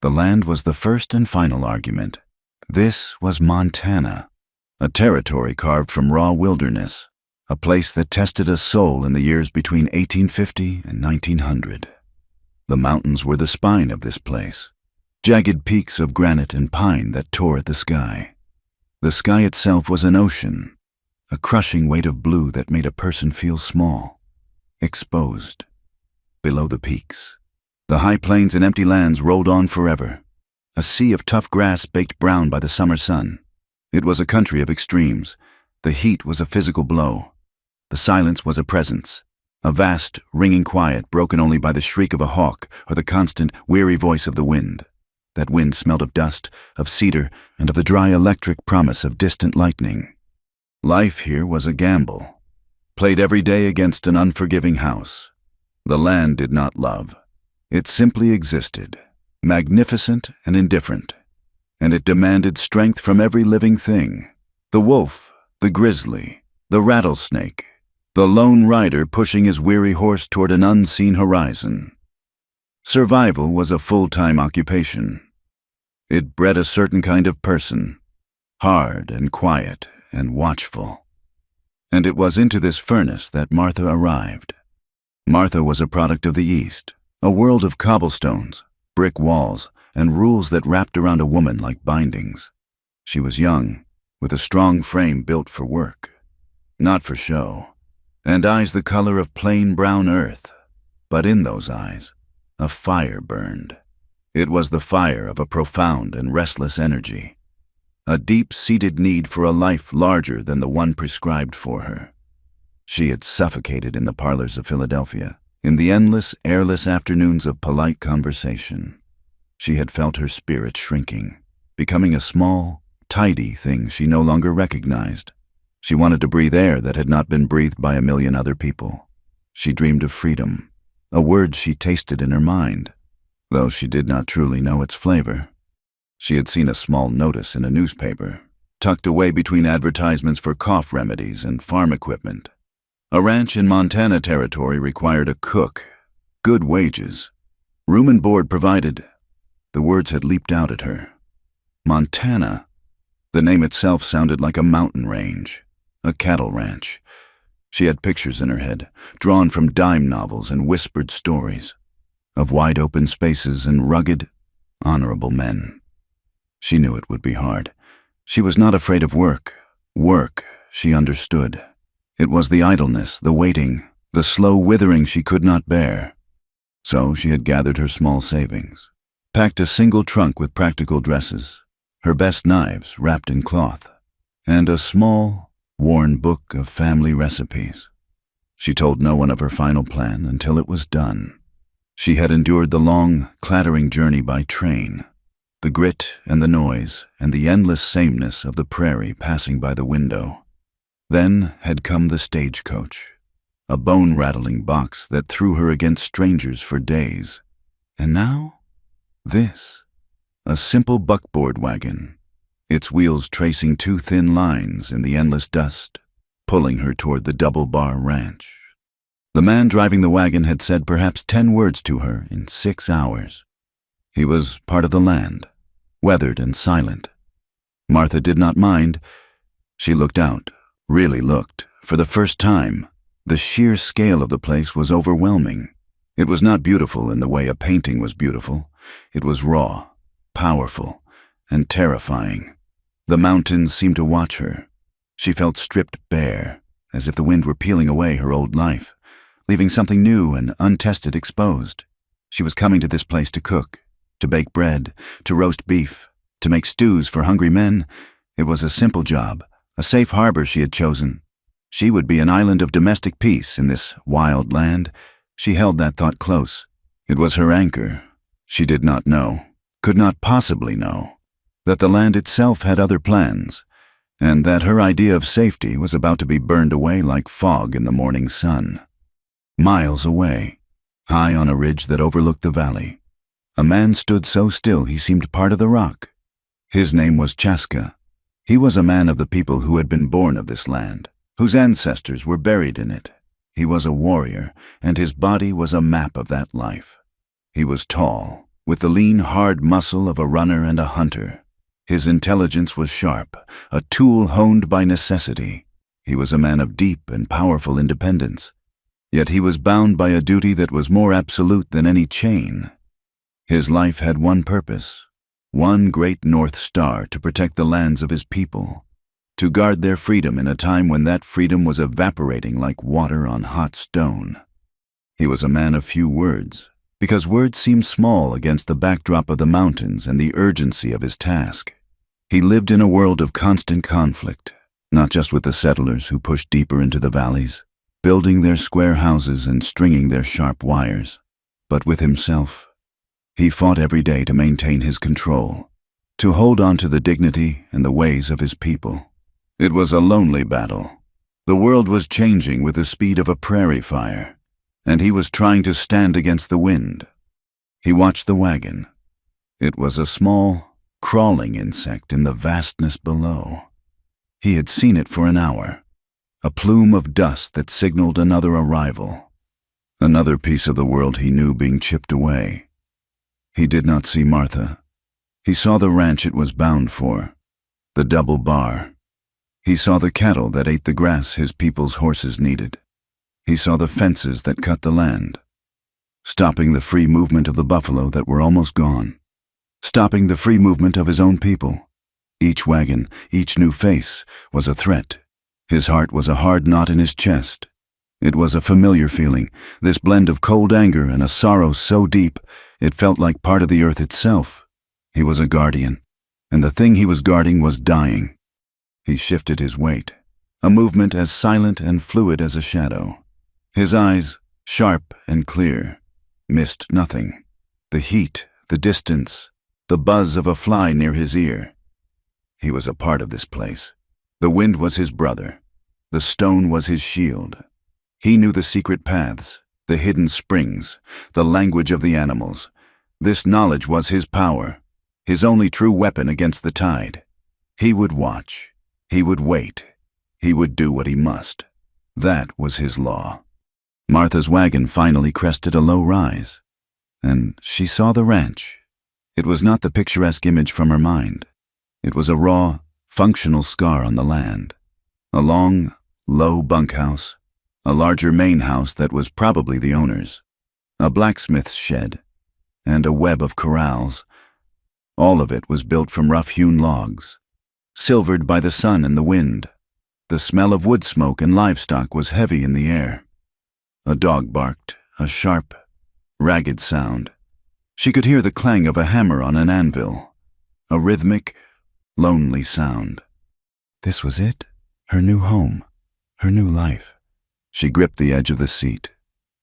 The land was the first and final argument. This was Montana, a territory carved from raw wilderness, a place that tested a soul in the years between 1850 and 1900. The mountains were the spine of this place, jagged peaks of granite and pine that tore at the sky. The sky itself was an ocean, a crushing weight of blue that made a person feel small, exposed. Below the peaks, the high plains and empty lands rolled on forever, a sea of tough grass baked brown by the summer sun. It was a country of extremes. The heat was a physical blow. The silence was a presence, a vast, ringing quiet broken only by the shriek of a hawk or the constant, weary voice of the wind. That wind smelled of dust, of cedar, and of the dry electric promise of distant lightning. Life here was a gamble, played every day against an unforgiving house. The land did not love. It simply existed, magnificent and indifferent, and it demanded strength from every living thing. The wolf, the grizzly, the rattlesnake, the lone rider pushing his weary horse toward an unseen horizon. Survival was a full-time occupation. It bred a certain kind of person, hard and quiet and watchful. And it was into this furnace that Martha arrived. Martha was a product of the East, a world of cobblestones, brick walls, and rules that wrapped around a woman like bindings. She was young, with a strong frame built for work, not for show, and eyes the color of plain brown earth. But in those eyes, a fire burned. It was the fire of a profound and restless energy, a deep-seated need for a life larger than the one prescribed for her. She had suffocated in the parlors of Philadelphia, in the endless, airless afternoons of polite conversation. She had felt her spirit shrinking, becoming a small, tidy thing she no longer recognized. She wanted to breathe air that had not been breathed by a million other people. She dreamed of freedom, a word she tasted in her mind, though she did not truly know its flavor. She had seen a small notice in a newspaper, tucked away between advertisements for cough remedies and farm equipment. A ranch in Montana territory required a cook, good wages, room and board provided. The words had leaped out at her. Montana. The name itself sounded like a mountain range, a cattle ranch. She had pictures in her head, drawn from dime novels and whispered stories, of wide-open spaces and rugged, honorable men. She knew it would be hard. She was not afraid of work. Work, she understood. It was the idleness, the waiting, the slow withering she could not bear. So she had gathered her small savings, packed a single trunk with practical dresses, her best knives wrapped in cloth, and a small, worn book of family recipes. She told no one of her final plan until it was done. She had endured the long, clattering journey by train, the grit and the noise and the endless sameness of the prairie passing by the window. Then had come the stagecoach, a bone-rattling box that threw her against strangers for days. And now, this, a simple buckboard wagon, its wheels tracing two thin lines in the endless dust, pulling her toward the double-bar ranch. The man driving the wagon had said perhaps 10 words to her in 6 hours. He was part of the land, weathered and silent. Martha did not mind. She looked out, really looked. For the first time, the sheer scale of the place was overwhelming. It was not beautiful in the way a painting was beautiful. It was raw, powerful, and terrifying. The mountains seemed to watch her. She felt stripped bare, as if the wind were peeling away her old life, leaving something new and untested exposed. She was coming to this place to cook, to bake bread, to roast beef, to make stews for hungry men. It was a simple job, a safe harbor she had chosen. She would be an island of domestic peace in this wild land. She held that thought close. It was her anchor. She did not know, could not possibly know, that the land itself had other plans, and that her idea of safety was about to be burned away like fog in the morning sun. Miles away, high on a ridge that overlooked the valley, a man stood so still he seemed part of the rock. His name was Chaska. He was a man of the people who had been born of this land, whose ancestors were buried in it. He was a warrior, and his body was a map of that life. He was tall, with the lean, hard muscle of a runner and a hunter. His intelligence was sharp, a tool honed by necessity. He was a man of deep and powerful independence. Yet he was bound by a duty that was more absolute than any chain. His life had one purpose, one great North Star to protect the lands of his people, to guard their freedom in a time when that freedom was evaporating like water on hot stone. He was a man of few words, because words seemed small against the backdrop of the mountains and the urgency of his task. He lived in a world of constant conflict, not just with the settlers who pushed deeper into the valleys, building their square houses and stringing their sharp wires, but with himself. He fought every day to maintain his control, to hold on to the dignity and the ways of his people. It was a lonely battle. The world was changing with the speed of a prairie fire, and he was trying to stand against the wind. He watched the wagon. It was a small, crawling insect in the vastness below. He had seen it for an hour, a plume of dust that signaled another arrival, another piece of the world he knew being chipped away. He did not see Martha. He saw the ranch it was bound for, the double bar. He saw the cattle that ate the grass his people's horses needed. He saw the fences that cut the land, stopping the free movement of the buffalo that were almost gone, stopping the free movement of his own people. Each wagon, each new face, was a threat. His heart was a hard knot in his chest. It was a familiar feeling, this blend of cold anger and a sorrow so deep, it felt like part of the earth itself. He was a guardian, and the thing he was guarding was dying. He shifted his weight, a movement as silent and fluid as a shadow. His eyes, sharp and clear, missed nothing. The heat, the distance, the buzz of a fly near his ear. He was a part of this place. The wind was his brother. The stone was his shield. He knew the secret paths, the hidden springs, the language of the animals. This knowledge was his power, his only true weapon against the tide. He would watch. He would wait. He would do what he must. That was his law. Martha's wagon finally crested a low rise, and she saw the ranch. It was not the picturesque image from her mind. It was a raw, functional scar on the land. A long, low bunkhouse, a larger main house that was probably the owner's, a blacksmith's shed, and a web of corrals. All of it was built from rough-hewn logs, silvered by the sun and the wind. The smell of wood smoke and livestock was heavy in the air. A dog barked, a sharp, ragged sound. She could hear the clang of a hammer on an anvil, a rhythmic, lonely sound. This was it, her new home, her new life. She gripped the edge of the seat,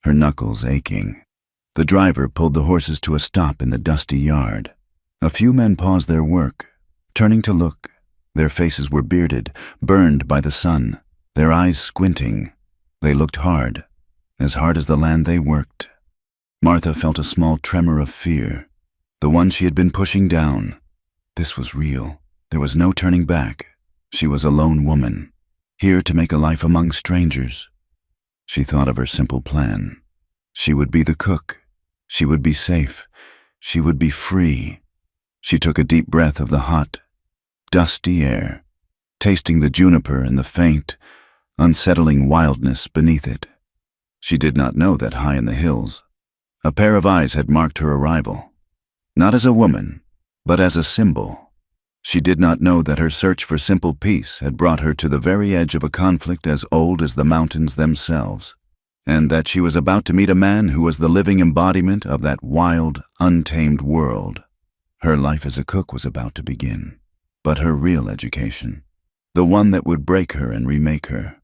her knuckles aching. The driver pulled the horses to a stop in the dusty yard. A few men paused their work, turning to look. Their faces were bearded, burned by the sun, their eyes squinting. They looked hard as the land they worked. Martha felt a small tremor of fear, the one she had been pushing down. This was real. There was no turning back. She was a lone woman, here to make a life among strangers. She thought of her simple plan. She would be the cook. She would be safe. She would be free. She took a deep breath of the hot, dusty air, tasting the juniper and the faint, unsettling wildness beneath it. She did not know that high in the hills, a pair of eyes had marked her arrival, not as a woman, but as a symbol. She did not know that her search for simple peace had brought her to the very edge of a conflict as old as the mountains themselves, and that she was about to meet a man who was the living embodiment of that wild, untamed world. Her life as a cook was about to begin, but her real education, the one that would break her and remake her,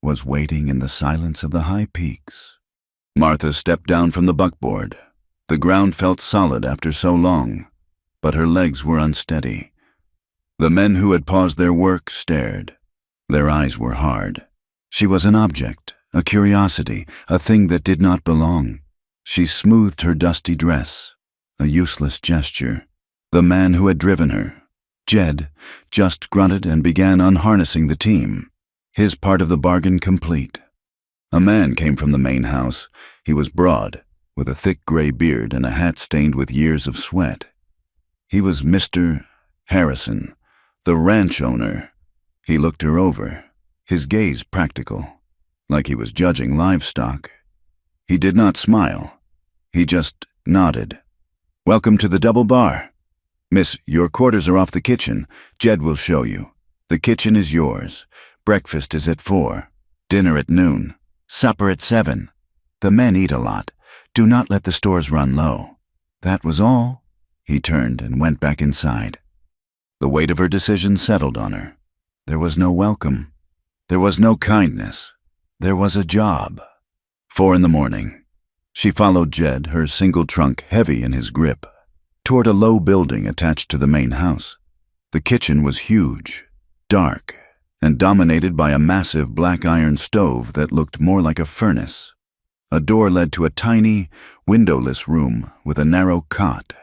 was waiting in the silence of the high peaks. Martha stepped down from the buckboard. The ground felt solid after so long, but her legs were unsteady. The men who had paused their work stared. Their eyes were hard. She was an object, a curiosity, a thing that did not belong. She smoothed her dusty dress, a useless gesture. The man who had driven her, Jed, just grunted and began unharnessing the team, his part of the bargain complete. A man came from the main house. He was broad, with a thick gray beard and a hat stained with years of sweat. He was Mr. Harrison, the ranch owner. He looked her over, his gaze practical, like he was judging livestock. He did not smile. He just nodded. "Welcome to the double bar. Miss, your quarters are off the kitchen. Jed will show you. The kitchen is yours. Breakfast is at 4. Dinner at noon. Supper at 7. The men eat a lot. Do not let the stores run low." That was all. He turned and went back inside. The weight of her decision settled on her. There was no welcome. There was no kindness. There was a job. 4 in the morning. She followed Jed, her single trunk heavy in his grip, toward a low building attached to the main house. The kitchen was huge, dark, and dominated by a massive black iron stove that looked more like a furnace. A door led to a tiny, windowless room with a narrow cot.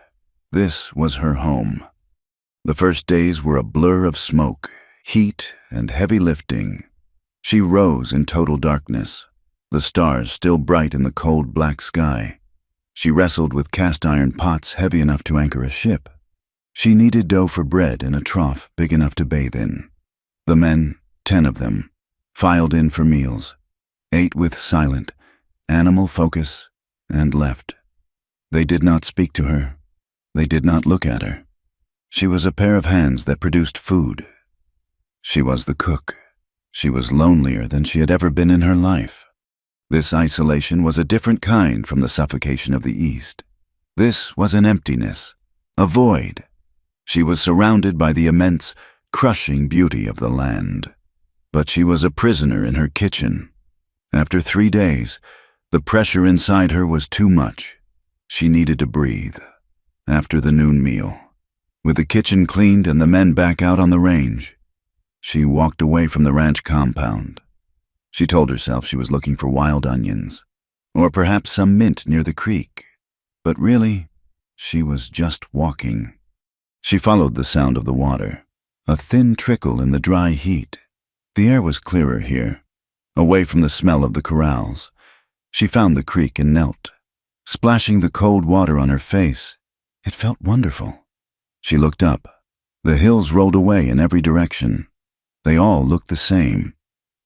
This was her home. The first days were a blur of smoke, heat, and heavy lifting. She rose in total darkness, the stars still bright in the cold black sky. She wrestled with cast-iron pots heavy enough to anchor a ship. She kneaded dough for bread in a trough big enough to bathe in. The men, 10 of them, filed in for meals, ate with silent, animal focus, and left. They did not speak to her. They did not look at her. She was a pair of hands that produced food. She was the cook. She was lonelier than she had ever been in her life. This isolation was a different kind from the suffocation of the East. This was an emptiness, a void. She was surrounded by the immense, crushing beauty of the land. But she was a prisoner in her kitchen. After 3 days, the pressure inside her was too much. She needed to breathe. After the noon meal, with the kitchen cleaned and the men back out on the range, she walked away from the ranch compound. She told herself she was looking for wild onions, or perhaps some mint near the creek. But really, she was just walking. She followed the sound of the water, a thin trickle in the dry heat. The air was clearer here, away from the smell of the corrals. She found the creek and knelt, splashing the cold water on her face. It felt wonderful. She looked up. The hills rolled away in every direction. They all looked the same,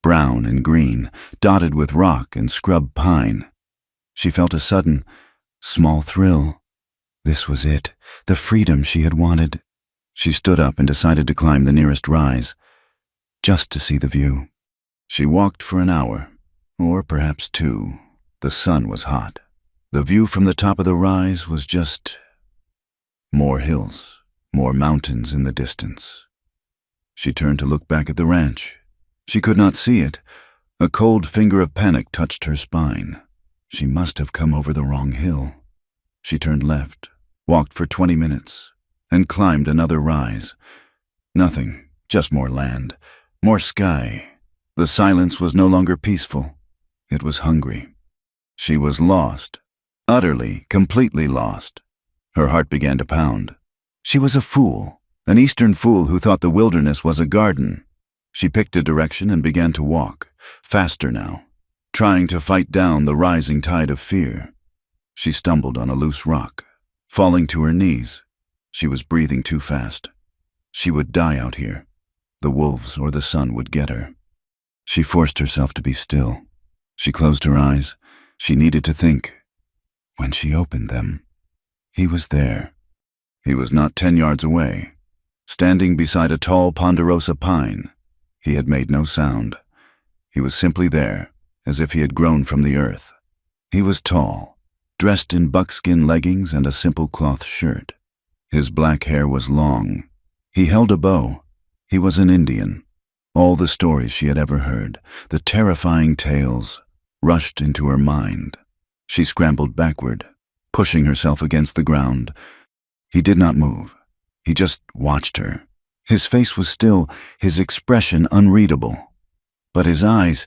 brown and green, dotted with rock and scrub pine. She felt a sudden, small thrill. This was it, the freedom she had wanted. She stood up and decided to climb the nearest rise, just to see the view. She walked for an hour, or perhaps 2. The sun was hot. The view from the top of the rise was just more hills, more mountains in the distance. She turned to look back at the ranch. She could not see it. A cold finger of panic touched her spine. She must have come over the wrong hill. She turned left, walked for 20 minutes, and climbed another rise. Nothing, just more land, more sky. The silence was no longer peaceful. It was hungry. She was lost, utterly, completely lost. Her heart began to pound. She was a fool, an Eastern fool who thought the wilderness was a garden. She picked a direction and began to walk, faster now, trying to fight down the rising tide of fear. She stumbled on a loose rock, falling to her knees. She was breathing too fast. She would die out here. The wolves or the sun would get her. She forced herself to be still. She closed her eyes. She needed to think. When she opened them, he was there. He was not 10 yards away, standing beside a tall ponderosa pine. He had made no sound. He was simply there, as if he had grown from the earth. He was tall, dressed in buckskin leggings and a simple cloth shirt. His black hair was long. He held a bow. He was an Indian. All the stories she had ever heard, the terrifying tales, rushed into her mind. She scrambled backward, pushing herself against the ground. He did not move. He just watched her. His face was still, his expression unreadable. But his eyes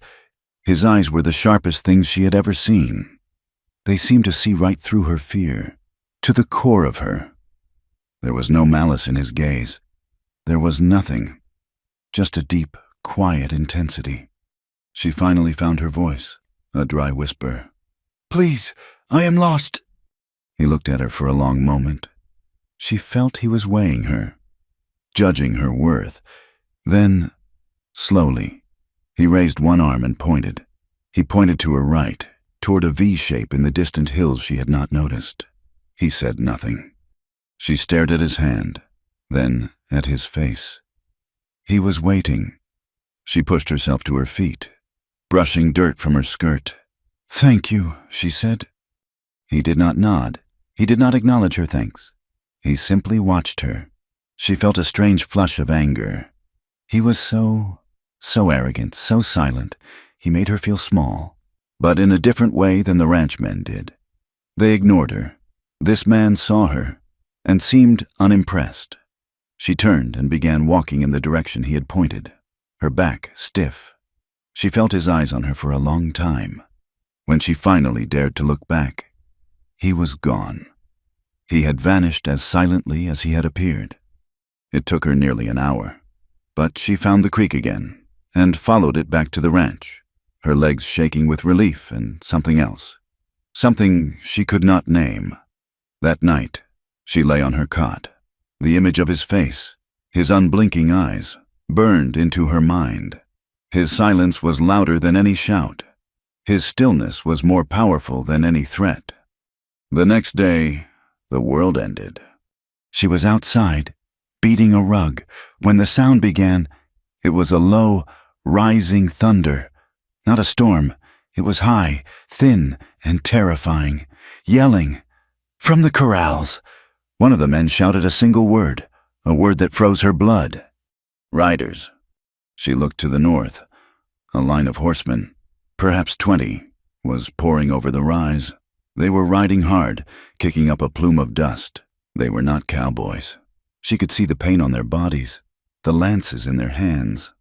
were the sharpest things she had ever seen. They seemed to see right through her fear, to the core of her. There was no malice in his gaze. There was nothing, just a deep, quiet intensity. She finally found her voice, a dry whisper. Please, I am lost." He looked at her for a long moment. She felt he was weighing her, judging her worth. Then, slowly, he raised one arm and pointed. He pointed to her right, toward a V shape in the distant hills she had not noticed. He said nothing. She stared at his hand, then at his face. He was waiting. She pushed herself to her feet, brushing dirt from her skirt. "Thank you," she said. He did not nod. He did not acknowledge her thanks. He simply watched her. She felt a strange flush of anger. He was so arrogant, so silent. He made her feel small, but in a different way than the ranchmen did. They ignored her. This man saw her and seemed unimpressed. She turned and began walking in the direction he had pointed, her back stiff. She felt his eyes on her for a long time. When she finally dared to look back, he was gone. He had vanished as silently as he had appeared. It took her nearly an hour, but she found the creek again and followed it back to the ranch, her legs shaking with relief and something else, something she could not name. That night, she lay on her cot. The image of his face, his unblinking eyes, burned into her mind. His silence was louder than any shout. His stillness was more powerful than any threat. The next day, the world ended. She was outside, beating a rug. When the sound began, it was a low, rising thunder. Not a storm. It was high, thin, and terrifying. Yelling. From the corrals. One of the men shouted a single word, a word that froze her blood. "Riders." She looked to the north. A line of horsemen, perhaps 20, was pouring over the rise. They were riding hard, kicking up a plume of dust. They were not cowboys. She could see the pain on their bodies, the lances in their hands.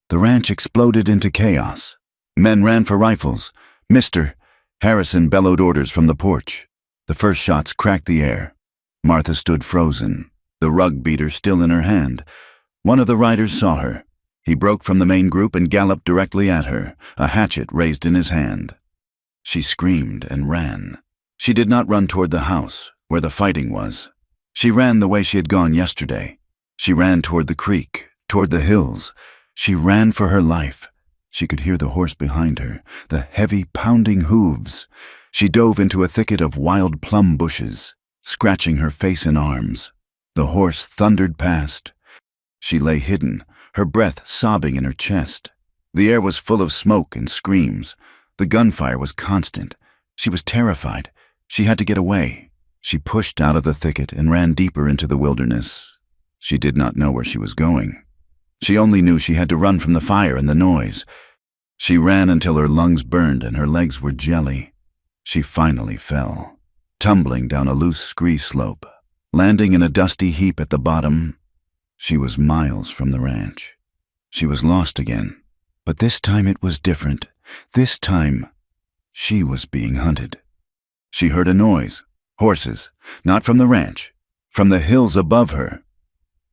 The ranch exploded into chaos. Men ran for rifles. "Mister!" Harrison bellowed orders from the porch. The first shots cracked the air. Martha stood frozen, the rug beater still in her hand. One of the riders saw her. He broke from the main group and galloped directly at her, a hatchet raised in his hand. She screamed and ran. She did not run toward the house, where the fighting was. She ran the way she had gone yesterday. She ran toward the creek, toward the hills. She ran for her life. She could hear the horse behind her, the heavy, pounding hooves. She dove into a thicket of wild plum bushes, scratching her face and arms. The horse thundered past. She lay hidden, her breath sobbing in her chest. The air was full of smoke and screams. The gunfire was constant. She was terrified. She had to get away. She pushed out of the thicket and ran deeper into the wilderness. She did not know where she was going. She only knew she had to run from the fire and the noise. She ran until her lungs burned and her legs were jelly. She finally fell, tumbling down a loose scree slope, landing in a dusty heap at the bottom. She was miles from the ranch. She was lost again, but this time it was different. This time, she was being hunted. She heard a noise, horses, not from the ranch, from the hills above her.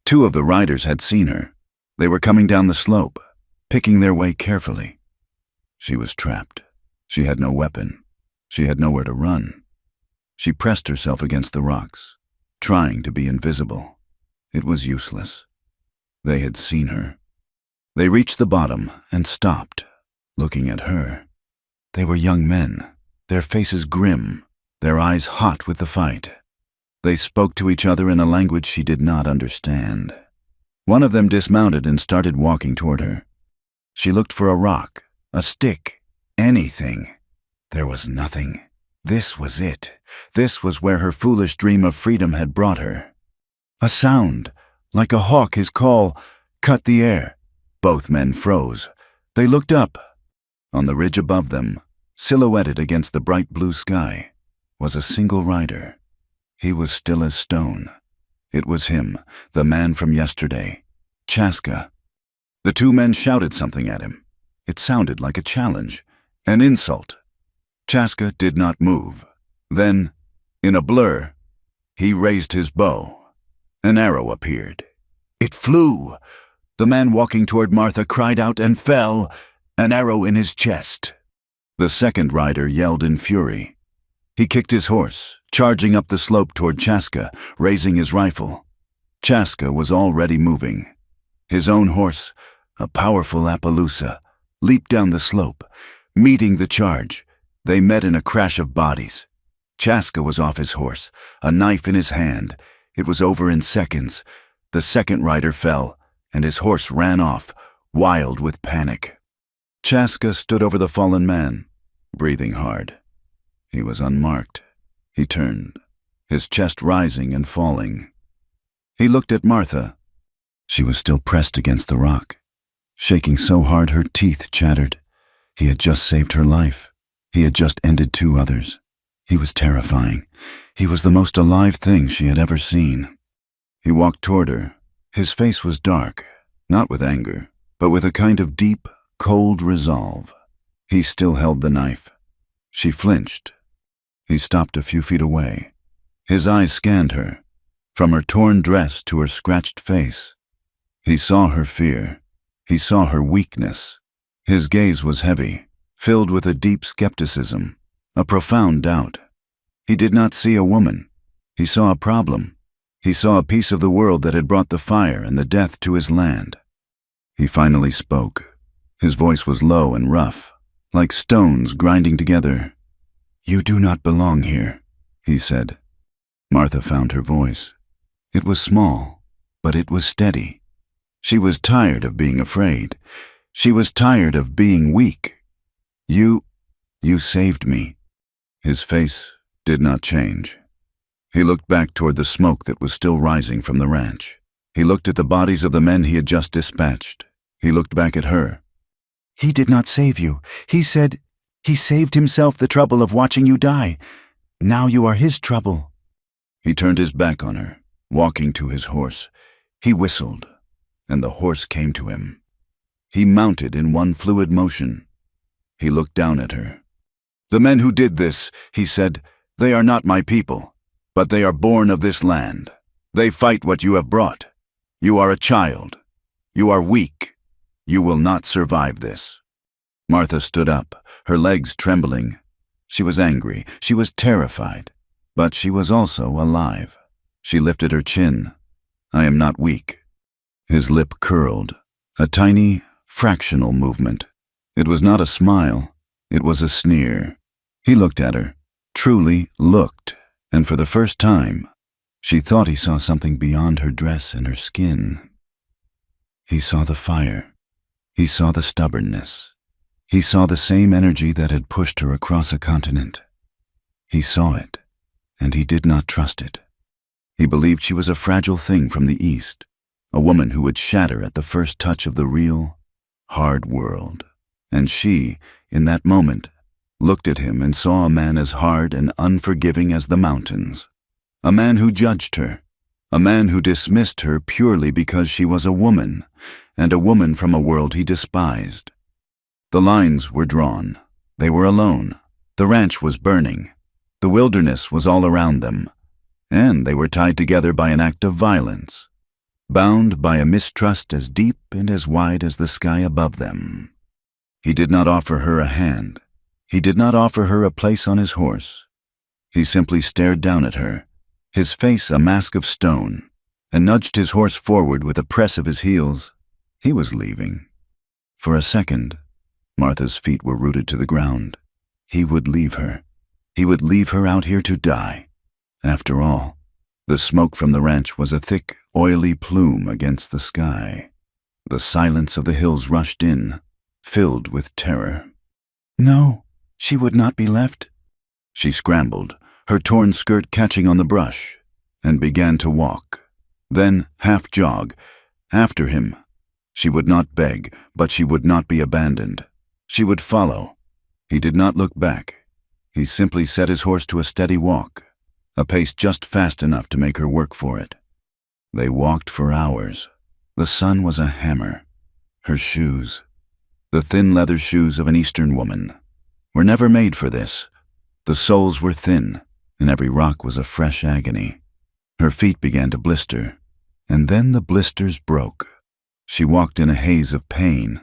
2 of the riders had seen her. They were coming down the slope, picking their way carefully. She was trapped. She had no weapon. She had nowhere to run. She pressed herself against the rocks, trying to be invisible. It was useless. They had seen her. They reached the bottom and stopped, looking at her. They were young men, their faces grim, their eyes hot with the fight. They spoke to each other in a language she did not understand. One of them dismounted and started walking toward her. She looked for a rock, a stick, anything. There was nothing. This was it. This was where her foolish dream of freedom had brought her. A sound, like a hawk, his call, cut the air. Both men froze. They looked up. On the ridge above them, silhouetted against the bright blue sky, was a single rider. He was still as stone. It was him, the man from yesterday, Chaska. The 2 men shouted something at him. It sounded like a challenge, an insult. Chaska did not move. Then, in a blur, he raised his bow. An arrow appeared. It flew. The man walking toward Martha cried out and fell, an arrow in his chest. The second rider yelled in fury. He kicked his horse, charging up the slope toward Chaska, raising his rifle. Chaska was already moving. His own horse, a powerful Appaloosa, leaped down the slope, meeting the charge. They met in a crash of bodies. Chaska was off his horse, a knife in his hand. It was over in seconds. The second rider fell, and his horse ran off, wild with panic. Chaska stood over the fallen man, breathing hard. He was unmarked. He turned, his chest rising and falling. He looked at Martha. She was still pressed against the rock, shaking so hard her teeth chattered. He had just saved her life. He had just ended 2 others. He was terrifying. He was the most alive thing she had ever seen. He walked toward her. His face was dark, not with anger, but with a kind of deep, cold resolve. He still held the knife. She flinched. He stopped a few feet away. His eyes scanned her, from her torn dress to her scratched face. He saw her fear. He saw her weakness. His gaze was heavy, filled with a deep skepticism, a profound doubt. He did not see a woman. He saw a problem. He saw a piece of the world that had brought the fire and the death to his land. He finally spoke. His voice was low and rough, like stones grinding together. "You do not belong here," he said. Martha found her voice. It was small, but it was steady. She was tired of being afraid. She was tired of being weak. You saved me." His face did not change. He looked back toward the smoke that was still rising from the ranch. He looked at the bodies of the men he had just dispatched. He looked back at her. "He did not save you. He said he saved himself the trouble of watching you die. Now you are his trouble." He turned his back on her, walking to his horse. He whistled, and the horse came to him. He mounted in one fluid motion. He looked down at her. "The men who did this," he said, "they are not my people, but they are born of this land. They fight what you have brought. You are a child. You are weak. You will not survive this." Martha stood up, her legs trembling. She was angry. She was terrified. But she was also alive. She lifted her chin. "I am not weak." His lip curled, a tiny, fractional movement. It was not a smile. It was a sneer. He looked at her, truly looked, and for the first time, she thought he saw something beyond her dress and her skin. He saw the fire. He saw the stubbornness. He saw the same energy that had pushed her across a continent. He saw it, and he did not trust it. He believed she was a fragile thing from the East, a woman who would shatter at the first touch of the real, hard world. And she, in that moment, looked at him and saw a man as hard and unforgiving as the mountains. A man who judged her. A man who dismissed her purely because she was a woman, and a woman from a world he despised. The lines were drawn. They were alone. The ranch was burning. The wilderness was all around them. And they were tied together by an act of violence, bound by a mistrust as deep and as wide as the sky above them. He did not offer her a hand. He did not offer her a place on his horse. He simply stared down at her, his face a mask of stone, and nudged his horse forward with a press of his heels. He was leaving. For a second, Martha's feet were rooted to the ground. He would leave her. He would leave her out here to die. After all, the smoke from the ranch was a thick, oily plume against the sky. The silence of the hills rushed in, filled with terror. No, she would not be left. She scrambled, her torn skirt catching on the brush, and began to walk, then half jog, after him. She would not beg, but she would not be abandoned. She would follow. He did not look back. He simply set his horse to a steady walk, a pace just fast enough to make her work for it. They walked for hours. The sun was a hammer. Her shoes, the thin leather shoes of an Eastern woman, were never made for this. The soles were thin, and every rock was a fresh agony. Her feet began to blister, and then the blisters broke. She walked in a haze of pain.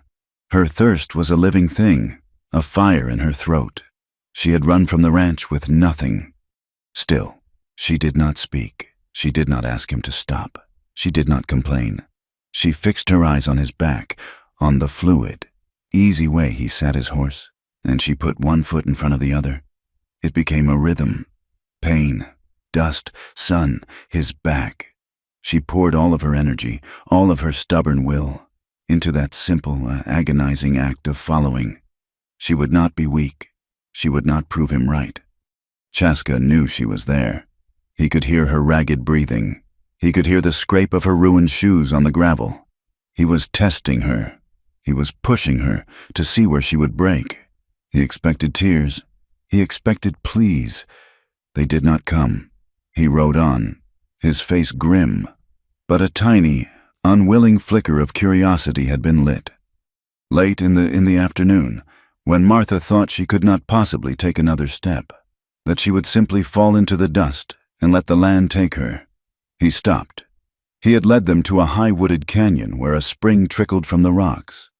Her thirst was a living thing, a fire in her throat. She had run from the ranch with nothing. Still, she did not speak. She did not ask him to stop. She did not complain. She fixed her eyes on his back, on the fluid, easy way he sat his horse, and she put one foot in front of the other. It became a rhythm. Pain, dust, sun, his back. She poured all of her energy, all of her stubborn will, into that simple, agonizing act of following. She would not be weak. She would not prove him right. Chaska knew she was there. He could hear her ragged breathing. He could hear the scrape of her ruined shoes on the gravel. He was testing her. He was pushing her to see where she would break. He expected tears. He expected pleas. They did not come. He rode on, his face grim, but a tiny, unwilling flicker of curiosity had been lit. Late in the afternoon, when Martha thought she could not possibly take another step, that she would simply fall into the dust and let the land take her, he stopped. He had led them to a high-wooded canyon where a spring trickled from the rocks.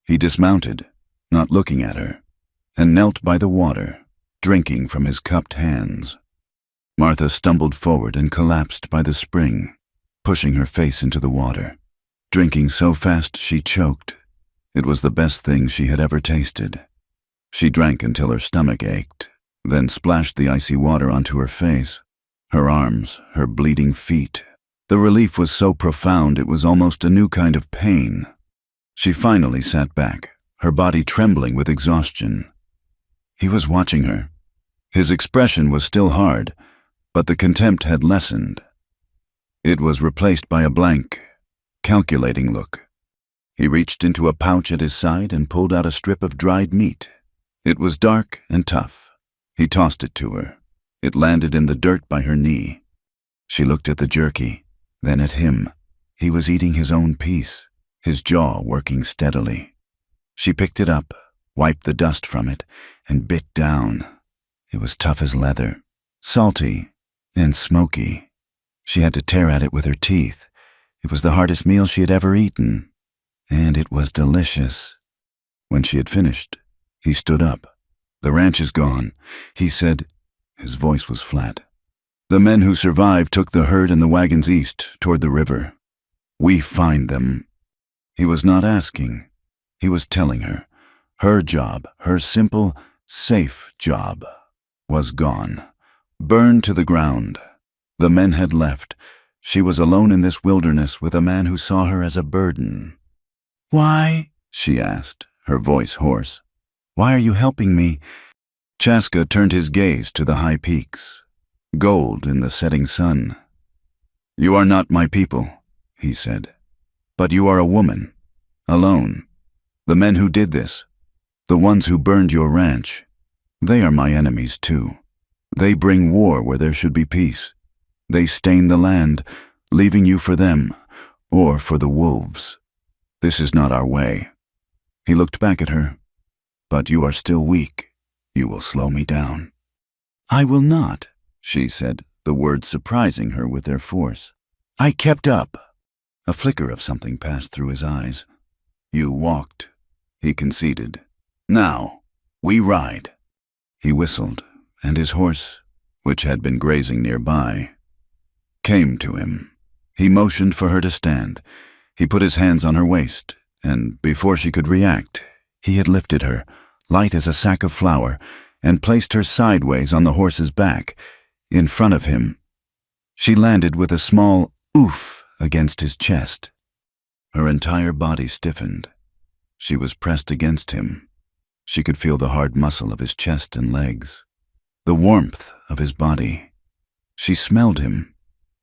He dismounted, not looking at her, and knelt by the water, drinking from his cupped hands. Martha stumbled forward and collapsed by the spring, pushing her face into the water, drinking so fast she choked. It was the best thing she had ever tasted. She drank until her stomach ached, then splashed the icy water onto her face, her arms, her bleeding feet. The relief was so profound it was almost a new kind of pain. She finally sat back, her body trembling with exhaustion. He was watching her. His expression was still hard, but the contempt had lessened. It was replaced by a blank, calculating look. He reached into a pouch at his side and pulled out a strip of dried meat. It was dark and tough. He tossed it to her. It landed in the dirt by her knee. She looked at the jerky, then at him. He was eating his own piece, his jaw working steadily. She picked it up, wiped the dust from it, and bit down. It was tough as leather, salty and smoky. She had to tear at it with her teeth. It was the hardest meal she had ever eaten, and it was delicious. When she had finished, he stood up. "The ranch is gone," he said. His voice was flat. "The men who survived took the herd and the wagons east, toward the river. We find them." He was not asking. He was telling her. Her job, her simple, safe job, was gone, burned to the ground. The men had left. She was alone in this wilderness with a man who saw her as a burden. "Why?" she asked, her voice hoarse. "Why are you helping me?" Chaska turned his gaze to the high peaks, gold in the setting sun. "You are not my people," he said, "but you are a woman, alone. The men who did this, the ones who burned your ranch, they are my enemies too. They bring war where there should be peace. They stain the land, leaving you for them, or for the wolves. This is not our way." He looked back at her. "But you are still weak. You will slow me down." "I will not," she said, the words surprising her with their force. "I kept up." A flicker of something passed through his eyes. "You walked," he conceded. "Now, we ride." He whistled, and his horse, which had been grazing nearby, came to him. He motioned for her to stand. He put his hands on her waist, and before she could react, he had lifted her, light as a sack of flour, and placed her sideways on the horse's back, in front of him. She landed with a small oof against his chest. Her entire body stiffened. She was pressed against him. She could feel the hard muscle of his chest and legs, the warmth of his body. She smelled him.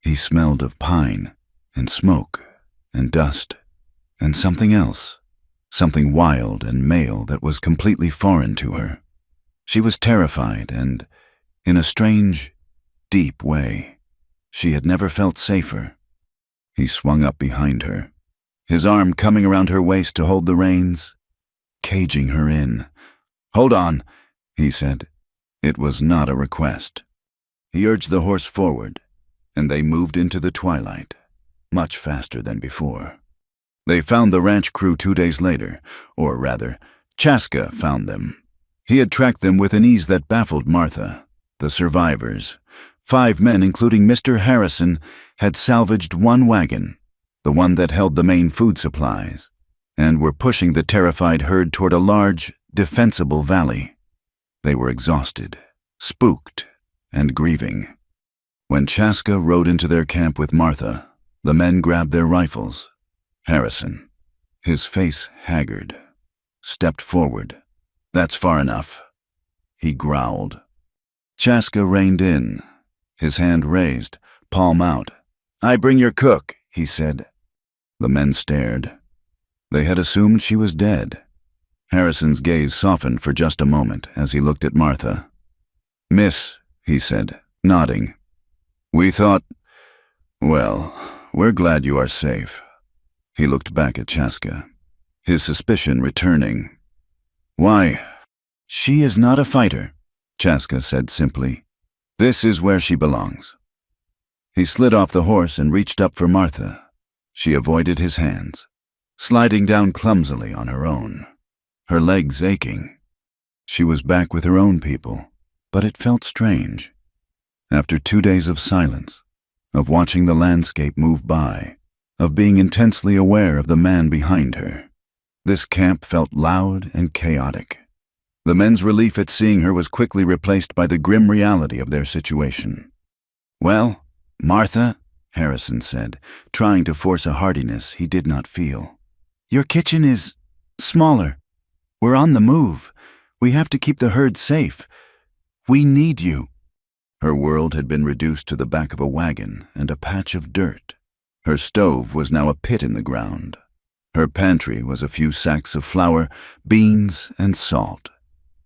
He smelled of pine and smoke and dust and something else, something wild and male that was completely foreign to her. She was terrified and, in a strange, deep way, she had never felt safer. He swung up behind her, his arm coming around her waist to hold the reins, caging her in. "Hold on," he said. It was not a request. He urged the horse forward, and they moved into the twilight, much faster than before. They found the ranch crew 2 days later, or rather, Chaska found them. He had tracked them with an ease that baffled Martha. The survivors, 5 men including Mr. Harrison, had salvaged one wagon, the one that held the main food supplies, and were pushing the terrified herd toward a large, defensible valley. They were exhausted, spooked, and grieving. When Chaska rode into their camp with Martha, the men grabbed their rifles. Harrison, his face haggard, stepped forward. "That's far enough," he growled. Chaska reined in, his hand raised, palm out. "I bring your cook," he said. The men stared. They had assumed she was dead. Harrison's gaze softened for just a moment as he looked at Martha. "Miss," he said, nodding. "We thought, well, we're glad you are safe." He looked back at Chaska, his suspicion returning. "Why?" "She is not a fighter," Chaska said simply. "This is where she belongs." He slid off the horse and reached up for Martha. She avoided his hands, sliding down clumsily on her own, her legs aching. She was back with her own people, but it felt strange. After 2 days of silence, of watching the landscape move by, of being intensely aware of the man behind her, this camp felt loud and chaotic. The men's relief at seeing her was quickly replaced by the grim reality of their situation. "Well, Martha," Harrison said, trying to force a heartiness he did not feel, "your kitchen is smaller. We're on the move. We have to keep the herd safe. We need you." Her world had been reduced to the back of a wagon and a patch of dirt. Her stove was now a pit in the ground. Her pantry was a few sacks of flour, beans, and salt.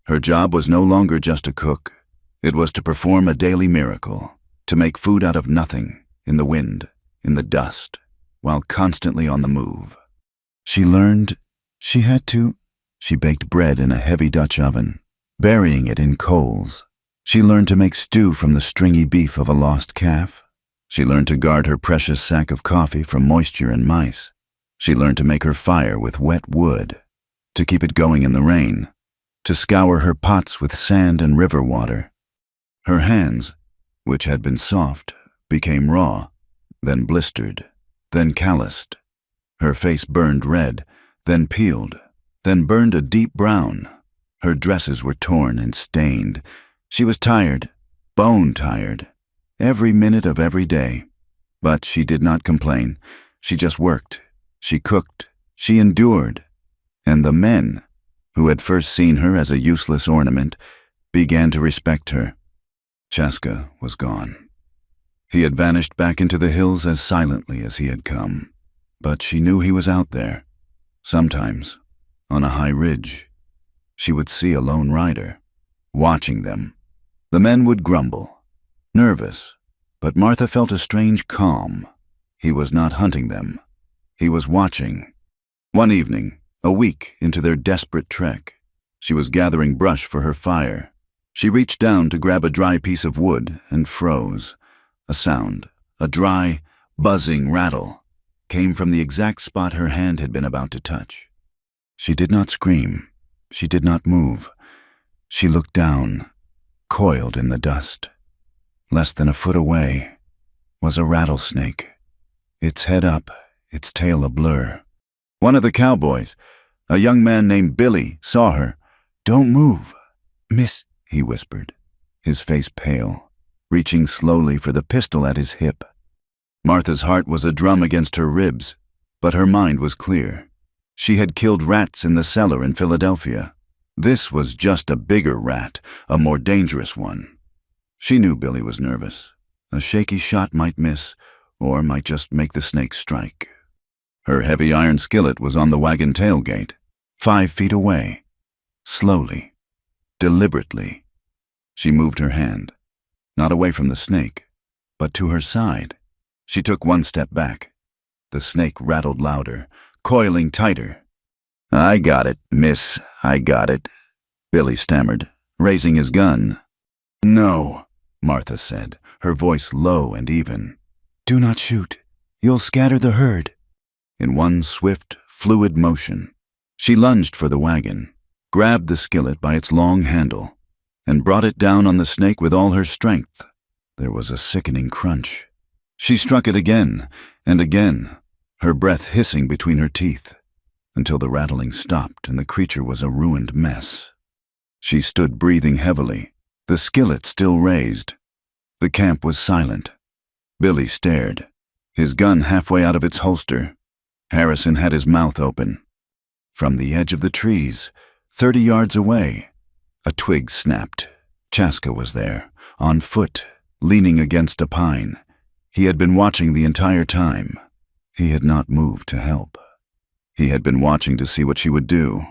Her job was no longer just to cook. It was to perform a daily miracle, to make food out of nothing, in the wind, in the dust, while constantly on the move. She learned she had to. She baked bread in a heavy Dutch oven, burying it in coals. She learned to make stew from the stringy beef of a lost calf. She learned to guard her precious sack of coffee from moisture and mice. She learned to make her fire with wet wood, to keep it going in the rain, to scour her pots with sand and river water. Her hands, which had been soft, became raw, then blistered, then calloused. Her face burned red, then peeled, then burned a deep brown. Her dresses were torn and stained. She was tired, bone tired, every minute of every day. But she did not complain. She just worked. She cooked. She endured. And the men, who had first seen her as a useless ornament, began to respect her. Chaska was gone. He had vanished back into the hills as silently as he had come. But she knew he was out there. Sometimes, on a high ridge, she would see a lone rider, watching them. The men would grumble, nervous, but Martha felt a strange calm. He was not hunting them. He was watching. One evening, a week into their desperate trek, she was gathering brush for her fire. She reached down to grab a dry piece of wood and froze. A sound, a dry, buzzing rattle, came from the exact spot her hand had been about to touch. She did not scream. She did not move. She looked down, coiled in the dust. Less than a foot away was a rattlesnake, its head up, its tail a blur. One of the cowboys, a young man named Billy, saw her. "Don't move, miss," he whispered, his face pale, reaching slowly for the pistol at his hip. Martha's heart was a drum against her ribs, but her mind was clear. She had killed rats in the cellar in Philadelphia. This was just a bigger rat, a more dangerous one. She knew Billy was nervous. A shaky shot might miss, or might just make the snake strike. Her heavy iron skillet was on the wagon tailgate, 5 feet away. Slowly, deliberately, she moved her hand, not away from the snake, but to her side. She took 1 step back. The snake rattled louder, coiling tighter. "I got it, miss, I got it," Billy stammered, raising his gun. "No," Martha said, her voice low and even. "Do not shoot. You'll scatter the herd." In one swift, fluid motion, she lunged for the wagon, grabbed the skillet by its long handle, and brought it down on the snake with all her strength. There was a sickening crunch. She struck it again and again, her breath hissing between her teeth, until the rattling stopped and the creature was a ruined mess. She stood breathing heavily, the skillet still raised. The camp was silent. Billy stared, his gun halfway out of its holster. Harrison had his mouth open. From the edge of the trees, 30 yards away, a twig snapped. Chaska was there, on foot, leaning against a pine. He had been watching the entire time. He had not moved to help. He had been watching to see what she would do.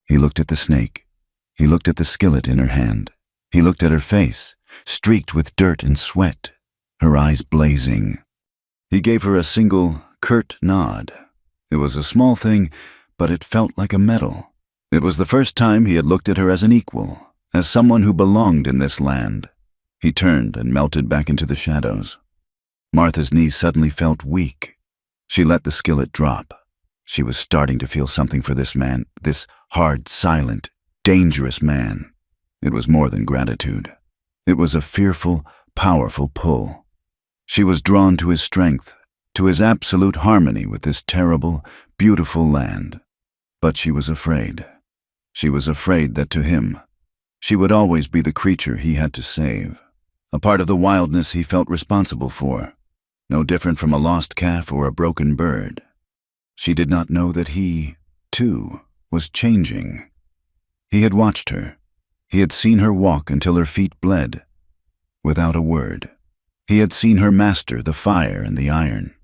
He looked at the snake. He looked at the skillet in her hand. He looked at her face, streaked with dirt and sweat, her eyes blazing. He gave her a single, curt nod. It was a small thing, but it felt like a medal. It was the first time he had looked at her as an equal, as someone who belonged in this land. He turned and melted back into the shadows. Martha's knees suddenly felt weak. She let the skillet drop. She was starting to feel something for this man, this hard, silent, dangerous man. It was more than gratitude. It was a fearful, powerful pull. She was drawn to his strength, to his absolute harmony with this terrible, beautiful land. But she was afraid. She was afraid that to him, she would always be the creature he had to save, a part of the wildness he felt responsible for, no different from a lost calf or a broken bird. She did not know that he, too, was changing. He had watched her. He had seen her walk until her feet bled, without a word. He had seen her master the fire and the iron.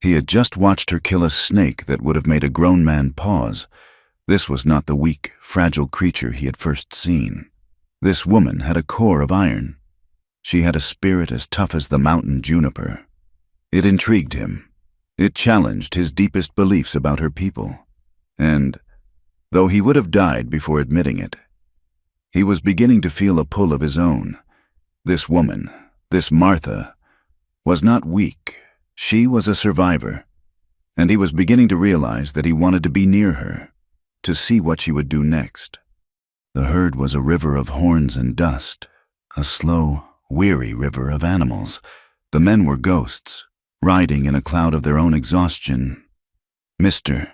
He had just watched her kill a snake that would have made a grown man pause. This was not the weak, fragile creature he had first seen. This woman had a core of iron. She had a spirit as tough as the mountain juniper. It intrigued him. It challenged his deepest beliefs about her people. And, though he would have died before admitting it, he was beginning to feel a pull of his own. This woman, this Martha, was not weak. She was a survivor. And he was beginning to realize that he wanted to be near her, to see what she would do next. The herd was a river of horns and dust, a slow, weary river of animals. The men were ghosts, riding in a cloud of their own exhaustion. "Mister,"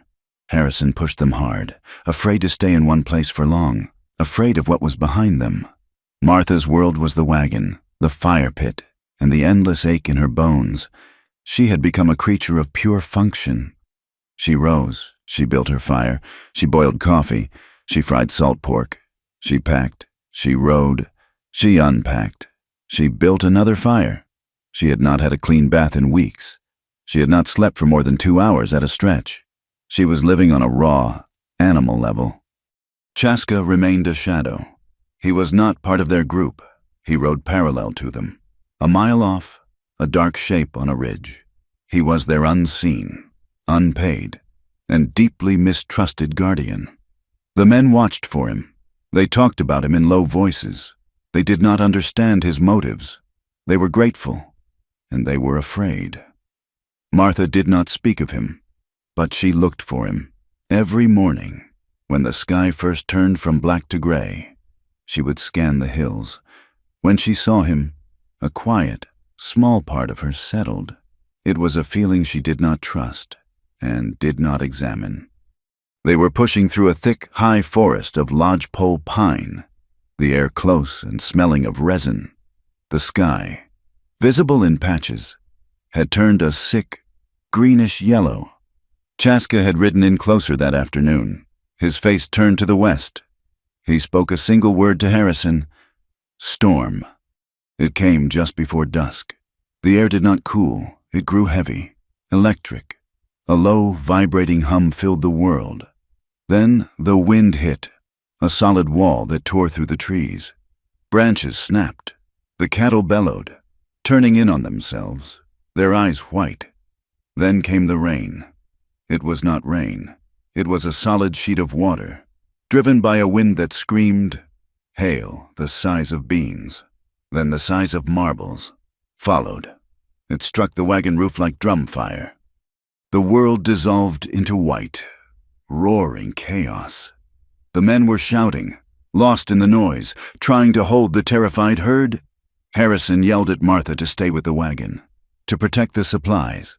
Harrison pushed them hard, afraid to stay in one place for long, afraid of what was behind them. Martha's world was the wagon, the fire pit, and the endless ache in her bones. She had become a creature of pure function. She rose, she built her fire, she boiled coffee, she fried salt pork, she packed, she rode, she unpacked, she built another fire. She had not had a clean bath in weeks. She had not slept for more than 2 hours at a stretch. She was living on a raw, animal level. Chaska remained a shadow. He was not part of their group. He rode parallel to them. A mile off, a dark shape on a ridge. He was their unseen, unpaid, and deeply mistrusted guardian. The men watched for him. They talked about him in low voices. They did not understand his motives. They were grateful, and they were afraid. Martha did not speak of him, but she looked for him. Every morning, when the sky first turned from black to gray, she would scan the hills. When she saw him, a quiet, small part of her settled. It was a feeling she did not trust and did not examine. They were pushing through a thick, high forest of lodgepole pine, the air close and smelling of resin. The sky, visible in patches, had turned a sick, greenish yellow. Chaska had ridden in closer that afternoon, his face turned to the west. He spoke a single word to Harrison: storm. It came just before dusk. The air did not cool, it grew heavy, electric. A low, vibrating hum filled the world. Then the wind hit, a solid wall that tore through the trees. Branches snapped. The cattle bellowed, turning in on themselves, their eyes white. Then came the rain. It was not rain. It was a solid sheet of water, driven by a wind that screamed, hail the size of beans, then the size of marbles, followed. It struck the wagon roof like drum fire. The world dissolved into white, roaring chaos. The men were shouting, lost in the noise, trying to hold the terrified herd. Harrison yelled at Martha to stay with the wagon, to protect the supplies.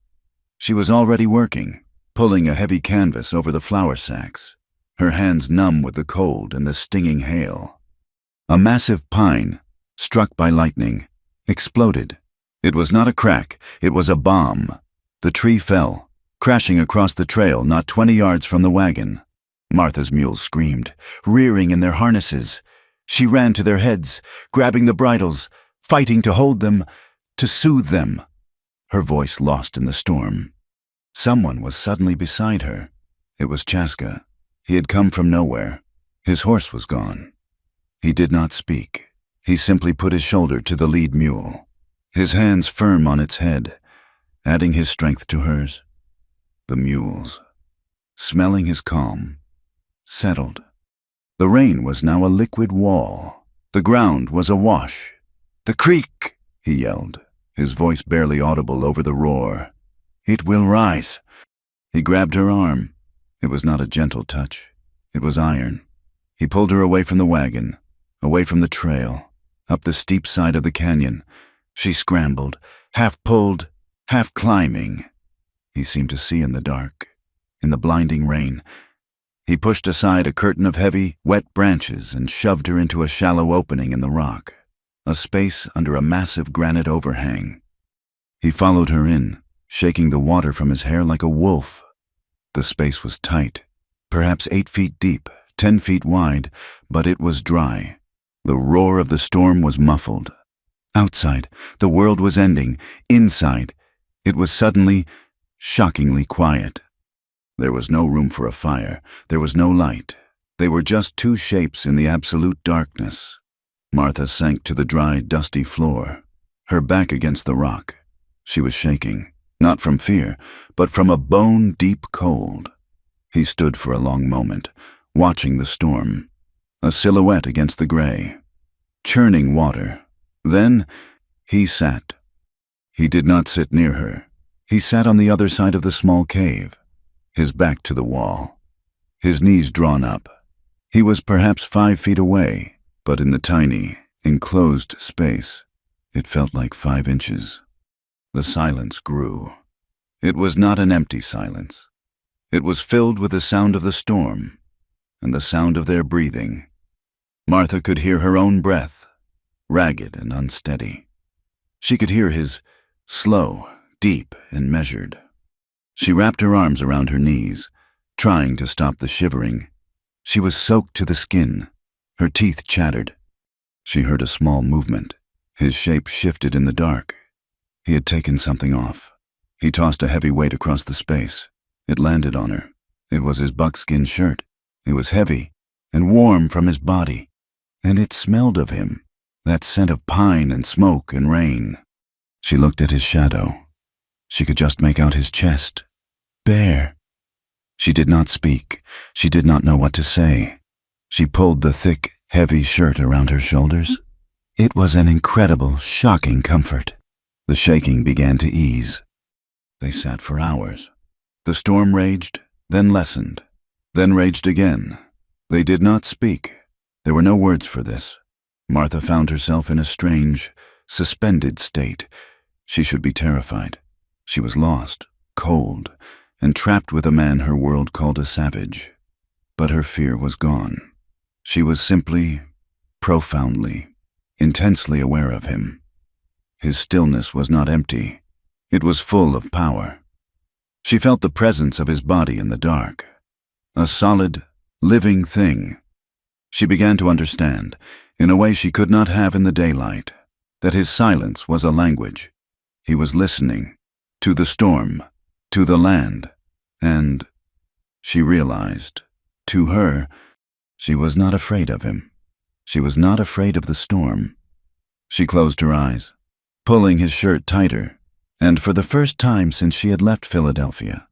She was already working, pulling a heavy canvas over the flour sacks, her hands numb with the cold and the stinging hail. A massive pine, struck by lightning, exploded. It was not a crack, it was a bomb. The tree fell, crashing across the trail not 20 yards from the wagon. Martha's mules screamed, rearing in their harnesses. She ran to their heads, grabbing the bridles, fighting to hold them, to soothe them. Her voice lost in the storm. Someone was suddenly beside her. It was Chaska. He had come from nowhere. His horse was gone. He did not speak. He simply put his shoulder to the lead mule, his hands firm on its head, adding his strength to hers. The mules, smelling his calm, settled. The rain was now a liquid wall. The ground was awash. "The creek!" he yelled, his voice barely audible over the roar. "It will rise." He grabbed her arm. It was not a gentle touch. It was iron. He pulled her away from the wagon, away from the trail, up the steep side of the canyon. She scrambled, half pulled, half climbing. He seemed to see in the dark, in the blinding rain. He pushed aside a curtain of heavy, wet branches and shoved her into a shallow opening in the rock, a space under a massive granite overhang. He followed her in, shaking the water from his hair like a wolf. The space was tight, perhaps 8 feet deep, 10 feet wide, but it was dry. The roar of the storm was muffled. Outside, the world was ending. Inside, it was suddenly, shockingly quiet. There was no room for a fire. There was no light. They were just two shapes in the absolute darkness. Martha sank to the dry, dusty floor, her back against the rock. She was shaking, not from fear, but from a bone-deep cold. He stood for a long moment, watching the storm, a silhouette against the gray, churning water. Then he sat. He did not sit near her. He sat on the other side of the small cave, his back to the wall, his knees drawn up. He was perhaps 5 feet away, but in the tiny, enclosed space, it felt like 5 inches. The silence grew. It was not an empty silence. It was filled with the sound of the storm and the sound of their breathing. Martha could hear her own breath, ragged and unsteady. She could hear his, slow, deep and measured. She wrapped her arms around her knees, trying to stop the shivering. She was soaked to the skin. Her teeth chattered. She heard a small movement. His shape shifted in the dark. He had taken something off. He tossed a heavy weight across the space. It landed on her. It was his buckskin shirt. It was heavy and warm from his body, and it smelled of him, that scent of pine and smoke and rain. She looked at his shadow. She could just make out his chest. Bare. She did not speak. She did not know what to say. She pulled the thick, heavy shirt around her shoulders. It was an incredible, shocking comfort. The shaking began to ease. They sat for hours. The storm raged, then lessened, then raged again. They did not speak. There were no words for this. Martha found herself in a strange, suspended state. She should be terrified. She was lost, cold, and trapped with a man her world called a savage. But her fear was gone. She was simply, profoundly, intensely aware of him. His stillness was not empty. It was full of power. She felt the presence of his body in the dark, a solid, living thing. She began to understand, in a way she could not have in the daylight, that his silence was a language. He was listening, to the storm, to the land, and, she realized, to her, she was not afraid of him. She was not afraid of the storm. She closed her eyes, pulling his shirt tighter, and for the first time since she had left Philadelphia,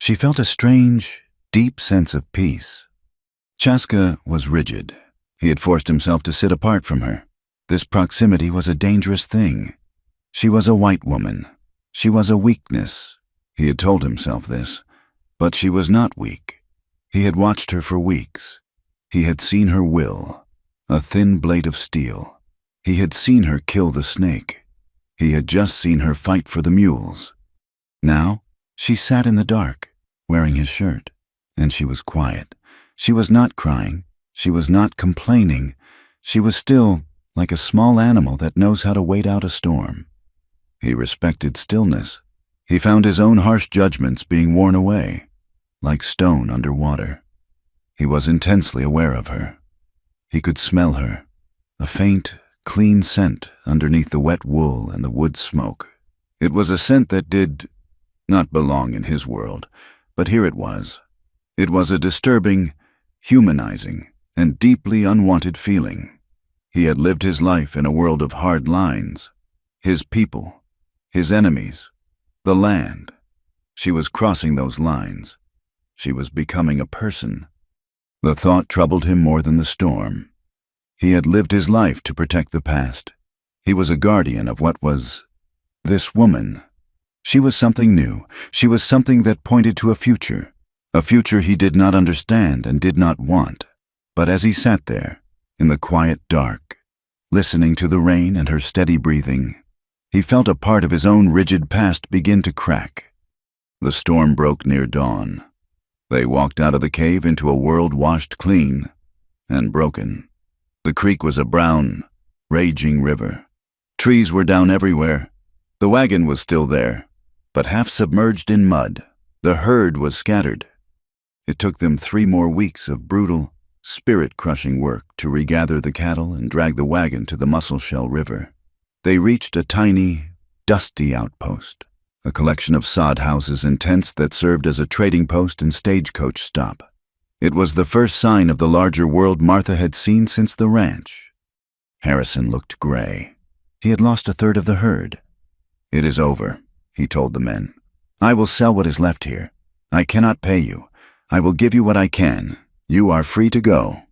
she felt a strange, deep sense of peace. Chaska was rigid. He had forced himself to sit apart from her. This proximity was a dangerous thing. She was a white woman. She was a weakness. He had told himself this, but she was not weak. He had watched her for weeks. He had seen her will, a thin blade of steel. He had seen her kill the snake. He had just seen her fight for the mules. Now, she sat in the dark, wearing his shirt, and she was quiet. She was not crying. She was not complaining. She was still like a small animal that knows how to wait out a storm. He respected stillness. He found his own harsh judgments being worn away, like stone under water. He was intensely aware of her. He could smell her, a faint, clean scent underneath the wet wool and the wood smoke. It was a scent that did not belong in his world, but here it was. It was a disturbing, humanizing, and deeply unwanted feeling. He had lived his life in a world of hard lines. His people, his enemies, the land. She was crossing those lines. She was becoming a person. The thought troubled him more than the storm. He had lived his life to protect the past. He was a guardian of what was this woman. She was something new. She was something that pointed to a future he did not understand and did not want. But as he sat there, in the quiet dark, listening to the rain and her steady breathing, he felt a part of his own rigid past begin to crack. The storm broke near dawn. They walked out of the cave into a world washed clean and broken. The creek was a brown, raging river. Trees were down everywhere. The wagon was still there, but half submerged in mud. The herd was scattered. It took them 3 more weeks of brutal, spirit-crushing work to regather the cattle and drag the wagon to the Musselshell River. They reached a tiny, dusty outpost, a collection of sod houses and tents that served as a trading post and stagecoach stop. It was the first sign of the larger world Martha had seen since the ranch. Harrison looked gray. He had lost 1/3 of the herd. "It is over," he told the men. "I will sell what is left here. I cannot pay you. I will give you what I can. You are free to go."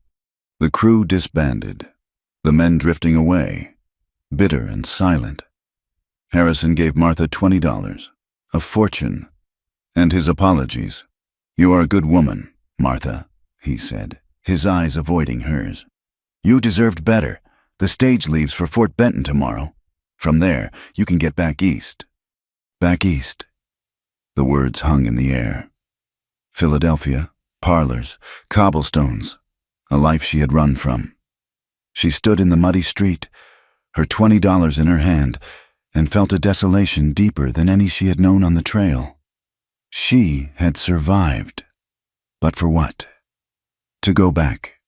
The crew disbanded, the men drifting away, bitter and silent. Harrison gave Martha $20, a fortune, and his apologies. "You are a good woman, Martha," he said, his eyes avoiding hers. "You deserved better. The stage leaves for Fort Benton tomorrow. From there, you can get back east." Back east. The words hung in the air. Philadelphia, parlors, cobblestones, a life she had run from. She stood in the muddy street, her $20 in her hand, and felt a desolation deeper than any she had known on the trail. She had survived. But for what? To go back.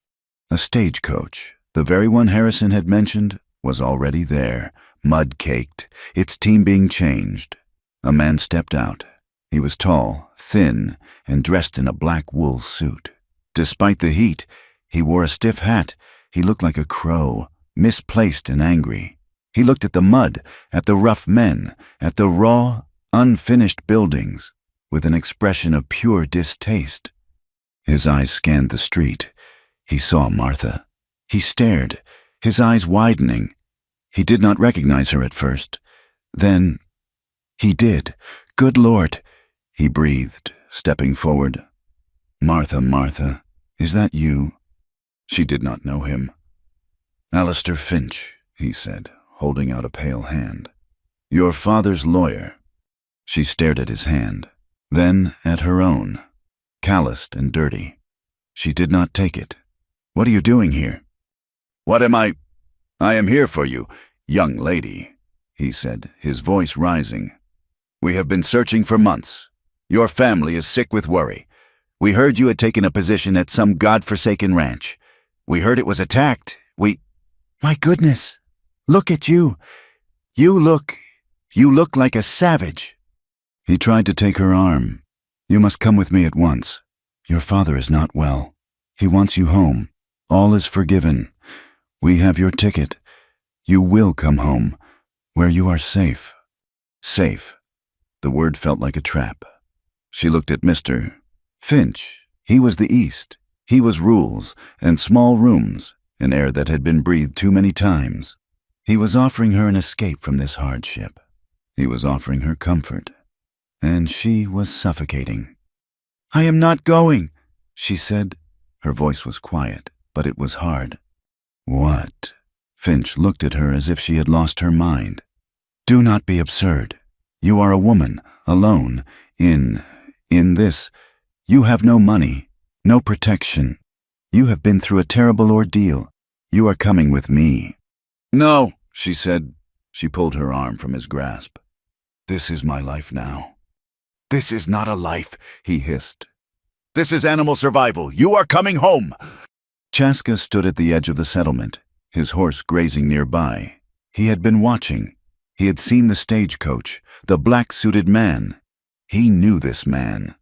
A stagecoach, the very one Harrison had mentioned, was already there, mud-caked, its team being changed. A man stepped out. He was tall, thin, and dressed in a black wool suit. Despite the heat, he wore a stiff hat. He looked like a crow, misplaced and angry. He looked at the mud, at the rough men, at the raw, unfinished buildings, with an expression of pure distaste. His eyes scanned the street. He saw Martha. He stared, his eyes widening. He did not recognize her at first. Then, he did. "Good Lord," he breathed, stepping forward. "Martha, Martha, is that you?" She did not know him. "Alistair Finch," he said, holding out a pale hand. "Your father's lawyer." She stared at his hand, then at her own, calloused and dirty. She did not take it. "What are you doing here?" "What am I? I am here for you, young lady," he said, his voice rising. "We have been searching for months. Your family is sick with worry. We heard you had taken a position at some godforsaken ranch. We heard it was attacked. My goodness, look at you. You look like a savage." He tried to take her arm. "You must come with me at once. Your father is not well. He wants you home. All is forgiven. We have your ticket. You will come home, where you are safe." Safe. The word felt like a trap. She looked at Mr. Finch. He was the East. He was rules and small rooms, an air that had been breathed too many times. He was offering her an escape from this hardship. He was offering her comfort. And she was suffocating. "I am not going," she said. Her voice was quiet. but it was hard. What? Finch looked at her as if she had lost her mind. Do not be absurd. You are a woman, alone, in this. You have no money, no protection. You have been through a terrible ordeal. You are coming with me. No, she said. She pulled her arm from his grasp. This is my life now. This is not a life, he hissed. This is animal survival. You are coming home. Chaska stood at the edge of the settlement, his horse grazing nearby. He had been watching. He had seen the stagecoach, the black-suited man. He knew this man.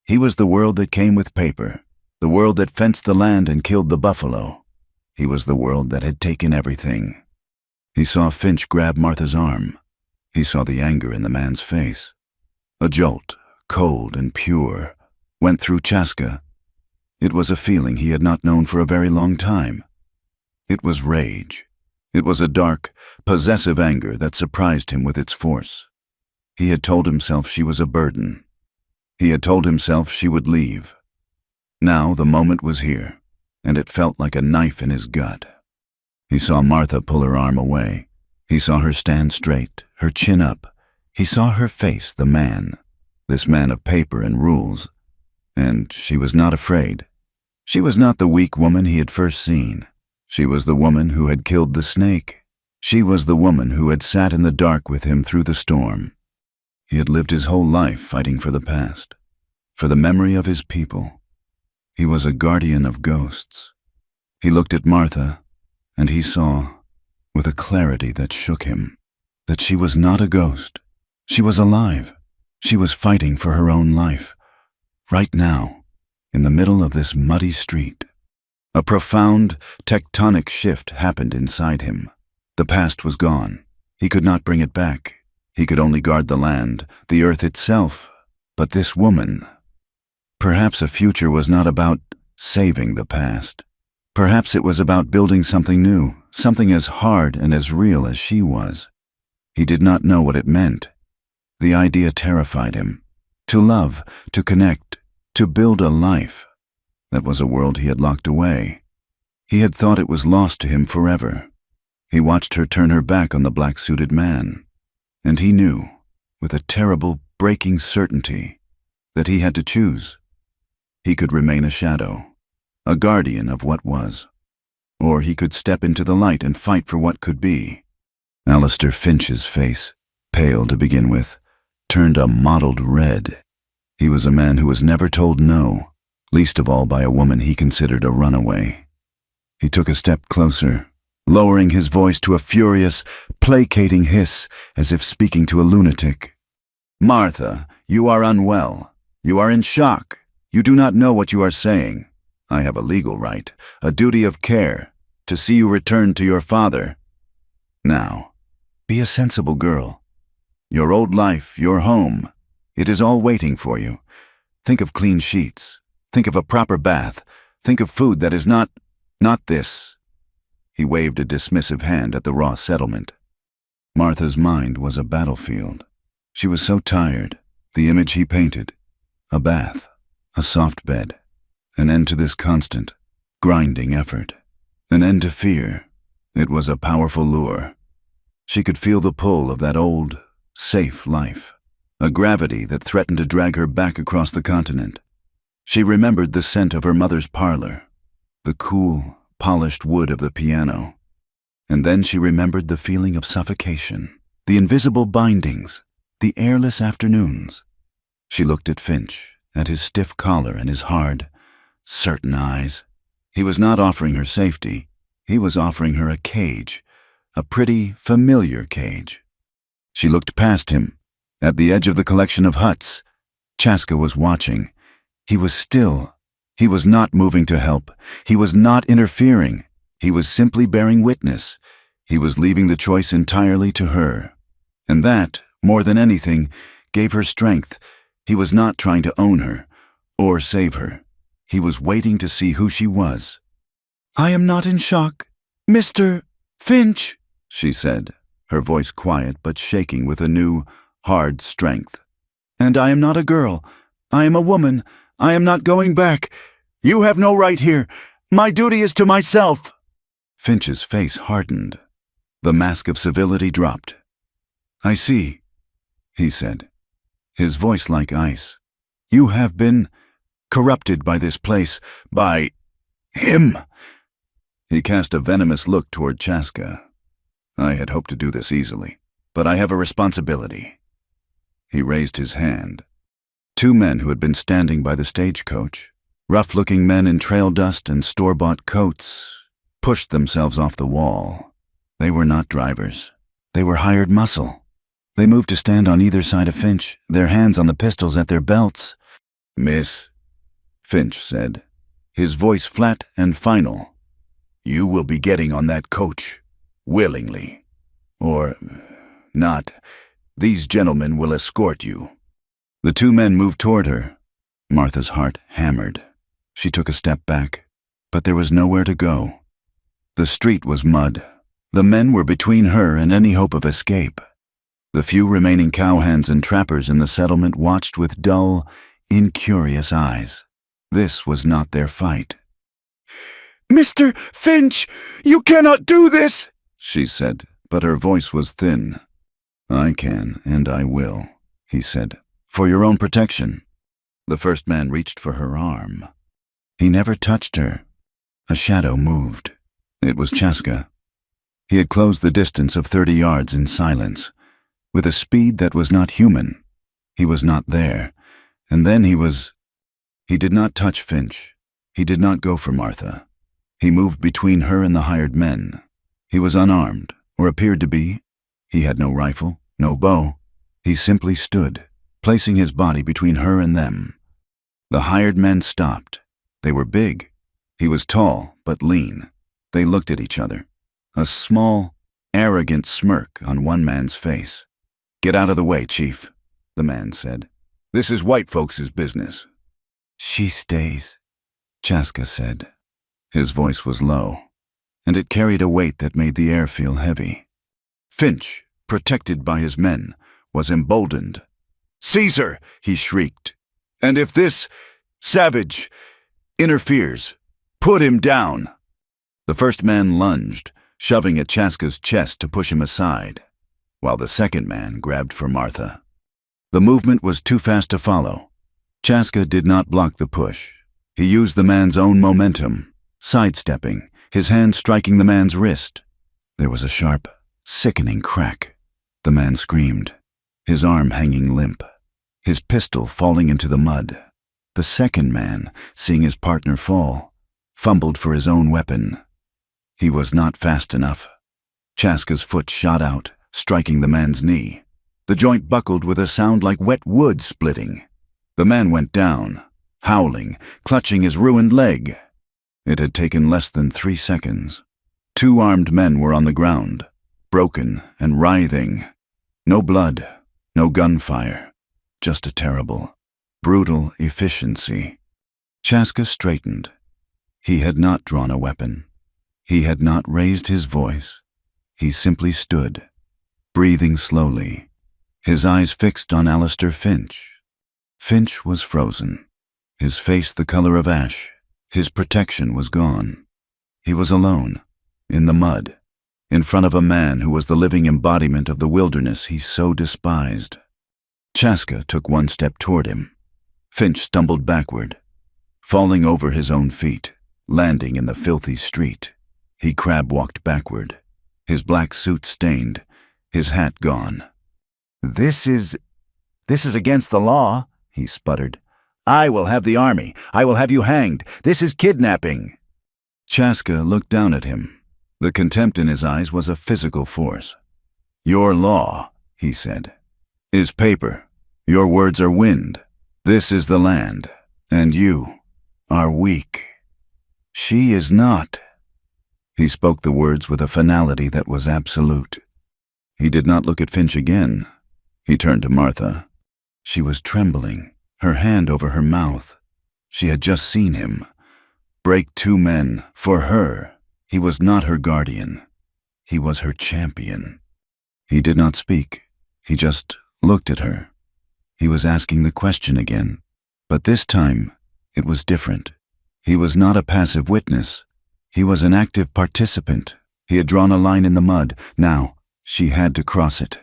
He was the world that came with paper, the world that fenced the land and killed the buffalo. He was the world that had taken everything. He saw Finch grab Martha's arm. He saw the anger in the man's face. A jolt, cold and pure, went through Chaska. It was a feeling he had not known for a very long time. It was rage. It was a dark, possessive anger that surprised him with its force. He had told himself she was a burden. He had told himself she would leave. Now the moment was here, and it felt like a knife in his gut. He saw Martha pull her arm away. He saw her stand straight, her chin up. He saw her face the man, this man of paper and rules. And she was not afraid. She was not the weak woman he had first seen. She was the woman who had killed the snake. She was the woman who had sat in the dark with him through the storm. He had lived his whole life fighting for the past, for the memory of his people. He was a guardian of ghosts. He looked at Martha, and he saw, with a clarity that shook him, that she was not a ghost. She was alive. She was fighting for her own life, right now, in the middle of this muddy street. A profound, tectonic shift happened inside him. The past was gone. He could not bring it back. He could only guard the land, the earth itself. But this woman... Perhaps a future was not about saving the past. Perhaps it was about building something new, something as hard and as real as she was. He did not know what it meant. The idea terrified him. To love, to connect, to build a life. That was a world he had locked away. He had thought it was lost to him forever. He watched her turn her back on the black-suited man. And he knew, with a terrible, breaking certainty, that he had to choose. He could remain a shadow, a guardian of what was. Or he could step into the light and fight for what could be. Alistair Finch's face, pale to begin with, turned a mottled red. He was a man who was never told no, least of all by a woman he considered a runaway. He took a step closer, lowering his voice to a furious, placating hiss, as if speaking to a lunatic. Martha, you are unwell. You are in shock. You do not know what you are saying. I have a legal right, a duty of care, to see you return to your father. Now, be a sensible girl. Your old life, your home, it is all waiting for you. Think of clean sheets. Think of a proper bath. Think of food that is not this. He waved a dismissive hand at the raw settlement. Martha's mind was a battlefield. She was so tired. The image he painted, a bath, a soft bed, an end to this constant, grinding effort, an end to fear. It was a powerful lure. She could feel the pull of that old, safe life, a gravity that threatened to drag her back across the continent. She remembered the scent of her mother's parlor, the cool, polished wood of the piano. And then she remembered the feeling of suffocation, the invisible bindings, the airless afternoons. She looked at Finch, at his stiff collar and his hard, certain eyes. He was not offering her safety. He was offering her a cage, a pretty, familiar cage. She looked past him. At the edge of the collection of huts, Chaska was watching. He was still. He was not moving to help. He was not interfering. He was simply bearing witness. He was leaving the choice entirely to her. And that, more than anything, gave her strength. He was not trying to own her or save her. He was waiting to see who she was. "I am not in shock, Mr. Finch," she said, her voice quiet but shaking with a new, hard strength. "And I am not a girl. I am a woman. I am not going back. You have no right here. My duty is to myself." Finch's face hardened. The mask of civility dropped. "I see," he said, his voice like ice. "You have been corrupted by this place, by him." He cast a venomous look toward Chaska. "I had hoped to do this easily, but I have a responsibility." He raised his hand. Two men who had been standing by the stagecoach, rough-looking men in trail dust and store-bought coats, pushed themselves off the wall. They were not drivers. They were hired muscle. They moved to stand on either side of Finch, their hands on the pistols at their belts. "Miss," Finch said, his voice flat and final, "you will be getting on that coach, willingly. Or not. These gentlemen will escort you." The two men moved toward her. Martha's heart hammered. She took a step back, but there was nowhere to go. The street was mud. The men were between her and any hope of escape. The few remaining cowhands and trappers in the settlement watched with dull, incurious eyes. This was not their fight. "Mr. Finch, you cannot do this," she said, but her voice was thin. "I can, and I will," he said, "for your own protection." The first man reached for her arm. He never touched her. A shadow moved. It was Chaska. He had closed the distance of 30 yards in silence, with a speed that was not human. He was not there, and then he did not touch Finch. He did not go for Martha. He moved between her and the hired men. He was unarmed, or appeared to be. He had no rifle, no bow. He simply stood, placing his body between her and them. The hired men stopped. They were big. He was tall, but lean. They looked at each other. A small, arrogant smirk on one man's face. "Get out of the way, Chief," the man said. "This is white folks' business." "She stays," Chaska said. His voice was low, and it carried a weight that made the air feel heavy. Finch, protected by his men, was emboldened. "Caesar!" he shrieked. "And if this savage interferes, put him down." The first man lunged, shoving at Chaska's chest to push him aside, while the second man grabbed for Martha. The movement was too fast to follow. Chaska did not block the push. He used the man's own momentum, sidestepping, his hand striking the man's wrist. There was a sharp, sickening crack. The man screamed, his arm hanging limp, his pistol falling into the mud. The second man, seeing his partner fall, fumbled for his own weapon. He was not fast enough. Chaska's foot shot out, striking the man's knee. The joint buckled with a sound like wet wood splitting. The man went down, howling, clutching his ruined leg. It had taken less than 3 seconds. Two armed men were on the ground, broken and writhing. No blood, no gunfire, just a terrible, brutal efficiency. Chaska straightened. He had not drawn a weapon. He had not raised his voice. He simply stood, breathing slowly, his eyes fixed on Alistair Finch. Finch was frozen, his face the color of ash. His protection was gone. He was alone, in the mud, in front of a man who was the living embodiment of the wilderness he so despised. Chaska took one step toward him. Finch stumbled backward, falling over his own feet, landing in the filthy street. He crab-walked backward, his black suit stained, his hat gone. This is against the law," he sputtered. "I will have the army. I will have you hanged. This is kidnapping." Chaska looked down at him. The contempt in his eyes was a physical force. "Your law," he said, "is paper. Your words are wind. This is the land, and you are weak. She is not." He spoke the words with a finality that was absolute. He did not look at Finch again. He turned to Martha. She was trembling, her hand over her mouth. She had just seen him break 2 men for her. He was not her guardian. He was her champion. He did not speak. He just looked at her. He was asking the question again, but this time it was different. He was not a passive witness. He was an active participant. He had drawn a line in the mud. Now, she had to cross it.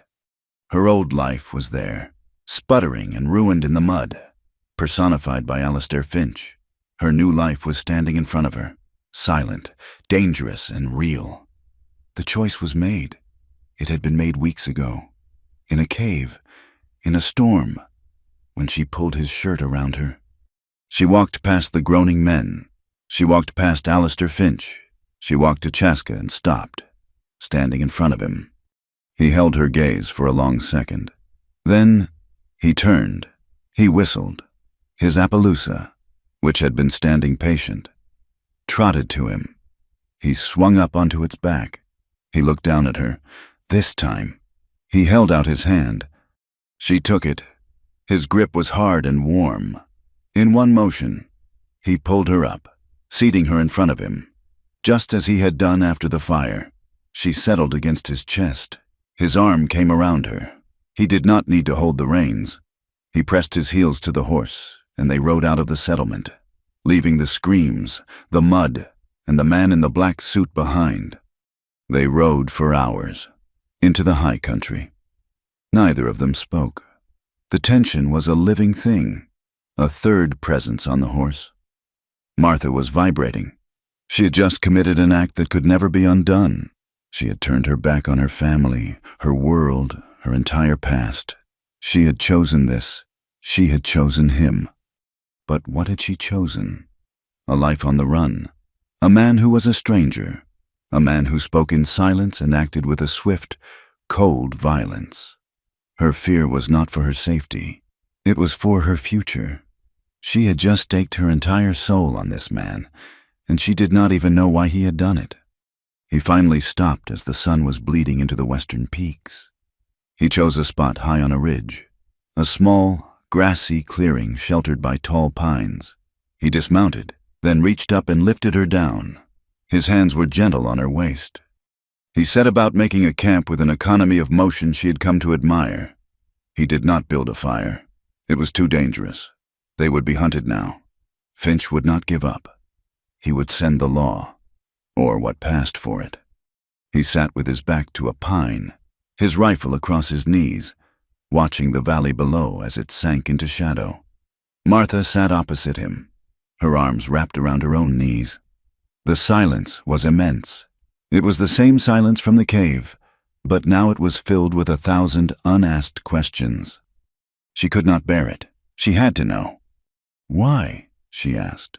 Her old life was there, sputtering and ruined in the mud, personified by Alistair Finch. Her new life was standing in front of her, silent, dangerous, and real. The choice was made. It had been made weeks ago, in a cave, in a storm, when she pulled his shirt around her. She walked past the groaning men. She walked past Alistair Finch. She walked to Chaska and stopped, standing in front of him. He held her gaze for a long second. Then he turned. He whistled. His Appaloosa, which had been standing patient, trotted to him. He swung up onto its back. He looked down at her. This time, he held out his hand. She took it. His grip was hard and warm. In one motion, he pulled her up, seating her in front of him. Just as he had done after the fire, she settled against his chest. His arm came around her. He did not need to hold the reins. He pressed his heels to the horse, and they rode out of the settlement, leaving the screams, the mud, and the man in the black suit behind. They rode for hours, into the high country. Neither of them spoke. The tension was a living thing, a third presence on the horse. Martha was vibrating. She had just committed an act that could never be undone. She had turned her back on her family, her world, her entire past. She had chosen this. She had chosen him. But what had she chosen? A life on the run. A man who was a stranger. A man who spoke in silence and acted with a swift, cold violence. Her fear was not for her safety. It was for her future. She had just staked her entire soul on this man, and she did not even know why he had done it. He finally stopped as the sun was bleeding into the western peaks. He chose a spot high on a ridge, a small, grassy clearing sheltered by tall pines. He dismounted, then reached up and lifted her down. His hands were gentle on her waist. He set about making a camp with an economy of motion she had come to admire. He did not build a fire. It was too dangerous. They would be hunted now. Finch would not give up. He would send the law, or what passed for it. He sat with his back to a pine, his rifle across his knees, watching the valley below as it sank into shadow. Martha sat opposite him, her arms wrapped around her own knees. The silence was immense. It was the same silence from the cave, but now it was filled with 1,000 unasked questions. She could not bear it. She had to know. "Why?" she asked.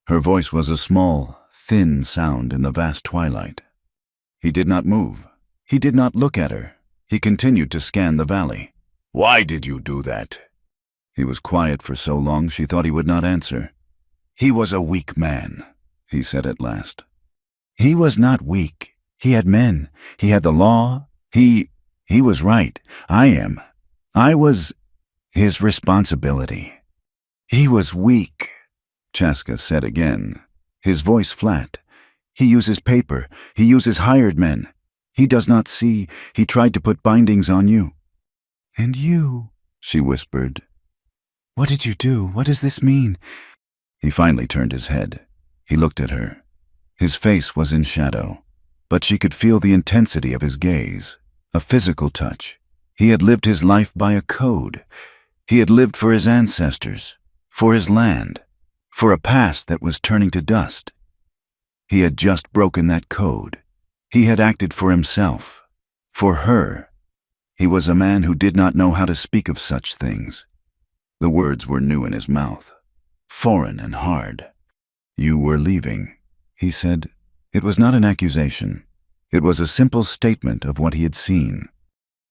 Her voice was a small, thin sound in the vast twilight. He did not move. He did not look at her. He continued to scan the valley. "Why did you do that?" He was quiet for so long she thought he would not answer. "He was a weak man," he said at last. "He was not weak. He had men. He had the law. He was right. I was his responsibility." "He was weak," Chaska said again, his voice flat. "He uses paper. He uses hired men. He does not see. He tried to put bindings on you." "And you," she whispered. "What did you do? What does this mean?" He finally turned his head. He looked at her. His face was in shadow, but she could feel the intensity of his gaze, a physical touch. He had lived his life by a code. He had lived for his ancestors, for his land, for a past that was turning to dust. He had just broken that code. He had acted for himself, for her. He was a man who did not know how to speak of such things. The words were new in his mouth, foreign and hard. "You were leaving," he said. It was not an accusation. It was a simple statement of what he had seen.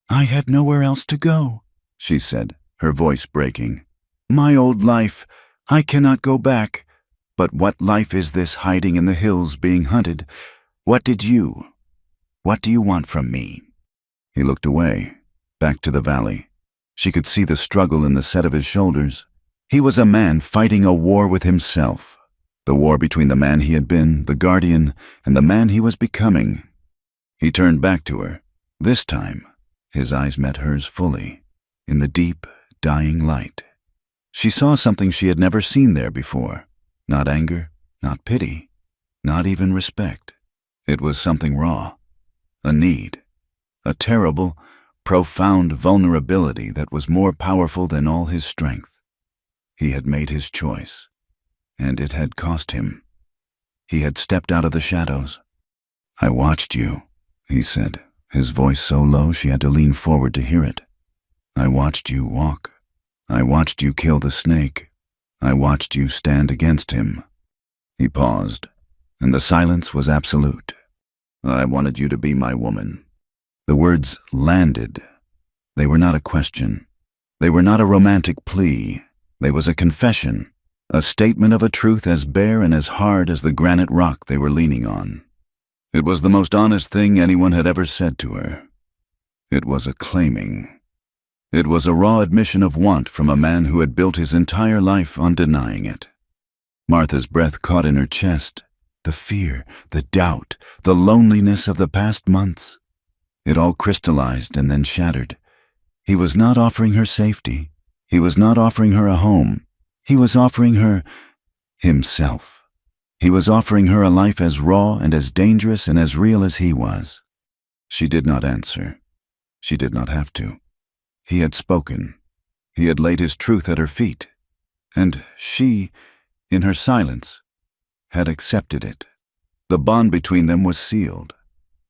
"I had nowhere else to go," she said, her voice breaking. "My old life, I cannot go back. But what life is this hiding in the hills being hunted? What do you want from me?" He looked away, back to the valley. She could see the struggle in the set of his shoulders. He was a man fighting a war with himself, the war between the man he had been, the guardian, and the man he was becoming. He turned back to her. This time, his eyes met hers fully, in the deep, dying light. She saw something she had never seen there before. Not anger, not pity, not even respect. It was something raw, a need, a terrible, profound vulnerability that was more powerful than all his strength. He had made his choice, and it had cost him. He had stepped out of the shadows. "I watched you," he said, his voice so low she had to lean forward to hear it. "I watched you walk. I watched you kill the snake. I watched you stand against him." He paused, and the silence was absolute. "I wanted you to be my woman." The words landed. They were not a question. They were not a romantic plea. They was a confession, a statement of a truth as bare and as hard as the granite rock they were leaning on. It was the most honest thing anyone had ever said to her. It was a claiming. It was a raw admission of want from a man who had built his entire life on denying it. Martha's breath caught in her chest. The fear, the doubt, the loneliness of the past months. It all crystallized and then shattered. He was not offering her safety. He was not offering her a home. He was offering her himself. He was offering her a life as raw and as dangerous and as real as he was. She did not answer. She did not have to. He had spoken. He had laid his truth at her feet. And she, in her silence, had accepted it. The bond between them was sealed.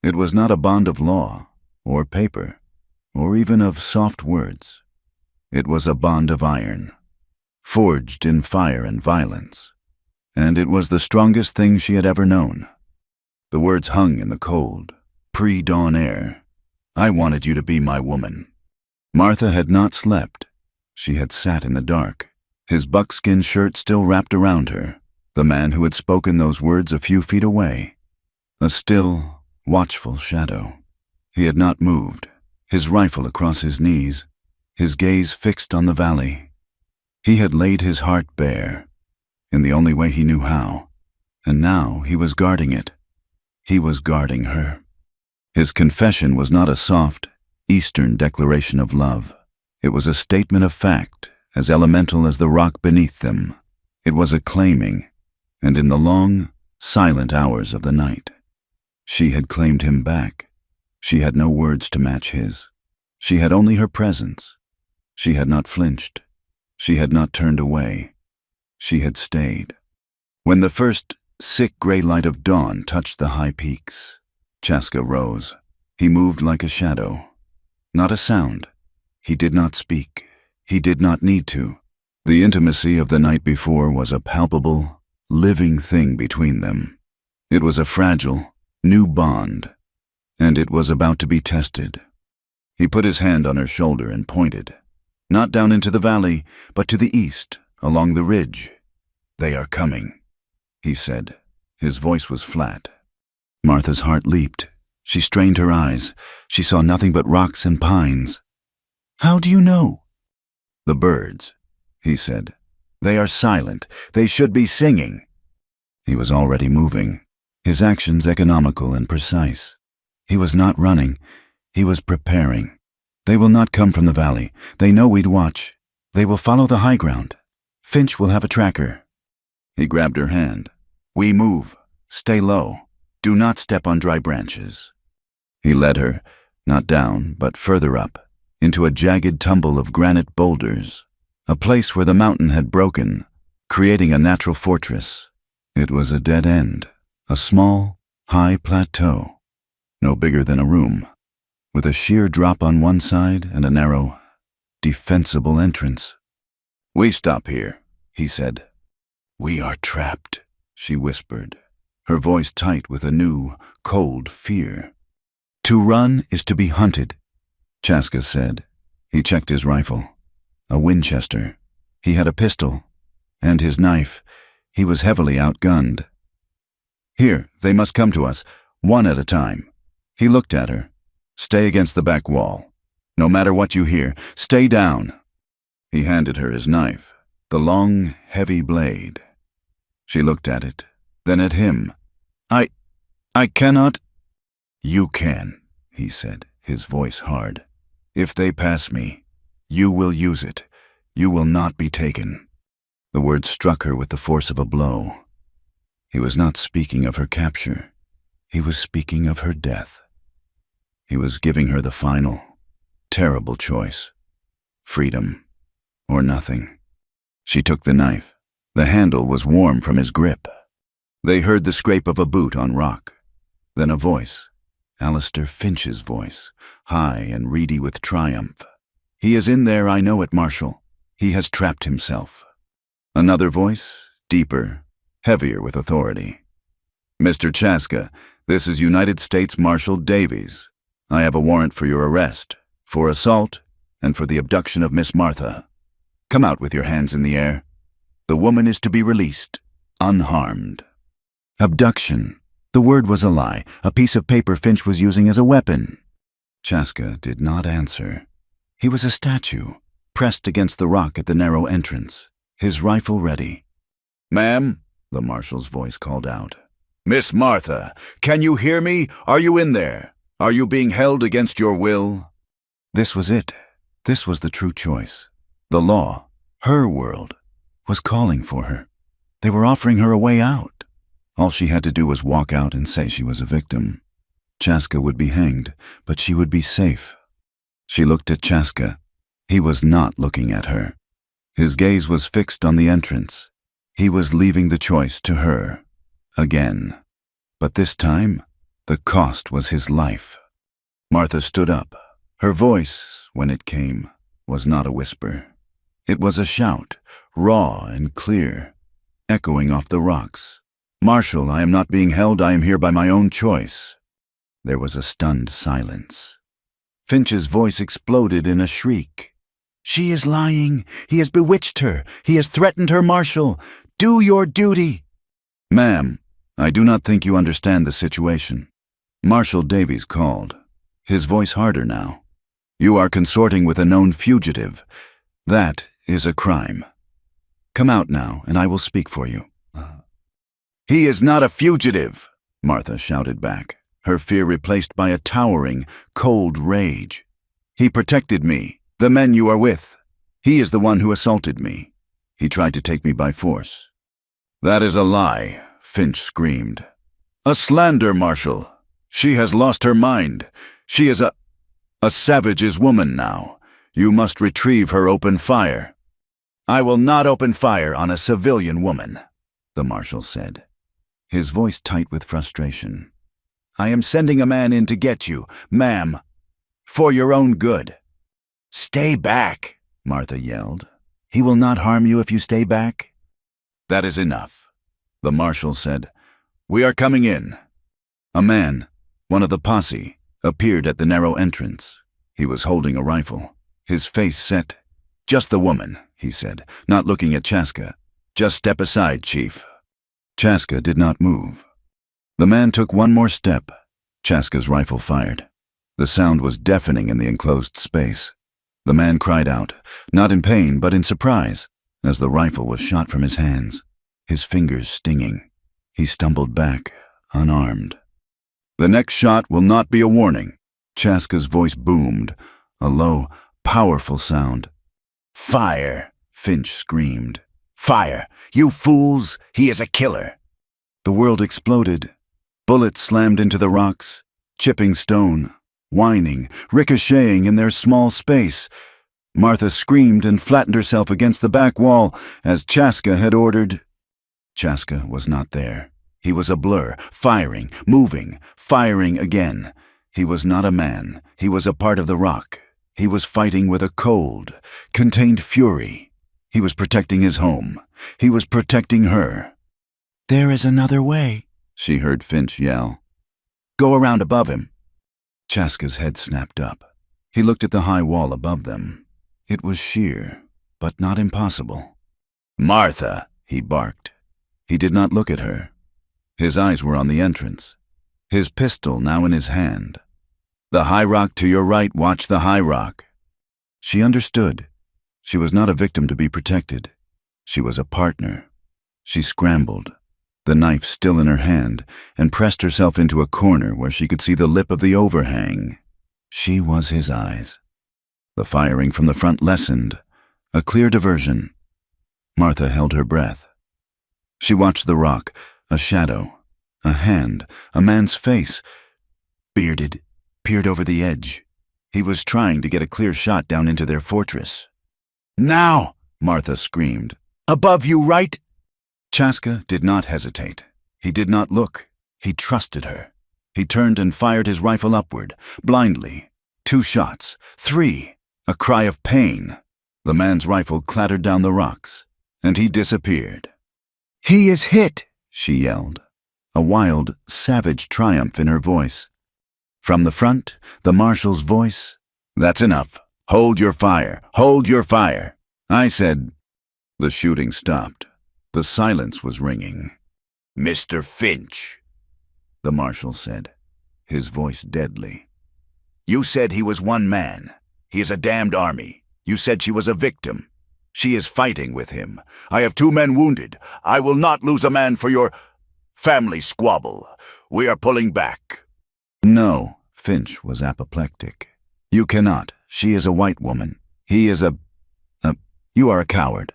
It was not a bond of law, or paper, or even of soft words. It was a bond of iron, forged in fire and violence, and it was the strongest thing she had ever known. The words hung in the cold, pre-dawn air. "I wanted you to be my woman." Martha had not slept. She had sat in the dark, his buckskin shirt still wrapped around her, the man who had spoken those words a few feet away. A still, watchful shadow. He had not moved, his rifle across his knees, his gaze fixed on the valley. He had laid his heart bare, in the only way he knew how, and now he was guarding it. He was guarding her. His confession was not a soft, Eastern declaration of love. It was a statement of fact, as elemental as the rock beneath them. It was a claiming, and in the long, silent hours of the night, she had claimed him back. She had no words to match his. She had only her presence. She had not flinched. She had not turned away. She had stayed. When the first sick gray light of dawn touched the high peaks, Chaska rose. He moved like a shadow. Not a sound. He did not speak. He did not need to. The intimacy of the night before was a palpable, living thing between them. It was a fragile, new bond, and it was about to be tested. He put his hand on her shoulder and pointed, not down into the valley, but to the east, along the ridge. "They are coming," he said. His voice was flat. Martha's heart leaped. She strained her eyes. She saw nothing but rocks and pines. "How do you know?" "The birds," he said. "They are silent. They should be singing." He was already moving, his actions economical and precise. He was not running. He was preparing. "They will not come from the valley. They know we'd watch. They will follow the high ground. Finch will have a tracker." He grabbed her hand. "We move. Stay low. Do not step on dry branches." He led her, not down, but further up, into a jagged tumble of granite boulders, a place where the mountain had broken, creating a natural fortress. It was a dead end, a small, high plateau, no bigger than a room, with a sheer drop on one side and a narrow, defensible entrance. "We stop here," he said. "We are trapped," she whispered, her voice tight with a new, cold fear. "To run is to be hunted," Chaska said. He checked his rifle. A Winchester. He had a pistol. And his knife. He was heavily outgunned. "Here, they must come to us, one at a time." He looked at her. "Stay against the back wall. No matter what you hear, stay down." He handed her his knife, the long, heavy blade. She looked at it, then at him. I cannot." "You can," he said, his voice hard. "If they pass me, you will use it. You will not be taken." The words struck her with the force of a blow. He was not speaking of her capture. He was speaking of her death. He was giving her the final, terrible choice: freedom or nothing. She took the knife. The handle was warm from his grip. They heard the scrape of a boot on rock. Then a voice, Alistair Finch's voice, high and reedy with triumph. "He is in there, I know it, Marshal. He has trapped himself." Another voice, deeper, heavier with authority. "Mr. Chaska, this is United States Marshal Davies. I have a warrant for your arrest, for assault, and for the abduction of Miss Martha. Come out with your hands in the air. The woman is to be released, unharmed." Abduction. The word was a lie, a piece of paper Finch was using as a weapon. Chaska did not answer. He was a statue, pressed against the rock at the narrow entrance, his rifle ready. "Ma'am," the marshal's voice called out. "Miss Martha, can you hear me? Are you in there? Are you being held against your will?" This was it. This was the true choice. The law, her world, was calling for her. They were offering her a way out. All she had to do was walk out and say she was a victim. Chaska would be hanged, but she would be safe. She looked at Chaska. He was not looking at her. His gaze was fixed on the entrance. He was leaving the choice to her. Again. But this time, the cost was his life. Martha stood up. Her voice, when it came, was not a whisper. It was a shout, raw and clear, echoing off the rocks. "Marshal, I am not being held. I am here by my own choice." There was a stunned silence. Finch's voice exploded in a shriek. "She is lying. He has bewitched her. He has threatened her, Marshal. Do your duty." "Ma'am, I do not think you understand the situation." Marshal Davies called, his voice harder now. "You are consorting with a known fugitive. That is a crime. Come out now, and I will speak for you." "He is not a fugitive," Martha shouted back, her fear replaced by a towering, cold rage. "He protected me, the men you are with. He is the one who assaulted me. He tried to take me by force." "That is a lie," Finch screamed. "A slander, Marshal. She has lost her mind. She is a savage's woman now. You must retrieve her. Open fire." "I will not open fire on a civilian woman," the Marshal said, his voice tight with frustration. "I am sending a man in to get you, ma'am, for your own good." "Stay back," Martha yelled. "He will not harm you if you stay back." "That is enough," the Marshal said. "We are coming in." A man, one of the posse, appeared at the narrow entrance. He was holding a rifle, his face set. "Just the woman," he said, not looking at Chaska. "Just step aside, Chief." Chaska did not move. The man took one more step. Chaska's rifle fired. The sound was deafening in the enclosed space. The man cried out, not in pain but in surprise, as the rifle was shot from his hands, his fingers stinging. He stumbled back, unarmed. "The next shot will not be a warning," Chaska's voice boomed, a low, powerful sound. "Fire!" Finch screamed. "Fire! You fools! He is a killer!" The world exploded. Bullets slammed into the rocks, chipping stone, whining, ricocheting in their small space. Martha screamed and flattened herself against the back wall as Chaska had ordered. Chaska was not there. He was a blur, firing, moving, firing again. He was not a man. He was a part of the rock. He was fighting with a cold, contained fury. He was protecting his home. He was protecting her. "There is another way," she heard Finch yell. "Go around above him." Chaska's head snapped up. He looked at the high wall above them. It was sheer, but not impossible. "Martha," he barked. He did not look at her. His eyes were on the entrance, his pistol now in his hand. "The high rock to your right, watch the high rock." She understood. She was not a victim to be protected. She was a partner. She scrambled, the knife still in her hand, and pressed herself into a corner where she could see the lip of the overhang. She was his eyes. The firing from the front lessened, a clear diversion. Martha held her breath. She watched the rock, A shadow, a hand, a man's face, bearded, peered over the edge. He was trying to get a clear shot down into their fortress. "Now!" Martha screamed. "Above you, right?" Chaska did not hesitate. He did not look. He trusted her. He turned and fired his rifle upward, blindly. 2 shots, 3, a cry of pain. The man's rifle clattered down the rocks, and he disappeared. "He is hit!" she yelled, a wild, savage triumph in her voice. From the front, the marshal's voice, "That's enough. Hold your fire. Hold your fire." I said. The shooting stopped. The silence was ringing. "Mr. Finch," the marshal said, his voice deadly. "You said he was one man. He is a damned army. You said she was a victim. She is fighting with him. I have 2 men wounded. I will not lose a man for your family squabble. We are pulling back." "No," Finch was apoplectic. "You cannot. She is a white woman. He is a... You are a coward.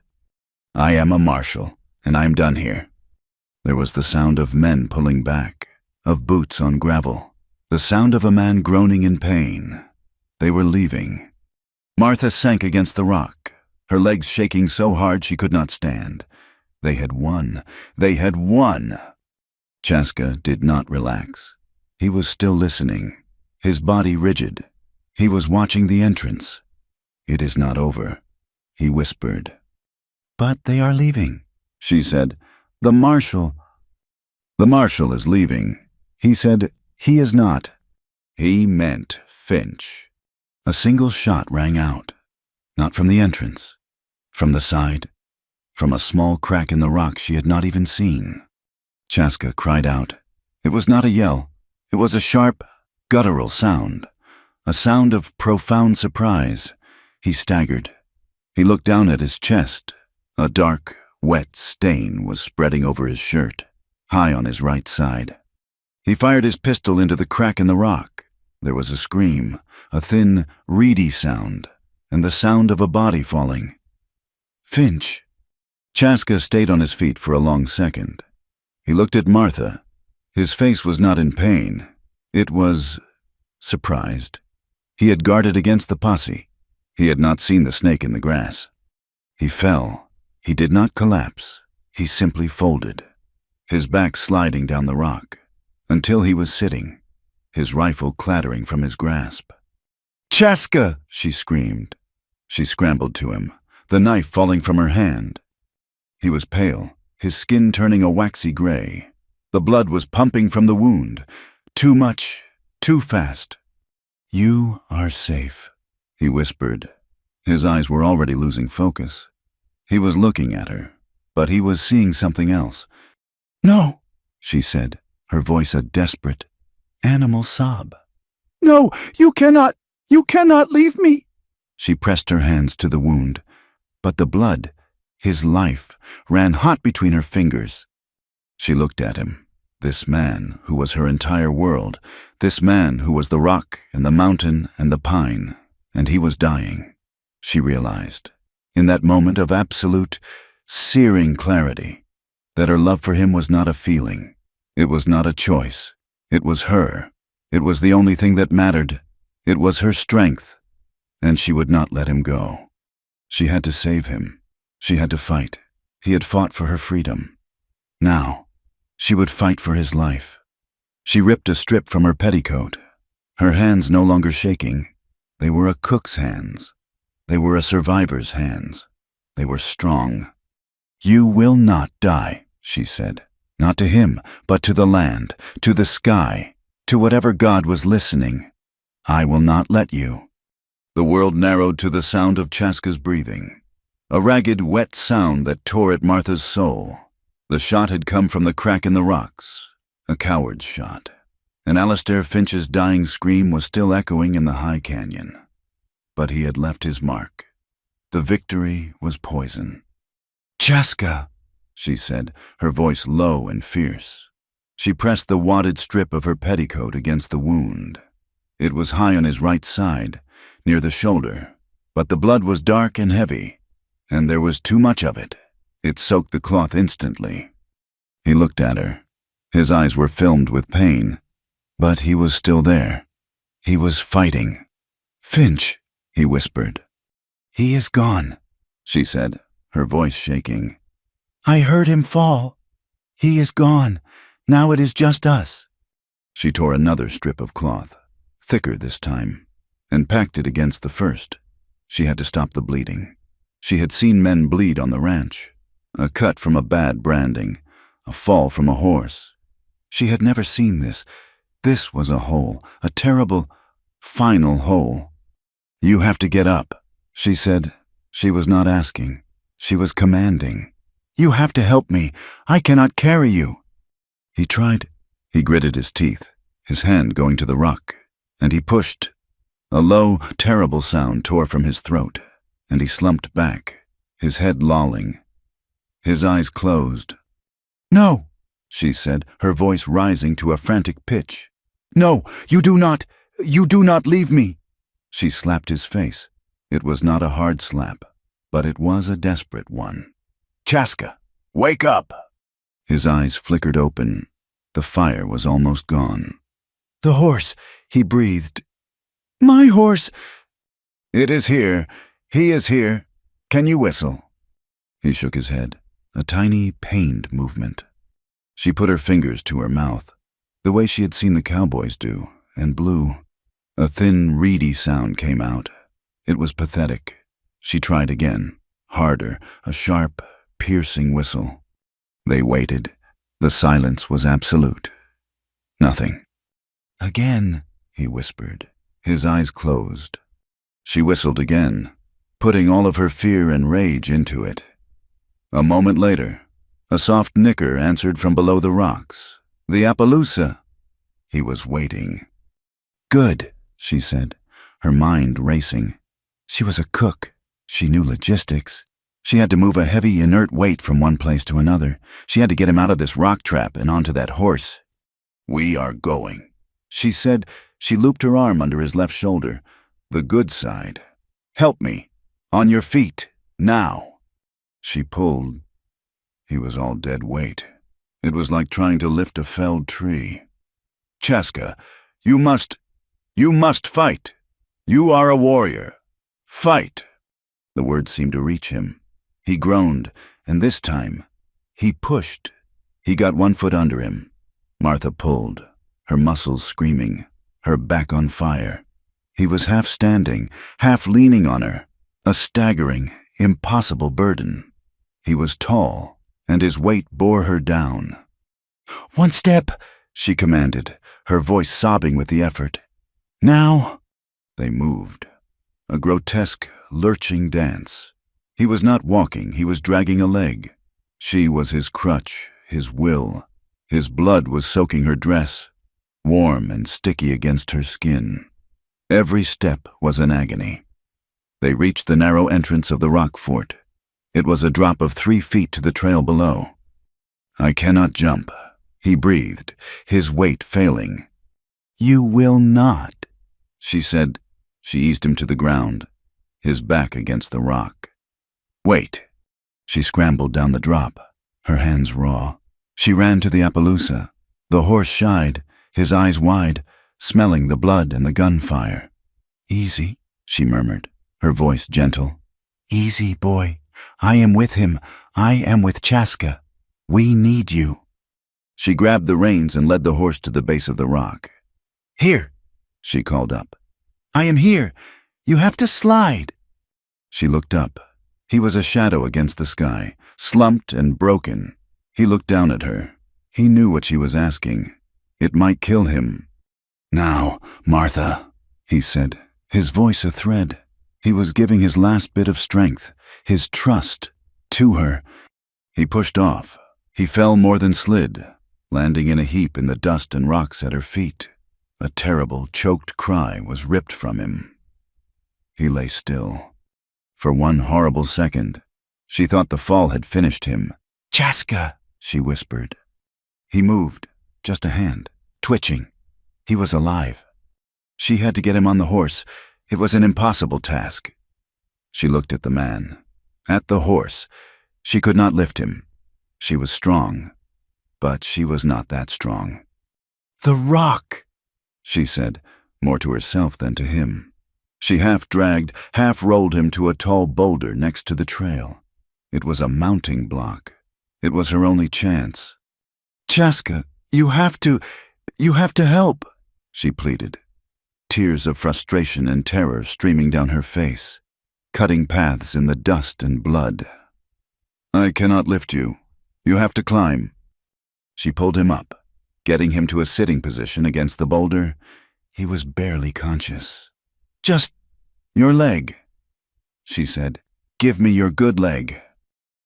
I am a marshal, and I am done here." There was the sound of men pulling back, of boots on gravel, the sound of a man groaning in pain. They were leaving. Martha sank against the rock, her legs shaking so hard she could not stand. They had won. They had won. Chaska did not relax. He was still listening, his body rigid. He was watching the entrance. "It is not over," he whispered. "But they are leaving," she said. The marshal is leaving." He said, "He is not." He meant Finch. A single shot rang out, not from the entrance, from the side, from a small crack in the rock she had not even seen. Chaska cried out. It was not a yell. It was a sharp, guttural sound, a sound of profound surprise. He staggered. He looked down at his chest. A dark, wet stain was spreading over his shirt, high on his right side. He fired his pistol into the crack in the rock. There was a scream, a thin, reedy sound, and the sound of a body falling. "Finch!" Chaska stayed on his feet for a long second. He looked at Martha. His face was not in pain. It was surprised. He had guarded against the posse. He had not seen the snake in the grass. He fell. He did not collapse. He simply folded, his back sliding down the rock, until he was sitting, his rifle clattering from his grasp. "Chaska!" she screamed. She scrambled to him, the knife falling from her hand. He was pale, his skin turning a waxy gray. The blood was pumping from the wound. Too much, too fast. "You are safe," he whispered. His eyes were already losing focus. He was looking at her, but he was seeing something else. "No," she said, her voice a desperate, animal sob. "No, you cannot leave me." She pressed her hands to the wound, but the blood, his life, ran hot between her fingers. She looked at him, this man who was her entire world, this man who was the rock and the mountain and the pine, and he was dying, she realized, in that moment of absolute, searing clarity, that her love for him was not a feeling. It was not a choice. It was her. It was the only thing that mattered. It was her strength, and she would not let him go. She had to save him. She had to fight. He had fought for her freedom. Now, she would fight for his life. She ripped a strip from her petticoat, her hands no longer shaking. They were a cook's hands. They were a survivor's hands. They were strong. "You will not die," she said. Not to him, but to the land, to the sky, to whatever God was listening. "I will not let you." The world narrowed to the sound of Chaska's breathing, a ragged, wet sound that tore at Martha's soul. The shot had come from the crack in the rocks, a coward's shot, and Alistair Finch's dying scream was still echoing in the high canyon. But he had left his mark. The victory was poison. "Chaska!" she said, her voice low and fierce. She pressed the wadded strip of her petticoat against the wound. It was high on his right side, near the shoulder, but the blood was dark and heavy, and there was too much of it. It soaked the cloth instantly. He looked at her. His eyes were filmed with pain, but he was still there. He was fighting. "Finch," he whispered. "He is gone," she said, her voice shaking. "I heard him fall. He is gone. Now it is just us." She tore another strip of cloth, thicker this time, and packed it against the first. She had to stop the bleeding. She had seen men bleed on the ranch. A cut from a bad branding, a fall from a horse. She had never seen this. This was a hole, a terrible, final hole. "You have to get up," she said. She was not asking. She was commanding. "You have to help me. I cannot carry you." He tried. He gritted his teeth, his hand going to the rock, and he pushed. A low, terrible sound tore from his throat, and he slumped back, his head lolling. His eyes closed. "No," she said, her voice rising to a frantic pitch. "No, you do not leave me." She slapped his face. It was not a hard slap, but it was a desperate one. "Chaska, wake up!" His eyes flickered open. The fire was almost gone. "The horse," he breathed. "My horse." "It is here. He is here. Can you whistle?" He shook his head, a tiny, pained movement. She put her fingers to her mouth, the way she had seen the cowboys do, and blew. A thin, reedy sound came out. It was pathetic. She tried again, harder, a sharp, piercing whistle. They waited. The silence was absolute. Nothing. "Again," he whispered, his eyes closed. She whistled again, putting all of her fear and rage into it. A moment later, a soft nicker answered from below the rocks. "The Appaloosa." He was waiting. "Good," she said, her mind racing. She was a cook. She knew logistics. She had to move a heavy, inert weight from one place to another. She had to get him out of this rock trap and onto that horse. "We are going," she said. She looped her arm under his left shoulder. "The good side. Help me. On your feet. Now." She pulled. He was all dead weight. It was like trying to lift a felled tree. "Chaska, you must fight. You are a warrior. Fight." The words seemed to reach him. He groaned, and this time, he pushed. He got one foot under him. Martha pulled, her muscles screaming, her back on fire. He was half standing, half leaning on her, a staggering, impossible burden. He was tall, and his weight bore her down. "One step," she commanded, her voice sobbing with the effort. "Now." They moved. A grotesque, lurching dance. He was not walking, he was dragging a leg. She was his crutch, his will. His blood was soaking her dress, warm and sticky against her skin. Every step was an agony. They reached the narrow entrance of the rock fort. It was a drop of 3 feet to the trail below. "I cannot jump," he breathed, his weight failing. "You will not," she said. She eased him to the ground, his back against the rock. "Wait." She scrambled down the drop, her hands raw. She ran to the Appaloosa. The horse shied, his eyes wide, smelling the blood and the gunfire. "Easy," she murmured, her voice gentle. "Easy, boy. I am with him. I am with Chaska. We need you." She grabbed the reins and led the horse to the base of the rock. "Here," she called up. "I am here. You have to slide." She looked up. He was a shadow against the sky, slumped and broken. He looked down at her. He knew what she was asking. It might kill him. "Now, Martha," he said, his voice a thread. He was giving his last bit of strength, his trust, to her. He pushed off. He fell more than slid, landing in a heap in the dust and rocks at her feet. A terrible, choked cry was ripped from him. He lay still. For one horrible second, she thought the fall had finished him. "Chaska," she whispered. He moved, just a hand, twitching. He was alive. She had to get him on the horse. It was an impossible task. She looked at the man, at the horse. She could not lift him. She was strong, but she was not that strong. "The rock," she said, more to herself than to him. She half-dragged, half-rolled him to a tall boulder next to the trail. It was a mounting block. It was her only chance. "Chaska, you have to help," she pleaded, tears of frustration and terror streaming down her face, cutting paths in the dust and blood. "I cannot lift you. You have to climb." She pulled him up, getting him to a sitting position against the boulder. He was barely conscious. "Just your leg," she said. "Give me your good leg."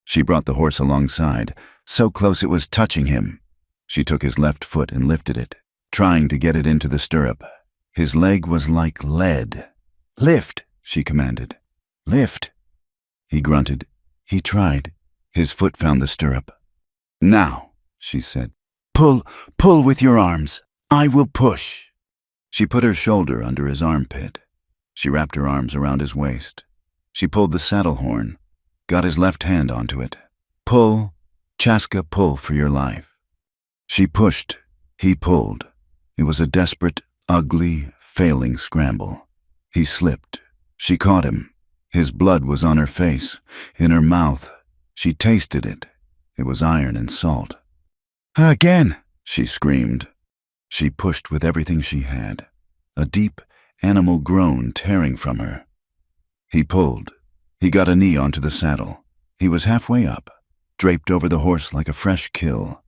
She brought the horse alongside, so close it was touching him. She took his left foot and lifted it, trying to get it into the stirrup. His leg was like lead. "Lift," she commanded. "Lift." He grunted. He tried. His foot found the stirrup. "Now," she said. Pull with your arms. I will push." She put her shoulder under his armpit. She wrapped her arms around his waist. She pulled the saddle horn, got his left hand onto it. "Pull, Chaska, pull for your life." She pushed. He pulled. It was a desperate, ugly, failing scramble. He slipped. She caught him. His blood was on her face, in her mouth. She tasted it. It was iron and salt. "Again!" she screamed. She pushed with everything she had, a deep, animal groan tearing from her. He pulled. He got a knee onto the saddle. He was halfway up, draped over the horse like a fresh kill.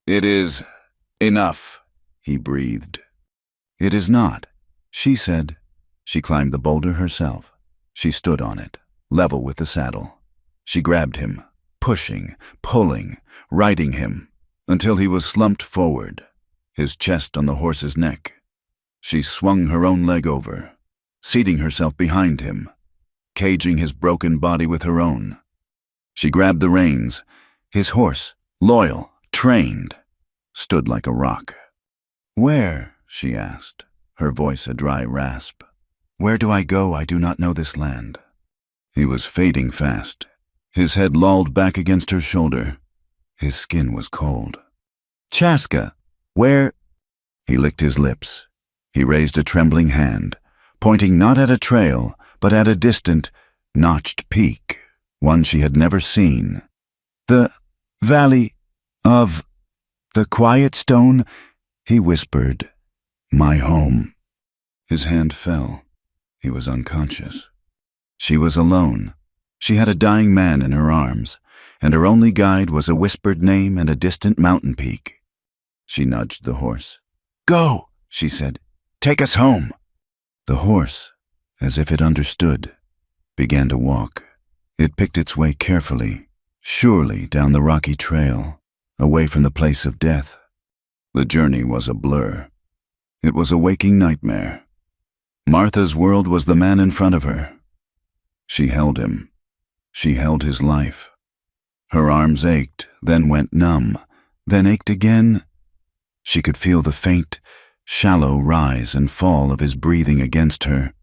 "It is enough," he breathed. "It is not," she said. She climbed the boulder herself. She stood on it, level with the saddle. She grabbed him, pushing, pulling, riding him, until he was slumped forward, his chest on the horse's neck. She swung her own leg over, seating herself behind him, caging his broken body with her own. She grabbed the reins. His horse, loyal, trained, stood like a rock. "Where?" she asked, her voice a dry rasp. "Where do I go? I do not know this land." He was fading fast. His head lolled back against her shoulder. His skin was cold. "Chaska, where?" He licked his lips. He raised a trembling hand, pointing not at a trail, but at a distant, notched peak, one she had never seen. "The valley of the quiet stone," he whispered. "My home." His hand fell. He was unconscious. She was alone. She had a dying man in her arms, and her only guide was a whispered name and a distant mountain peak. She nudged the horse. "Go," she said. "Take us home." The horse, as if it understood, began to walk. It picked its way carefully, surely down the rocky trail, away from the place of death. The journey was a blur. It was a waking nightmare. Martha's world was the man in front of her. She held him. She held his life. Her arms ached, then went numb, then ached again. She could feel the faint, shallow rise and fall of his breathing against her.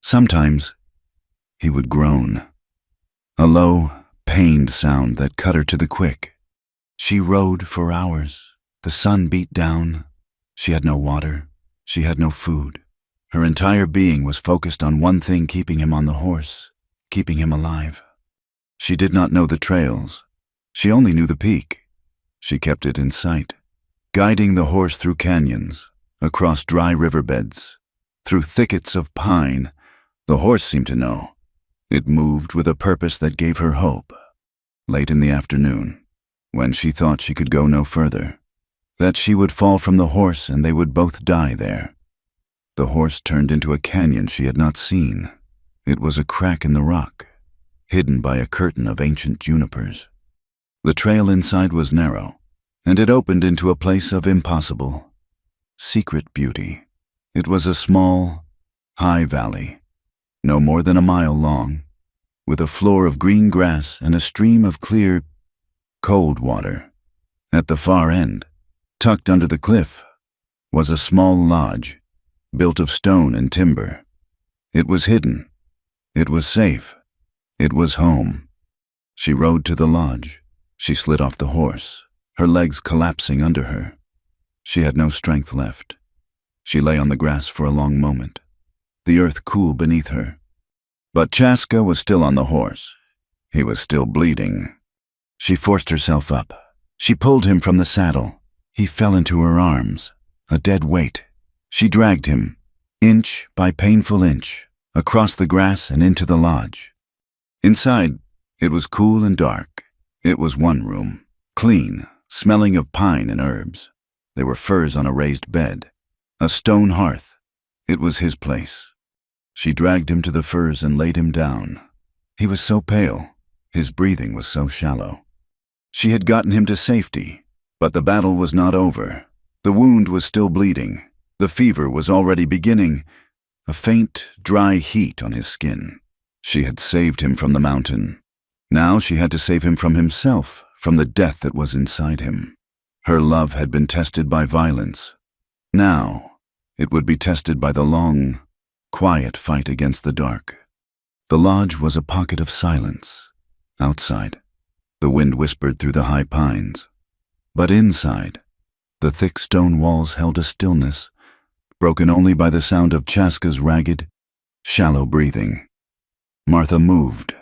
Sometimes he would groan, a low, pained sound that cut her to the quick. She rode for hours. The sun beat down. She had no water. She had no food. Her entire being was focused on one thing, keeping him on the horse, keeping him alive. She did not know the trails. She only knew the peak. She kept it in sight, guiding the horse through canyons, across dry riverbeds, through thickets of pine. The horse seemed to know. It moved with a purpose that gave her hope. Late in the afternoon, when she thought she could go no further, that she would fall from the horse and they would both die there, the horse turned into a canyon she had not seen. It was a crack in the rock, hidden by a curtain of ancient junipers. The trail inside was narrow, and it opened into a place of impossible, secret beauty. It was a small, high valley, no more than a mile long, with a floor of green grass and a stream of clear, cold water. At the far end, tucked under the cliff, was a small lodge, built of stone and timber. It was hidden. It was safe. It was home. She rode to the lodge. She slid off the horse. her legs collapsing under her. She had no strength left. She lay on the grass for a long moment, the earth cool beneath her. But Chaska was still on the horse. He was still bleeding. She forced herself up. She pulled him from the saddle. He fell into her arms, a dead weight. She dragged him, inch by painful inch, across the grass and into the lodge. Inside, it was cool and dark. It was one room, clean, smelling of pine and herbs. There were furs on a raised bed, a stone hearth. It was his place. She dragged him to the furs and laid him down. He was so pale. His breathing was so shallow. She had gotten him to safety, but the battle was not over. The wound was still bleeding. The fever was already beginning, a faint, dry heat on his skin. She had saved him from the mountain. Now she had to save him from himself, from the death that was inside him. Her love had been tested by violence. Now, it would be tested by the long, quiet fight against the dark. The lodge was a pocket of silence. Outside, the wind whispered through the high pines. But inside, the thick stone walls held a stillness, broken only by the sound of Chaska's ragged, shallow breathing. Martha moved.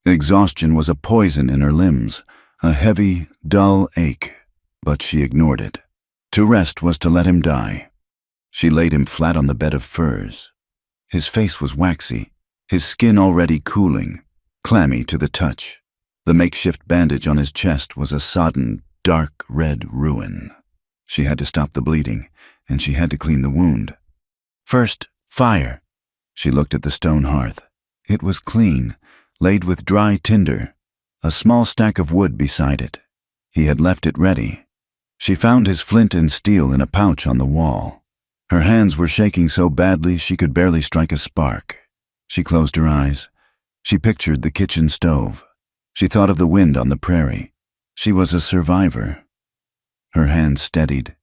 Exhaustion was a poison in her limbs, a heavy, dull ache, but she ignored it. To rest was to let him die. She laid him flat on the bed of furs. His face was waxy, his skin already cooling, clammy to the touch. The makeshift bandage on his chest was a sodden, dark red ruin. She had to stop the bleeding, and she had to clean the wound. First, fire. She looked at the stone hearth. It was clean, laid with dry tinder, a small stack of wood beside it. He had left it ready. She found his flint and steel in a pouch on the wall. Her hands were shaking so badly she could barely strike a spark. She closed her eyes. She pictured the kitchen stove. She thought of the wind on the prairie. She was a survivor. Her hands steadied.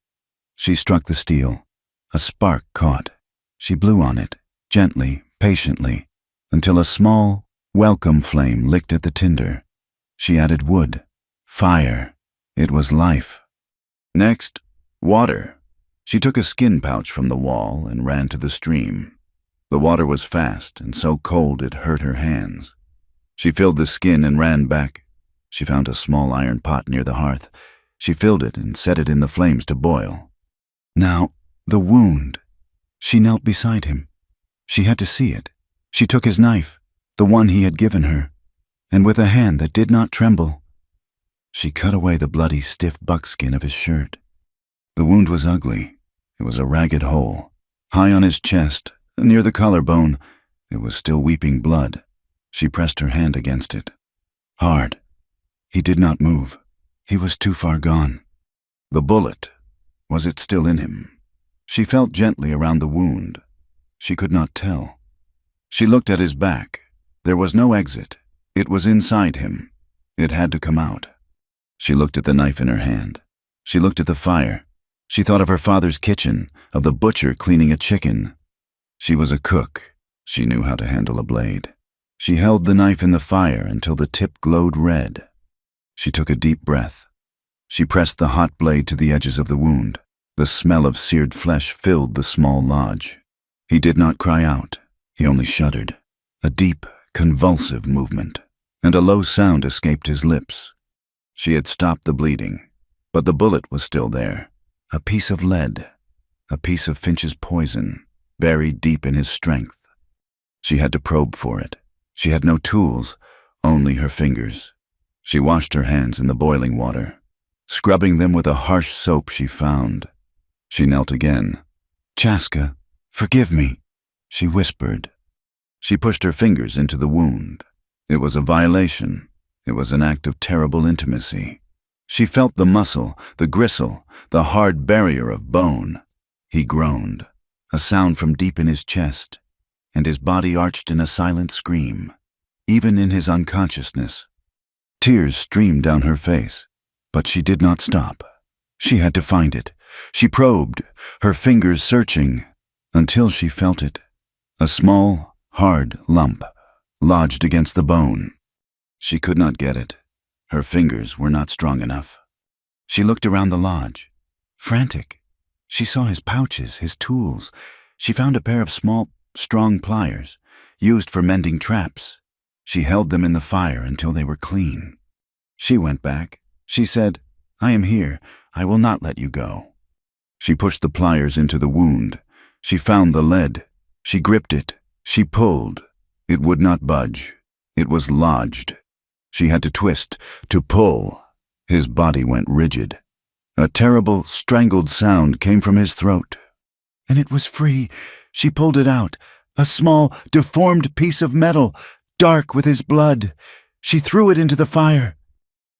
She struck the steel. A spark caught. She blew on it, gently, patiently, until a small, welcome flame licked at the tinder. She added wood, fire. It was life. Next, water. She took a skin pouch from the wall and ran to the stream. The water was fast and so cold it hurt her hands. She filled the skin and ran back. She found a small iron pot near the hearth. She filled it and set it in the flames to boil. Now, the wound. She knelt beside him. She had to see it. She took his knife, the one he had given her, and with a hand that did not tremble, she cut away the bloody, stiff buckskin of his shirt. The wound was ugly. It was a ragged hole. High on his chest, near the collarbone, it was still weeping blood. She pressed her hand against it. Hard. He did not move. He was too far gone. The bullet, was it still in him? She felt gently around the wound. She could not tell. She looked at his back. There was no exit. It was inside him. It had to come out. She looked at the knife in her hand. She looked at the fire. She thought of her father's kitchen, of the butcher cleaning a chicken. She was a cook. She knew how to handle a blade. She held the knife in the fire until the tip glowed red. She took a deep breath. She pressed the hot blade to the edges of the wound. The smell of seared flesh filled the small lodge. He did not cry out. He only shuddered. A deep, convulsive movement, and a low sound escaped his lips. She had stopped the bleeding, but the bullet was still there. A piece of lead, a piece of Finch's poison, buried deep in his strength. She had to probe for it. She had no tools, only her fingers. She washed her hands in the boiling water, scrubbing them with a harsh soap she found. She knelt again. "Chaska, forgive me," she whispered. She pushed her fingers into the wound. It was a violation. It was an act of terrible intimacy. She felt the muscle, the gristle, the hard barrier of bone. He groaned, a sound from deep in his chest, and his body arched in a silent scream, even in his unconsciousness. Tears streamed down her face, but she did not stop. She had to find it. She probed, her fingers searching, until she felt it, a small, hard lump, lodged against the bone. She could not get it. Her fingers were not strong enough. She looked around the lodge. Frantic, she saw his pouches, his tools. She found a pair of small, strong pliers, used for mending traps. She held them in the fire until they were clean. She went back. She said, "I am here. I will not let you go." She pushed the pliers into the wound. She found the lead. She gripped it. She pulled. It would not budge. It was lodged. She had to twist, to pull. His body went rigid. A terrible, strangled sound came from his throat. And it was free. She pulled it out. A small, deformed piece of metal, dark with his blood. She threw it into the fire.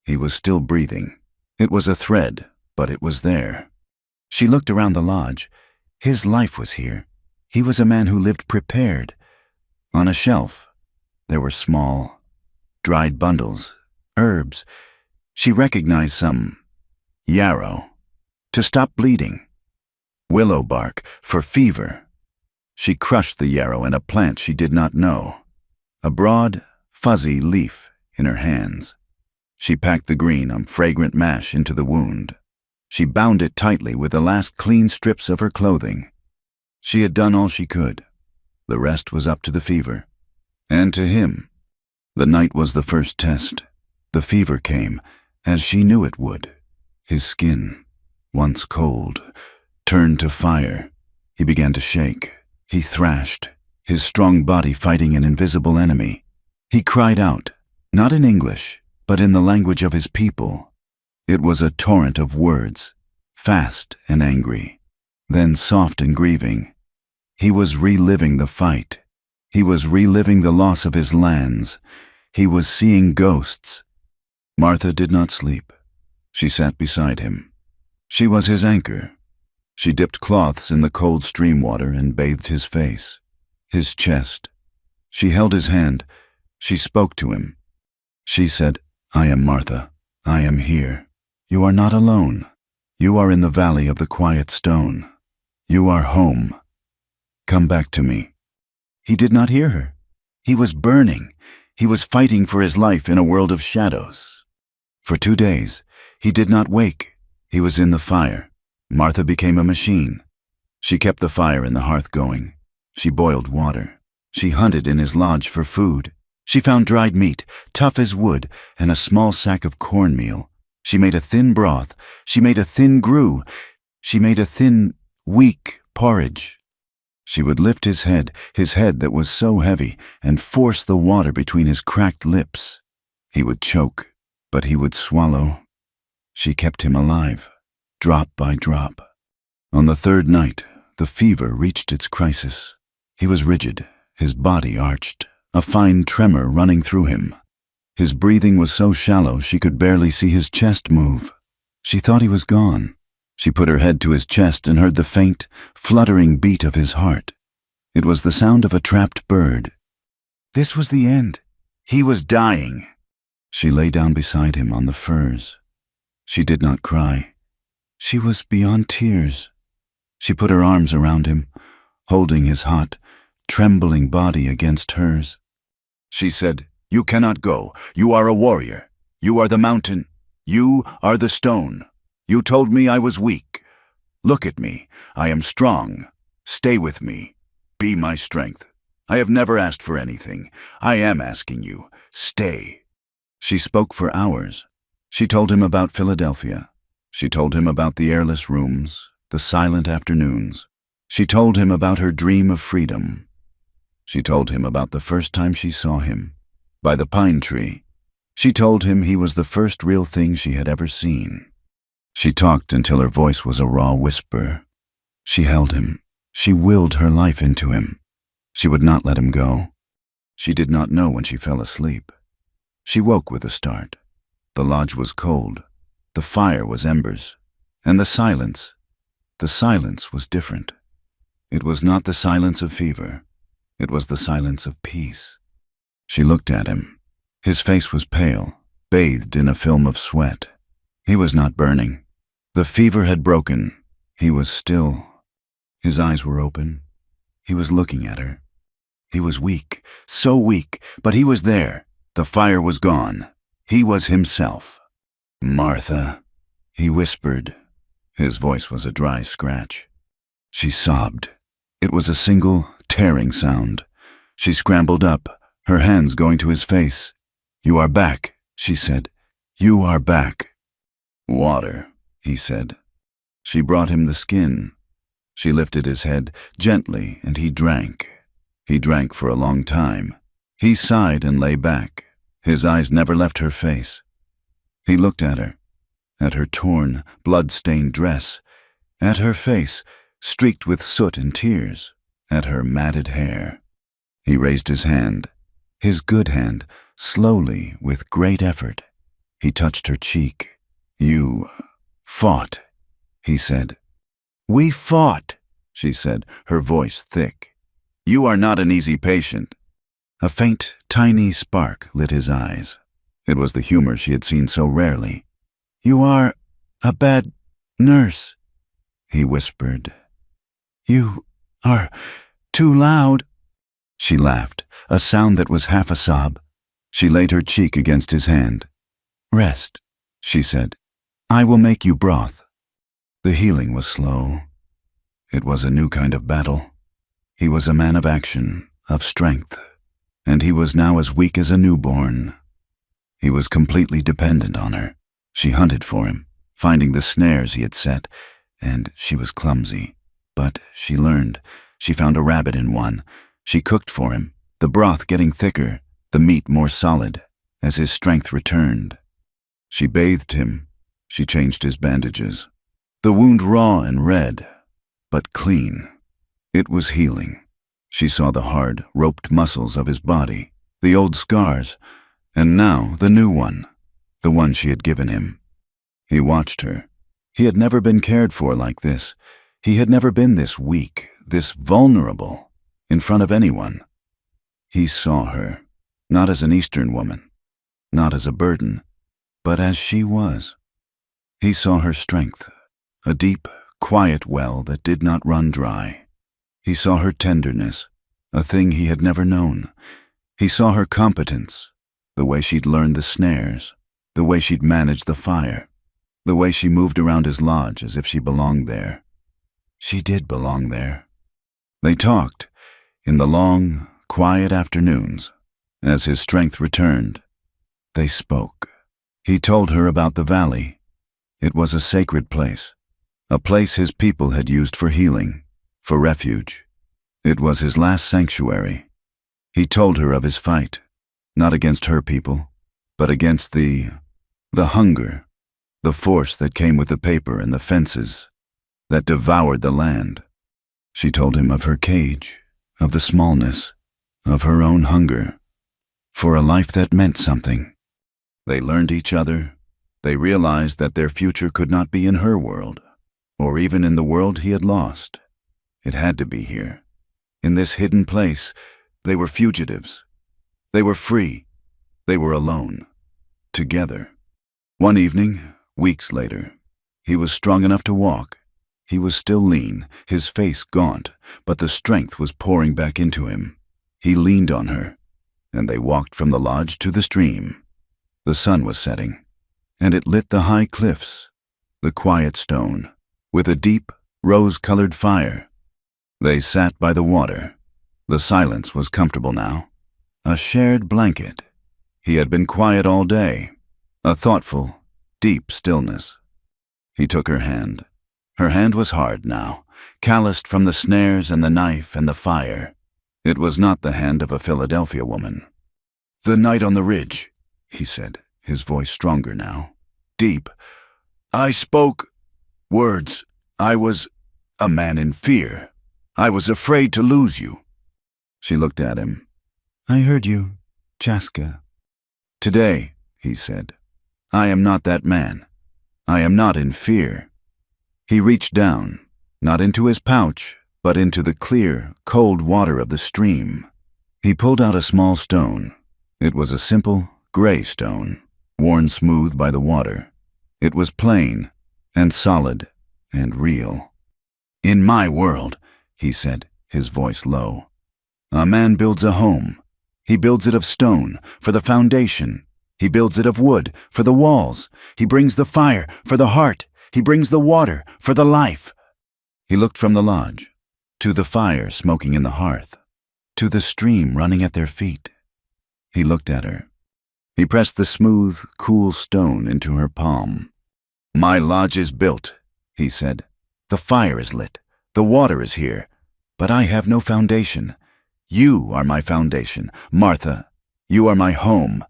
He was still breathing. It was a thread, but it was there. She looked around the lodge. His life was here. He was a man who lived prepared. On a shelf, there were small, dried bundles, herbs. She recognized some. Yarrow, to stop bleeding. Willow bark, for fever. She crushed the yarrow in a plant she did not know. A broad, fuzzy leaf in her hands. She packed the green on fragrant mash into the wound. She bound it tightly with the last clean strips of her clothing. She had done all she could. The rest was up to the fever. And to him. The night was the first test. The fever came, as she knew it would. His skin, once cold, turned to fire. He began to shake. He thrashed, his strong body fighting an invisible enemy. He cried out, not in English, but in the language of his people. It was a torrent of words, fast and angry, then soft and grieving. He was reliving the fight. He was reliving the loss of his lands. He was seeing ghosts. Martha did not sleep. She sat beside him. She was his anchor. She dipped cloths in the cold stream water and bathed his face, his chest. She held his hand. She spoke to him. She said, "I am Martha. I am here. You are not alone. You are in the valley of the quiet stone. You are home. Come back to me." He did not hear her. He was burning. He was fighting for his life in a world of shadows. For 2 days, he did not wake. He was in the fire. Martha became a machine. She kept the fire in the hearth going. She boiled water. She hunted in his lodge for food. She found dried meat, tough as wood, and a small sack of cornmeal. She made a thin broth. She made a thin gruel. She made a thin, weak porridge. She would lift his head that was so heavy, and force the water between his cracked lips. He would choke, but he would swallow. She kept him alive, drop by drop. On the 3rd night, the fever reached its crisis. He was rigid, his body arched, a fine tremor running through him. His breathing was so shallow she could barely see his chest move. She thought he was gone. She put her head to his chest and heard the faint, fluttering beat of his heart. It was the sound of a trapped bird. This was the end. He was dying. She lay down beside him on the furs. She did not cry. She was beyond tears. She put her arms around him, holding his hot, trembling body against hers. She said, "You cannot go. You are a warrior. You are the mountain. You are the stone. You told me I was weak. Look at me. I am strong. Stay with me. Be my strength. I have never asked for anything. I am asking you. Stay." She spoke for hours. She told him about Philadelphia. She told him about the airless rooms, the silent afternoons. She told him about her dream of freedom. She told him about the first time she saw him, by the pine tree. She told him he was the first real thing she had ever seen. She talked until her voice was a raw whisper. She held him. She willed her life into him. She would not let him go. She did not know when she fell asleep. She woke with a start. The lodge was cold. The fire was embers. And the silence was different. It was not the silence of fever. It was the silence of peace. She looked at him. His face was pale, bathed in a film of sweat. He was not burning. The fever had broken. He was still. His eyes were open. He was looking at her. He was weak, so weak, but he was there. The fire was gone. He was himself. "Martha," he whispered. His voice was a dry scratch. She sobbed. It was a single, tearing sound. She scrambled up, her hands going to his face. "You are back," she said. "You are back." "Water," he said. She brought him the skin. She lifted his head gently, and he drank. He drank for a long time. He sighed and lay back. His eyes never left her face. He looked at her torn, blood-stained dress, at her face, streaked with soot and tears, at her matted hair. He raised his hand, his good hand, slowly, with great effort. He touched her cheek. "You fought," he said. "We fought," she said, her voice thick. "You are not an easy patient." A faint, tiny spark lit his eyes. It was the humor she had seen so rarely. "You are a bad nurse," he whispered. "You are too loud." She laughed, a sound that was half a sob. She laid her cheek against his hand. "Rest," she said. "I will make you broth." The healing was slow. It was a new kind of battle. He was a man of action, of strength, and he was now as weak as a newborn. He was completely dependent on her. She hunted for him, finding the snares he had set, and she was clumsy. But she learned. She found a rabbit in one. She cooked for him, the broth getting thicker, the meat more solid, as his strength returned. She bathed him. She changed his bandages. The wound raw and red, but clean. It was healing. She saw the hard, roped muscles of his body, the old scars, and now the new one, the one she had given him. He watched her. He had never been cared for like this. He had never been this weak, this vulnerable, in front of anyone. He saw her, not as an Eastern woman, not as a burden, but as she was. He saw her strength, a deep, quiet well that did not run dry. He saw her tenderness, a thing he had never known. He saw her competence, the way she'd learned the snares, the way she'd managed the fire, the way she moved around his lodge as if she belonged there. She did belong there. They talked, in the long, quiet afternoons. As his strength returned, they spoke. He told her about the valley. It was a sacred place, a place his people had used for healing, for refuge. It was his last sanctuary. He told her of his fight, not against her people, but against the hunger, the force that came with the paper and the fences, that devoured the land. She told him of her cage, of the smallness, of her own hunger, for a life that meant something. They learned each other. They realized that their future could not be in her world, or even in the world he had lost. It had to be here. In this hidden place, they were fugitives. They were free. They were alone. Together. One evening, weeks later, he was strong enough to walk. He was still lean, his face gaunt, but the strength was pouring back into him. He leaned on her, and they walked from the lodge to the stream. The sun was setting, and it lit the high cliffs, the quiet stone, with a deep, rose-colored fire. They sat by the water. The silence was comfortable now, a shared blanket. He had been quiet all day, a thoughtful, deep stillness. He took her hand. Her hand was hard now, calloused from the snares and the knife and the fire. It was not the hand of a Philadelphia woman. "The night on the ridge," he said, his voice stronger now, deep. "I spoke words. I was a man in fear. I was afraid to lose you." She looked at him. "I heard you, Chaska." "Today," he said, "I am not that man. I am not in fear." He reached down, not into his pouch, but into the clear, cold water of the stream. He pulled out a small stone. It was a simple, gray stone, worn smooth by the water. It was plain, and solid, and real. "In my world," he said, his voice low, "a man builds a home. He builds it of stone, for the foundation. He builds it of wood for the walls. He brings the fire for the heart. He brings the water for the life. He looked from the lodge, to the fire smoking in the hearth, to the stream running at their feet. He looked at her. He pressed the smooth, cool stone into her palm. "My lodge is built," he said. "The fire is lit. The water is here. But I have no foundation. You are my foundation, Martha. You are my home.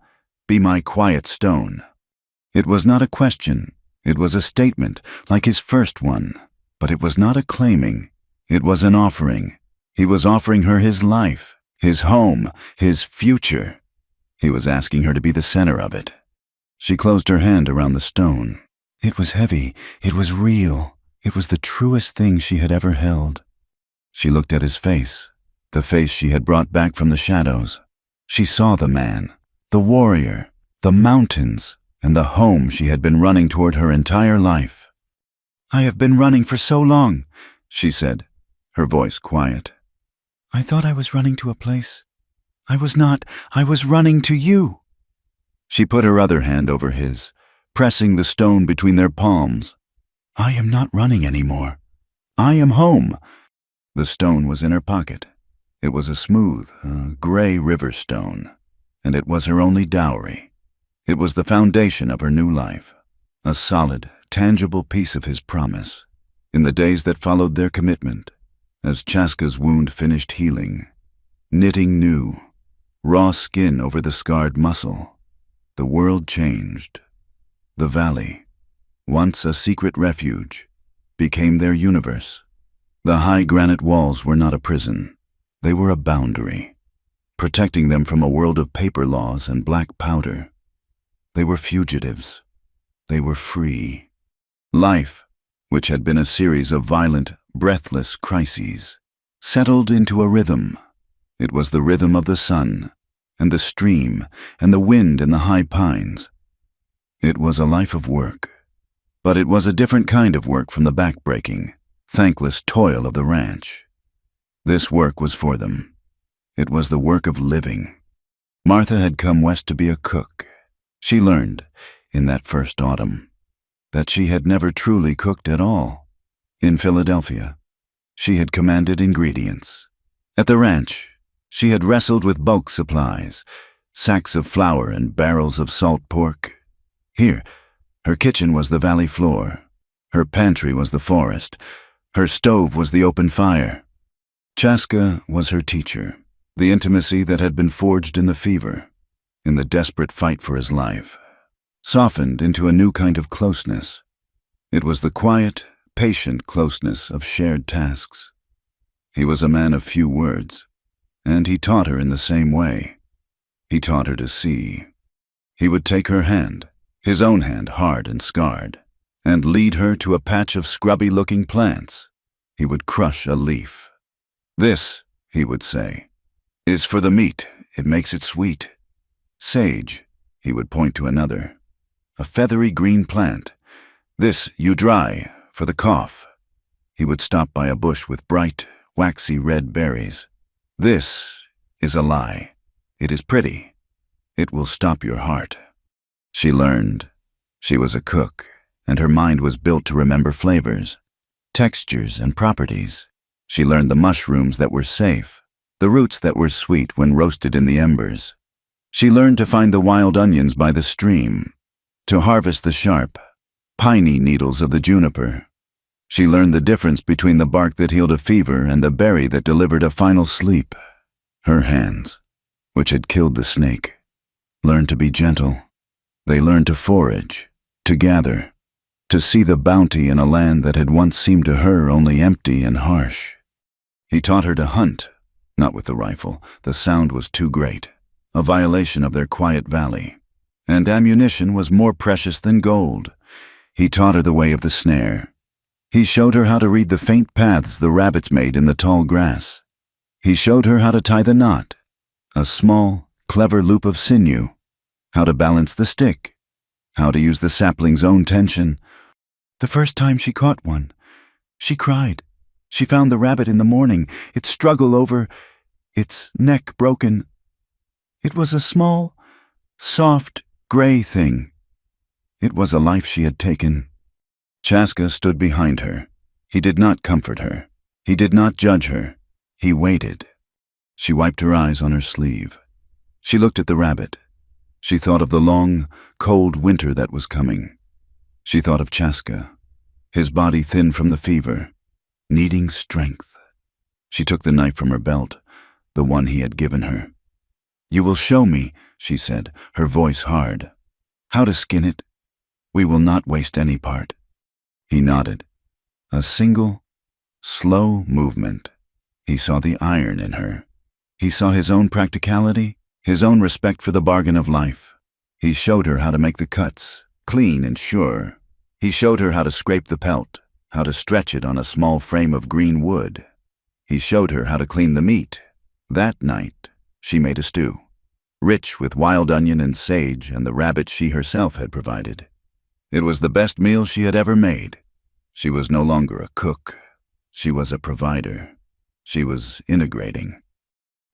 Be my quiet stone." It was not a question. It was a statement, like his first one. But it was not a claiming. It was an offering. He was offering her his life, his home, his future. He was asking her to be the center of it. She closed her hand around the stone. It was heavy. It was real. It was the truest thing she had ever held. She looked at his face, the face she had brought back from the shadows. She saw the man, the warrior, the mountains, and the home she had been running toward her entire life. "I have been running for so long," she said, her voice quiet. "I thought I was running to a place. I was not. I was running to you." She put her other hand over his, pressing the stone between their palms. "I am not running anymore. I am home." The stone was in her pocket. It was a smooth, gray river stone, and it was her only dowry. It was the foundation of her new life, a solid, tangible piece of his promise. In the days that followed their commitment, as Chaska's wound finished healing, knitting new, raw skin over the scarred muscle, the world changed. The valley, once a secret refuge, became their universe. The high granite walls were not a prison. They were a boundary, protecting them from a world of paper laws and black powder. They were fugitives. They were free. Life, which had been a series of violent, breathless crises, settled into a rhythm. It was the rhythm of the sun, and the stream, and the wind in the high pines. It was a life of work, but it was a different kind of work from the back-breaking, thankless toil of the ranch. This work was for them. It was the work of living. Martha had come west to be a cook. She learned, in that first autumn, that she had never truly cooked at all. In Philadelphia, she had commanded ingredients. At the ranch, she had wrestled with bulk supplies, sacks of flour and barrels of salt pork. Here, her kitchen was the valley floor. Her pantry was the forest. Her stove was the open fire. Chaska was her teacher, the intimacy that had been forged in the fever, in the desperate fight for his life, softened into a new kind of closeness. It was the quiet, patient closeness of shared tasks. He was a man of few words, and he taught her in the same way. He taught her to see. He would take her hand, his own hand hard and scarred, and lead her to a patch of scrubby-looking plants. He would crush a leaf. "This," he would say, "is for the meat. It makes it sweet." "Sage," he would point to another, a feathery green plant. "This you dry, for the cough." He would stop by a bush with bright, waxy red berries. "This is a lie. It is pretty. It will stop your heart." She learned. She was a cook, and her mind was built to remember flavors, textures, and properties. She learned the mushrooms that were safe, the roots that were sweet when roasted in the embers. She learned to find the wild onions by the stream, to harvest the sharp, piney needles of the juniper. She learned the difference between the bark that healed a fever and the berry that delivered a final sleep. Her hands, which had killed the snake, learned to be gentle. They learned to forage, to gather, to see the bounty in a land that had once seemed to her only empty and harsh. He taught her to hunt, not with the rifle. The sound was too great, a violation of their quiet valley. And ammunition was more precious than gold. He taught her the way of the snare. He showed her how to read the faint paths the rabbits made in the tall grass. He showed her how to tie the knot, a small, clever loop of sinew, how to balance the stick, how to use the sapling's own tension. The first time she caught one, she cried. She found the rabbit in the morning, its struggle over, its neck broken. It was a small, soft, gray thing. It was a life she had taken. Chaska stood behind her. He did not comfort her. He did not judge her. He waited. She wiped her eyes on her sleeve. She looked at the rabbit. She thought of the long, cold winter that was coming. She thought of Chaska, his body thin from the fever, needing strength. She took the knife from her belt, the one he had given her. "You will show me," she said, her voice hard, "how to skin it. We will not waste any part." He nodded. A single, slow movement. He saw the iron in her. He saw his own practicality, his own respect for the bargain of life. He showed her how to make the cuts, clean and sure. He showed her how to scrape the pelt, how to stretch it on a small frame of green wood. He showed her how to clean the meat. That night, she made a stew, rich with wild onion and sage and the rabbit she herself had provided. It was the best meal she had ever made. She was no longer a cook. She was a provider. She was integrating.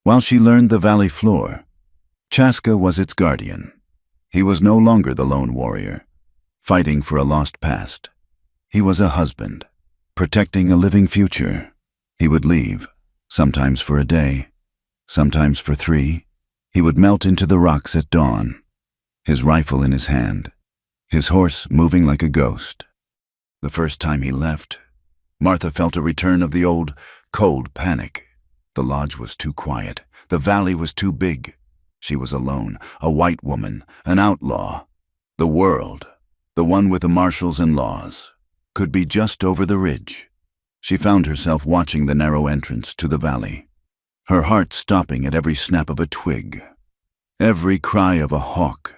While she learned the valley floor, Chaska was its guardian. He was no longer the lone warrior, fighting for a lost past. He was a husband, protecting a living future. He would leave, sometimes for a day, sometimes for 3. He would melt into the rocks at dawn, his rifle in his hand, his horse moving like a ghost. The first time he left, Martha felt a return of the old, cold panic. The lodge was too quiet. The valley was too big. She was alone, a white woman, an outlaw. The world, the one with the marshals and laws, could be just over the ridge. She found herself watching the narrow entrance to the valley, her heart stopping at every snap of a twig, every cry of a hawk.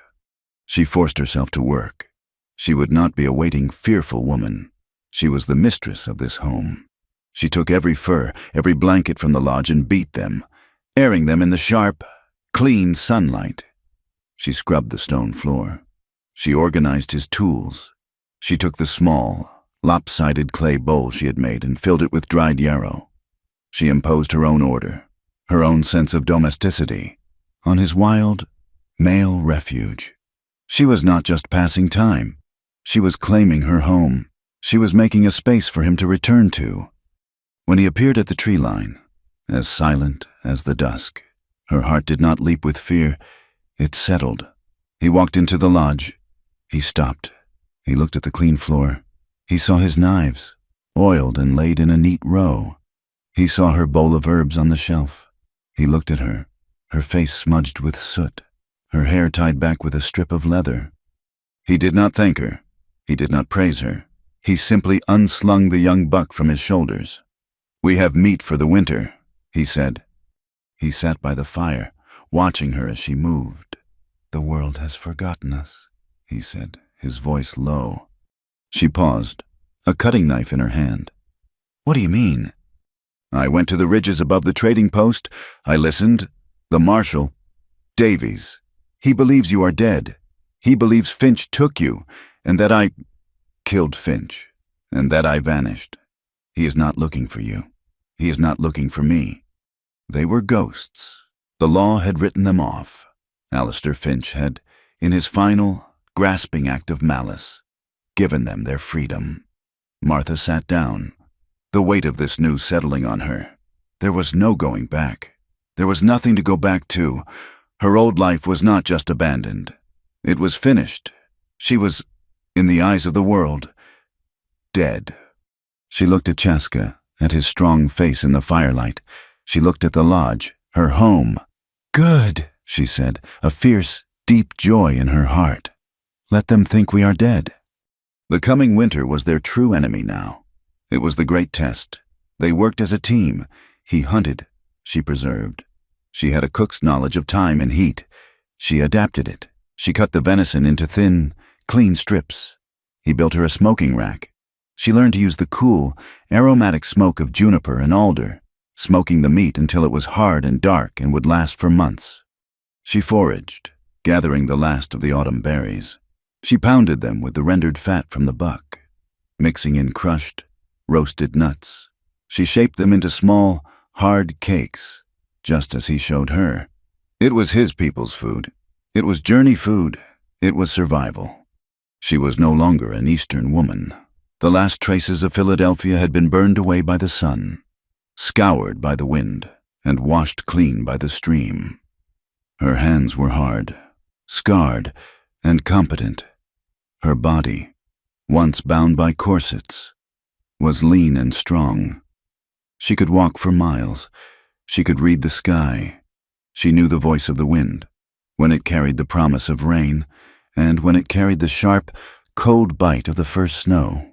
She forced herself to work. She would not be a waiting, fearful woman. She was the mistress of this home. She took every fur, every blanket from the lodge and beat them, airing them in the sharp, clean sunlight. She scrubbed the stone floor. She organized his tools. She took the small, lopsided clay bowl she had made and filled it with dried yarrow. She imposed her own order, her own sense of domesticity, on his wild, male refuge. She was not just passing time. She was claiming her home. She was making a space for him to return to. When he appeared at the tree line, as silent as the dusk, her heart did not leap with fear. It settled. He walked into the lodge. He stopped. He looked at the clean floor. He saw his knives, oiled and laid in a neat row. He saw her bowl of herbs on the shelf. He looked at her, her face smudged with soot, her hair tied back with a strip of leather. He did not thank her. He did not praise her. He simply unslung the young buck from his shoulders. "We have meat for the winter," he said. He sat by the fire, watching her as she moved. "The world has forgotten us," he said, his voice low. She paused, a cutting knife in her hand. "What do you mean?" "I went to the ridges above the trading post. I listened. The marshal, Davies, he believes you are dead. He believes Finch took you, and that I killed Finch, and that I vanished. He is not looking for you. He is not looking for me. They were ghosts. The law had written them off. Alistair Finch had, in his final, grasping act of malice, given them their freedom." Martha sat down, the weight of this news settling on her. There was no going back. There was nothing to go back to. Her old life was not just abandoned. It was finished. She was, in the eyes of the world, dead. She looked at Chaska, at his strong face in the firelight. She looked at the lodge, her home. "Good," she said, a fierce, deep joy in her heart. "Let them think we are dead." The coming winter was their true enemy now. It was the great test. They worked as a team. He hunted. She preserved. She had a cook's knowledge of time and heat. She adapted it. She cut the venison into thin, clean strips. He built her a smoking rack. She learned to use the cool, aromatic smoke of juniper and alder, smoking the meat until it was hard and dark and would last for months. She foraged, gathering the last of the autumn berries. She pounded them with the rendered fat from the buck, mixing in crushed, roasted nuts. She shaped them into small, hard cakes, just as he showed her. It was his people's food. It was journey food. It was survival. She was no longer an Eastern woman. The last traces of Philadelphia had been burned away by the sun, scoured by the wind, and washed clean by the stream. Her hands were hard, scarred, and competent. Her body, once bound by corsets, was lean and strong. She could walk for miles. She could read the sky. She knew the voice of the wind, when it carried the promise of rain, and when it carried the sharp, cold bite of the first snow.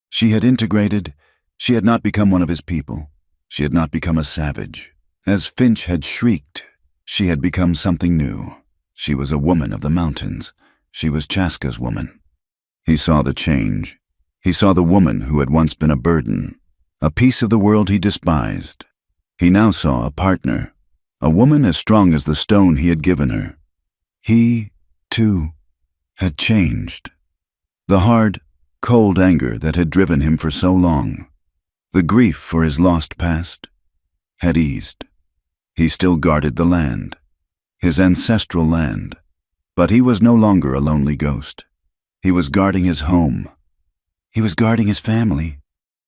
She had integrated. She had not become one of his people. She had not become a savage. As Finch had shrieked, she had become something new. She was a woman of the mountains. She was Chaska's woman. He saw the change. He saw the woman who had once been a burden, a piece of the world he despised. He now saw a partner, a woman as strong as the stone he had given her. He, too, had changed. The hard, cold anger that had driven him for so long, the grief for his lost past, had eased. He still guarded the land, his ancestral land, but he was no longer a lonely ghost. He was guarding his home. He was guarding his family.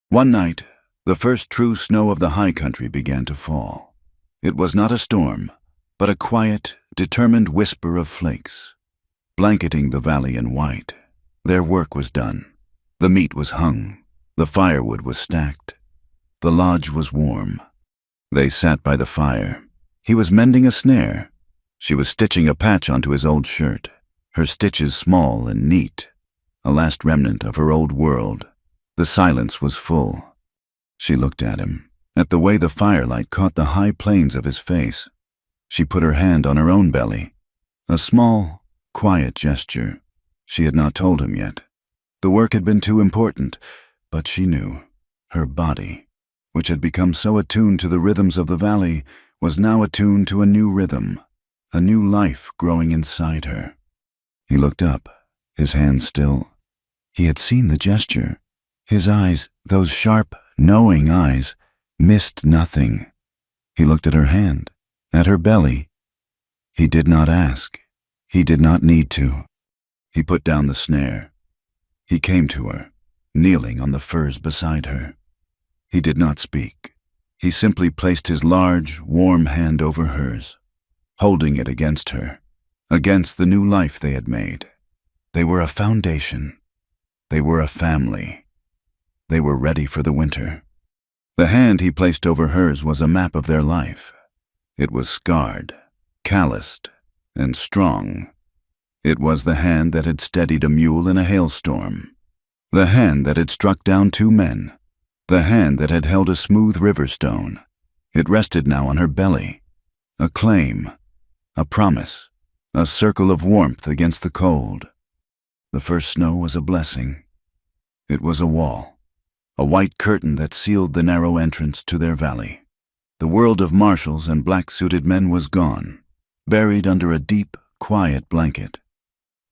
One night, the first true snow of the high country began to fall. It was not a storm, but a quiet, determined whisper of flakes, blanketing the valley in white. Their work was done. The meat was hung. The firewood was stacked. The lodge was warm. They sat by the fire. He was mending a snare. She was stitching a patch onto his old shirt, her stitches small and neat, a last remnant of her old world. The silence was full. She looked at him, at the way the firelight caught the high planes of his face. She put her hand on her own belly, a small, quiet gesture. She had not told him yet. The work had been too important, but she knew. Her body, which had become so attuned to the rhythms of the valley, was now attuned to a new rhythm, a new life growing inside her. He looked up, his hands still. He had seen the gesture. His eyes, those sharp, knowing eyes, missed nothing. He looked at her hand, at her belly. He did not ask. He did not need to. He put down the snare. He came to her, kneeling on the furs beside her. He did not speak. He simply placed his large, warm hand over hers, holding it against her, against the new life they had made. They were a foundation. They were a family. They were ready for the winter. The hand he placed over hers was a map of their life. It was scarred, calloused, and strong. It was the hand that had steadied a mule in a hailstorm, the hand that had struck down two men, the hand that had held a smooth river stone. It rested now on her belly, a claim, a promise, a circle of warmth against the cold. The first snow was a blessing. It was a wall, a white curtain that sealed the narrow entrance to their valley. The world of marshals and black-suited men was gone, buried under a deep, quiet blanket.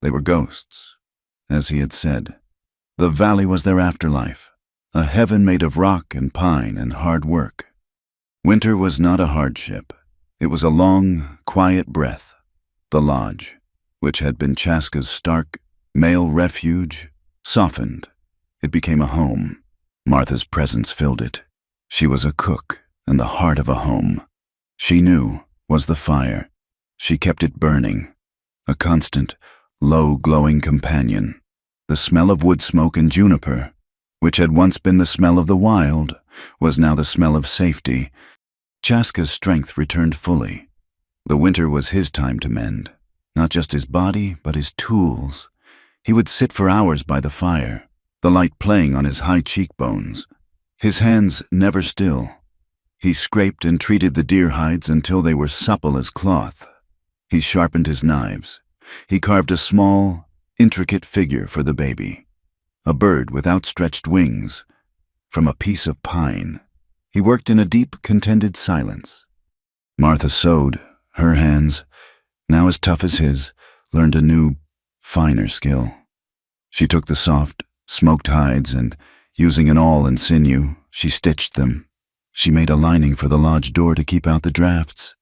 They were ghosts, as he had said. The valley was their afterlife, a heaven made of rock and pine and hard work. Winter was not a hardship. It was a long, quiet breath. The lodge, which had been Chaska's stark, male refuge, softened. It became a home. Martha's presence filled it. She was a cook and the heart of a home. She knew was the fire. She kept it burning, a constant, low, glowing companion. The smell of wood smoke and juniper, which had once been the smell of the wild, was now the smell of safety. Chaska's strength returned fully. The winter was his time to mend, not just his body, but his tools. He would sit for hours by the fire, the light playing on his high cheekbones, his hands never still. He scraped and treated the deer hides until they were supple as cloth. He sharpened his knives. He carved a small, intricate figure for the baby, a bird with outstretched wings, from a piece of pine. He worked in a deep, contented silence. Martha sewed. Her hands, now as tough as his, learned a new, finer skill. She took the soft, smoked hides and, using an awl and sinew, she stitched them. She made a lining for the lodge door to keep out the drafts.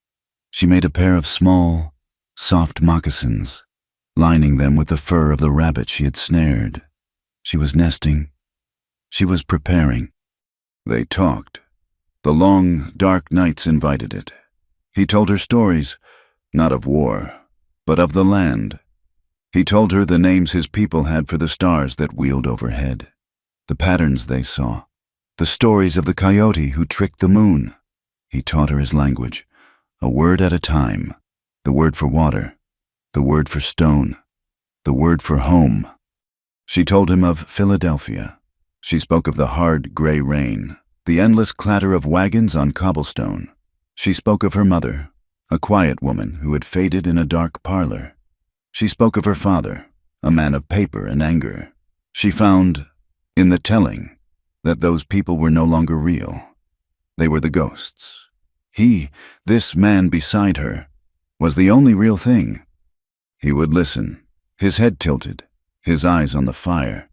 She made a pair of small, soft moccasins. lining them with the fur of the rabbit she had snared. She was nesting. She was preparing. They talked. The long, dark nights invited it. He told her stories, not of war, but of the land. He told her the names his people had for the stars that wheeled overhead, the patterns they saw, the stories of the coyote who tricked the moon. He taught her his language, a word at a time, the word for water, the word for stone, the word for home. She told him of Philadelphia. She spoke of the hard, gray rain, the endless clatter of wagons on cobblestone. She spoke of her mother, a quiet woman who had faded in a dark parlor. She spoke of her father, a man of paper and anger. She found, in the telling, that those people were no longer real. They were the ghosts. He, this man beside her, was the only real thing. He would listen, his head tilted, his eyes on the fire.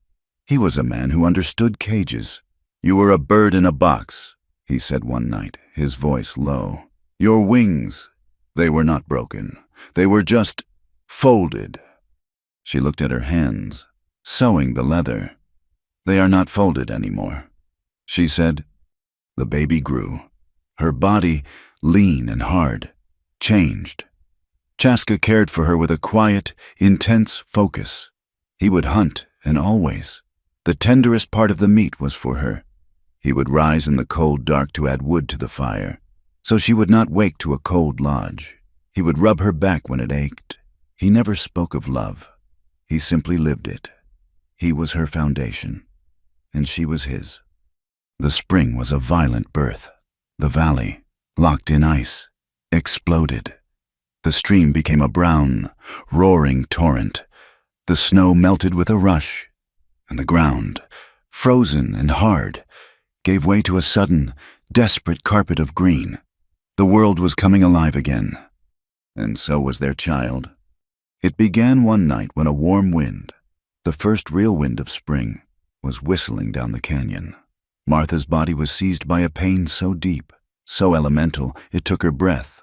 He was a man who understood cages. "You were a bird in a box," he said one night, his voice low. "Your wings, they were not broken. They were just folded." She looked at her hands, sewing the leather. "They are not folded anymore," she said. The baby grew. Her body, lean and hard, changed. Chaska cared for her with a quiet, intense focus. He would hunt, and always. The tenderest part of the meat was for her. He would rise in the cold dark to add wood to the fire, so she would not wake to a cold lodge. He would rub her back when it ached. He never spoke of love. He simply lived it. He was her foundation, and she was his. The spring was a violent birth. The valley, locked in ice, exploded. The stream became a brown, roaring torrent. The snow melted with a rush, and the ground, frozen and hard, gave way to a sudden, desperate carpet of green. The world was coming alive again, and so was their child. It began one night when a warm wind, the first real wind of spring, was whistling down the canyon. Martha's body was seized by a pain so deep, so elemental, it took her breath.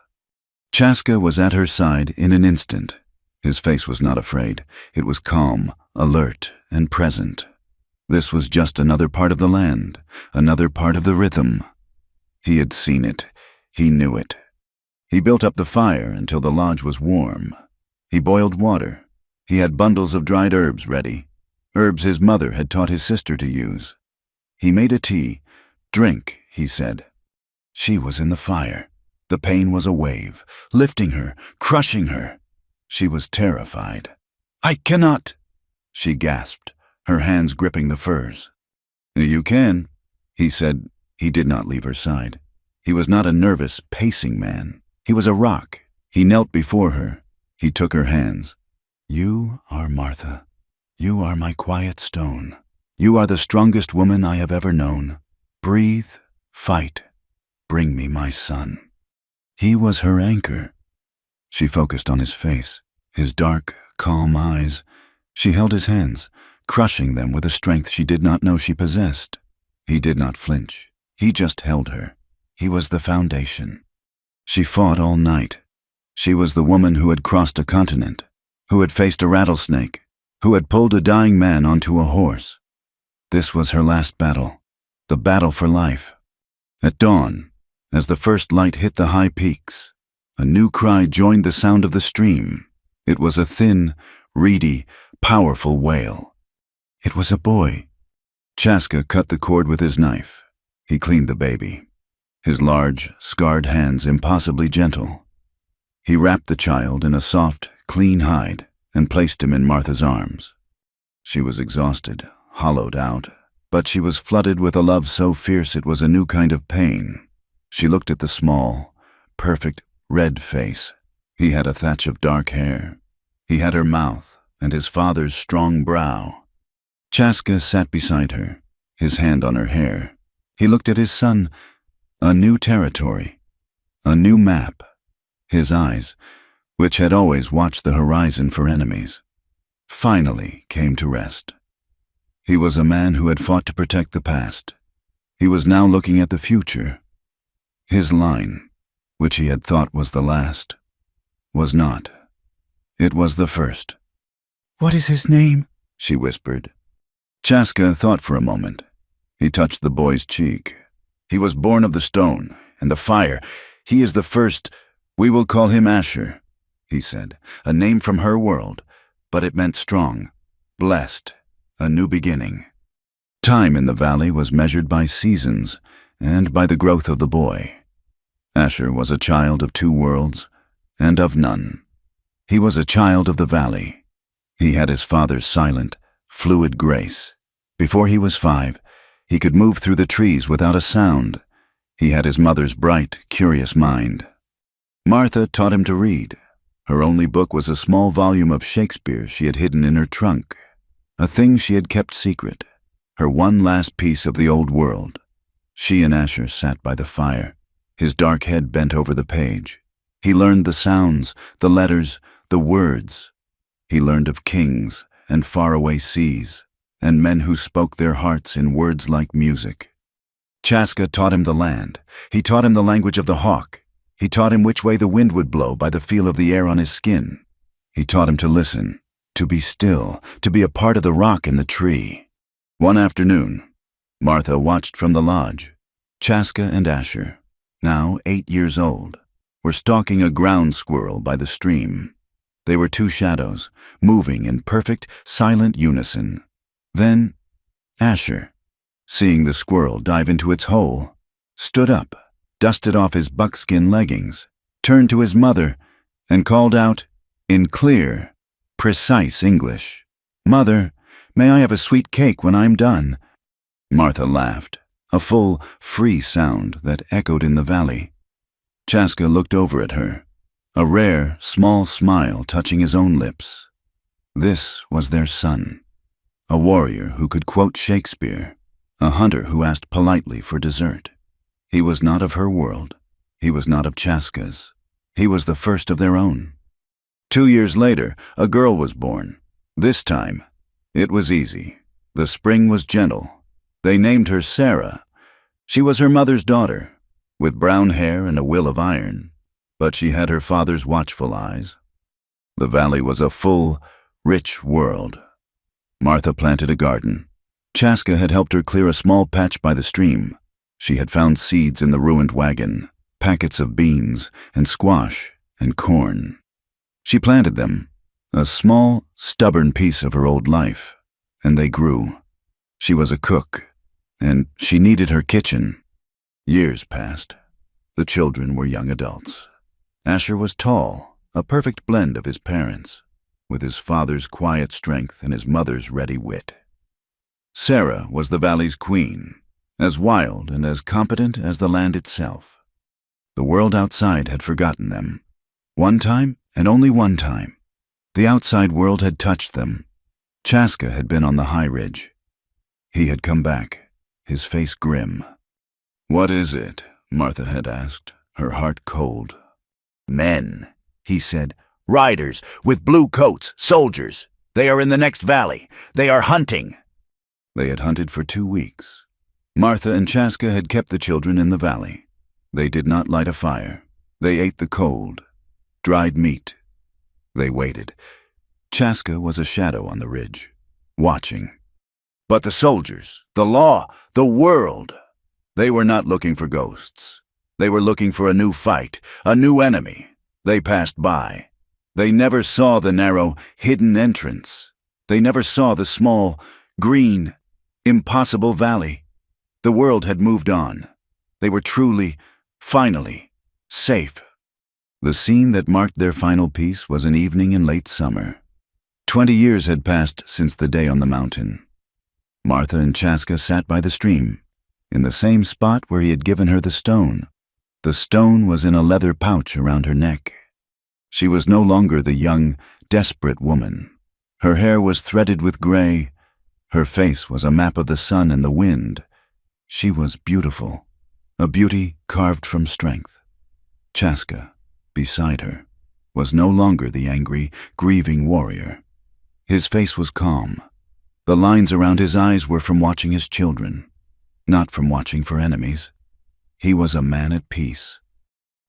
Chaska was at her side in an instant. His face was not afraid. It was calm, alert, and present. This was just another part of the land, another part of the rhythm. He had seen it. He knew it. He built up the fire until the lodge was warm. He boiled water. He had bundles of dried herbs ready, herbs his mother had taught his sister to use. He made a tea. "Drink," he said. She was in the fire. The pain was a wave, lifting her, crushing her. She was terrified. "I cannot," she gasped, her hands gripping the furs. "You can," he said. He did not leave her side. He was not a nervous, pacing man. He was a rock. He knelt before her. He took her hands. "You are Martha. You are my quiet stone. You are the strongest woman I have ever known. Breathe, fight, bring me my son." He was her anchor. She focused on his face, his dark, calm eyes. She held his hands, crushing them with a strength she did not know she possessed. He did not flinch. He just held her. He was the foundation. She fought all night. She was the woman who had crossed a continent, who had faced a rattlesnake, who had pulled a dying man onto a horse. This was her last battle, the battle for life. At dawn, as the first light hit the high peaks, a new cry joined the sound of the stream. It was a thin, reedy, powerful wail. It was a boy. Chaska cut the cord with his knife. He cleaned the baby, his large, scarred hands impossibly gentle. He wrapped the child in a soft, clean hide and placed him in Martha's arms. She was exhausted, hollowed out, but she was flooded with a love so fierce it was a new kind of pain. She looked at the small, perfect, red face. He had a thatch of dark hair. He had her mouth and his father's strong brow. Chaska sat beside her, his hand on her hair. He looked at his son, a new territory, a new map. His eyes, which had always watched the horizon for enemies, finally came to rest. He was a man who had fought to protect the past. He was now looking at the future. His line, which he had thought was the last, was not. It was the first. "What is his name?" she whispered. Chaska thought for a moment. He touched the boy's cheek. "He was born of the stone and the fire. He is the first. We will call him Asher," he said, a name from her world, but it meant strong, blessed, a new beginning. Time in the valley was measured by seasons and by the growth of the boy. Asher was a child of two worlds and of none. He was a child of the valley. He had his father's silent, fluid grace. Before he was 5, he could move through the trees without a sound. He had his mother's bright, curious mind. Martha taught him to read. Her only book was a small volume of Shakespeare she had hidden in her trunk, a thing she had kept secret, her one last piece of the old world. She and Asher sat by the fire, his dark head bent over the page. He learned the sounds, the letters, the words. He learned of kings and faraway seas, and men who spoke their hearts in words like music. Chaska taught him the land. He taught him the language of the hawk. He taught him which way the wind would blow by the feel of the air on his skin. He taught him to listen, to be still, to be a part of the rock and the tree. One afternoon, Martha watched from the lodge. Chaska and Asher, now 8 years old, were stalking a ground squirrel by the stream. They were two shadows, moving in perfect, silent unison. Then Asher, seeing the squirrel dive into its hole, stood up, dusted off his buckskin leggings, turned to his mother, and called out, in clear, precise English, "Mother, may I have a sweet cake when I'm done?" Martha laughed, a full, free sound that echoed in the valley. Chaska looked over at her, a rare, small smile touching his own lips. This was their son, a warrior who could quote Shakespeare, a hunter who asked politely for dessert. He was not of her world. He was not of Chaska's. He was the first of their own. 2 years later, a girl was born. This time, it was easy. The spring was gentle. They named her Sarah. She was her mother's daughter, with brown hair and a will of iron, but she had her father's watchful eyes. The valley was a full, rich world. Martha planted a garden. Chaska had helped her clear a small patch by the stream. She had found seeds in the ruined wagon, packets of beans and squash and corn. She planted them, a small, stubborn piece of her old life, and they grew. She was a cook, and she needed her kitchen. Years passed. The children were young adults. Asher was tall, a perfect blend of his parents, with his father's quiet strength and his mother's ready wit. Sarah was the valley's queen, as wild and as competent as the land itself. The world outside had forgotten them. One time, and only one time, the outside world had touched them. Chaska had been on the high ridge. He had come back, his face grim. "What is it?" Martha had asked, her heart cold. "Men," he said. "Riders, with blue coats, soldiers. They are in the next valley. They are hunting." They had hunted for 2 weeks. Martha and Chaska had kept the children in the valley. They did not light a fire. They ate the cold, dried meat. They waited. Chaska was a shadow on the ridge, watching. But the soldiers, the law, the world, they were not looking for ghosts. They were looking for a new fight, a new enemy. They passed by. They never saw the narrow, hidden entrance. They never saw the small, green, impossible valley. The world had moved on. They were truly, finally, safe. The scene that marked their final peace was an evening in late summer. 20 years had passed since the day on the mountain. Martha and Chaska sat by the stream, in the same spot where he had given her the stone. The stone was in a leather pouch around her neck. She was no longer the young, desperate woman. Her hair was threaded with gray. Her face was a map of the sun and the wind. She was beautiful, a beauty carved from strength. Chaska, beside her, was no longer the angry, grieving warrior. His face was calm. The lines around his eyes were from watching his children, not from watching for enemies. He was a man at peace.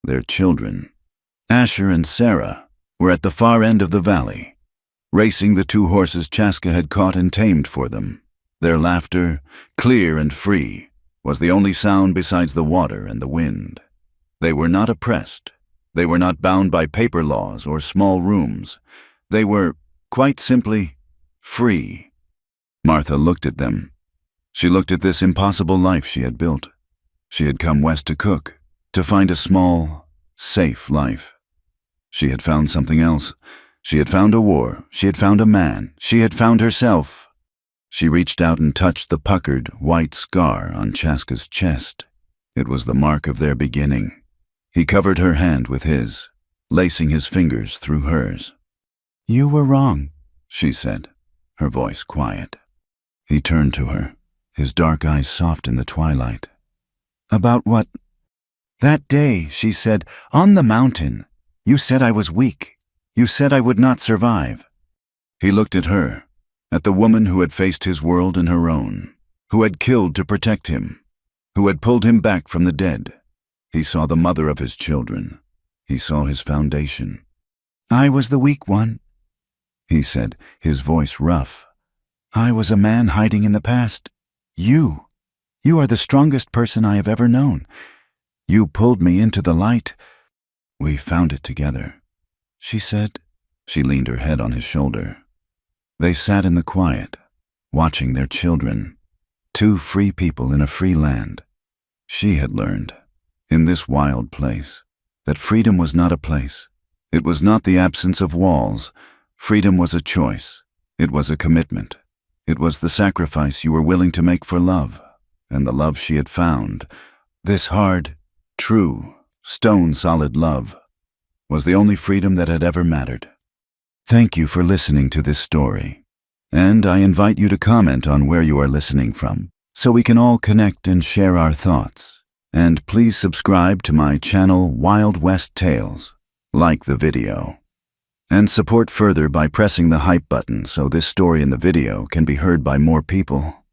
Their children, Asher and Sarah, were at the far end of the valley. racing the two horses Chaska had caught and tamed for them. Their laughter, clear and free, was the only sound besides the water and the wind. They were not oppressed. They were not bound by paper laws or small rooms. They were, quite simply, free. Martha looked at them. She looked at this impossible life she had built. She had come west to cook, to find a small, safe life. She had found something else. She had found a war. She had found a man. She had found herself. She reached out and touched the puckered, white scar on Chaska's chest. It was the mark of their beginning. He covered her hand with his, lacing his fingers through hers. "You were wrong," she said, her voice quiet. He turned to her, his dark eyes soft in the twilight. "About what?" "That day," she said, "on the mountain. You said I was weak. You said I would not survive." He looked at her, at the woman who had faced his world and her own, who had killed to protect him, who had pulled him back from the dead. He saw the mother of his children. He saw his foundation. "I was the weak one," he said, his voice rough. "I was a man hiding in the past. You are the strongest person I have ever known. You pulled me into the light. We found it together," she said. She leaned her head on his shoulder. They sat in the quiet, watching their children, two free people in a free land. She had learned, in this wild place, that freedom was not a place. It was not the absence of walls. Freedom was a choice. It was a commitment. It was the sacrifice you were willing to make for love, and the love she had found, this hard, true, stone-solid love, was the only freedom that had ever mattered. Thank you for listening to this story, and I invite you to comment on where you are listening from, so we can all connect and share our thoughts. And please subscribe to my channel Wild West Tales, like the video, and support further by pressing the hype button so this story in the video can be heard by more people.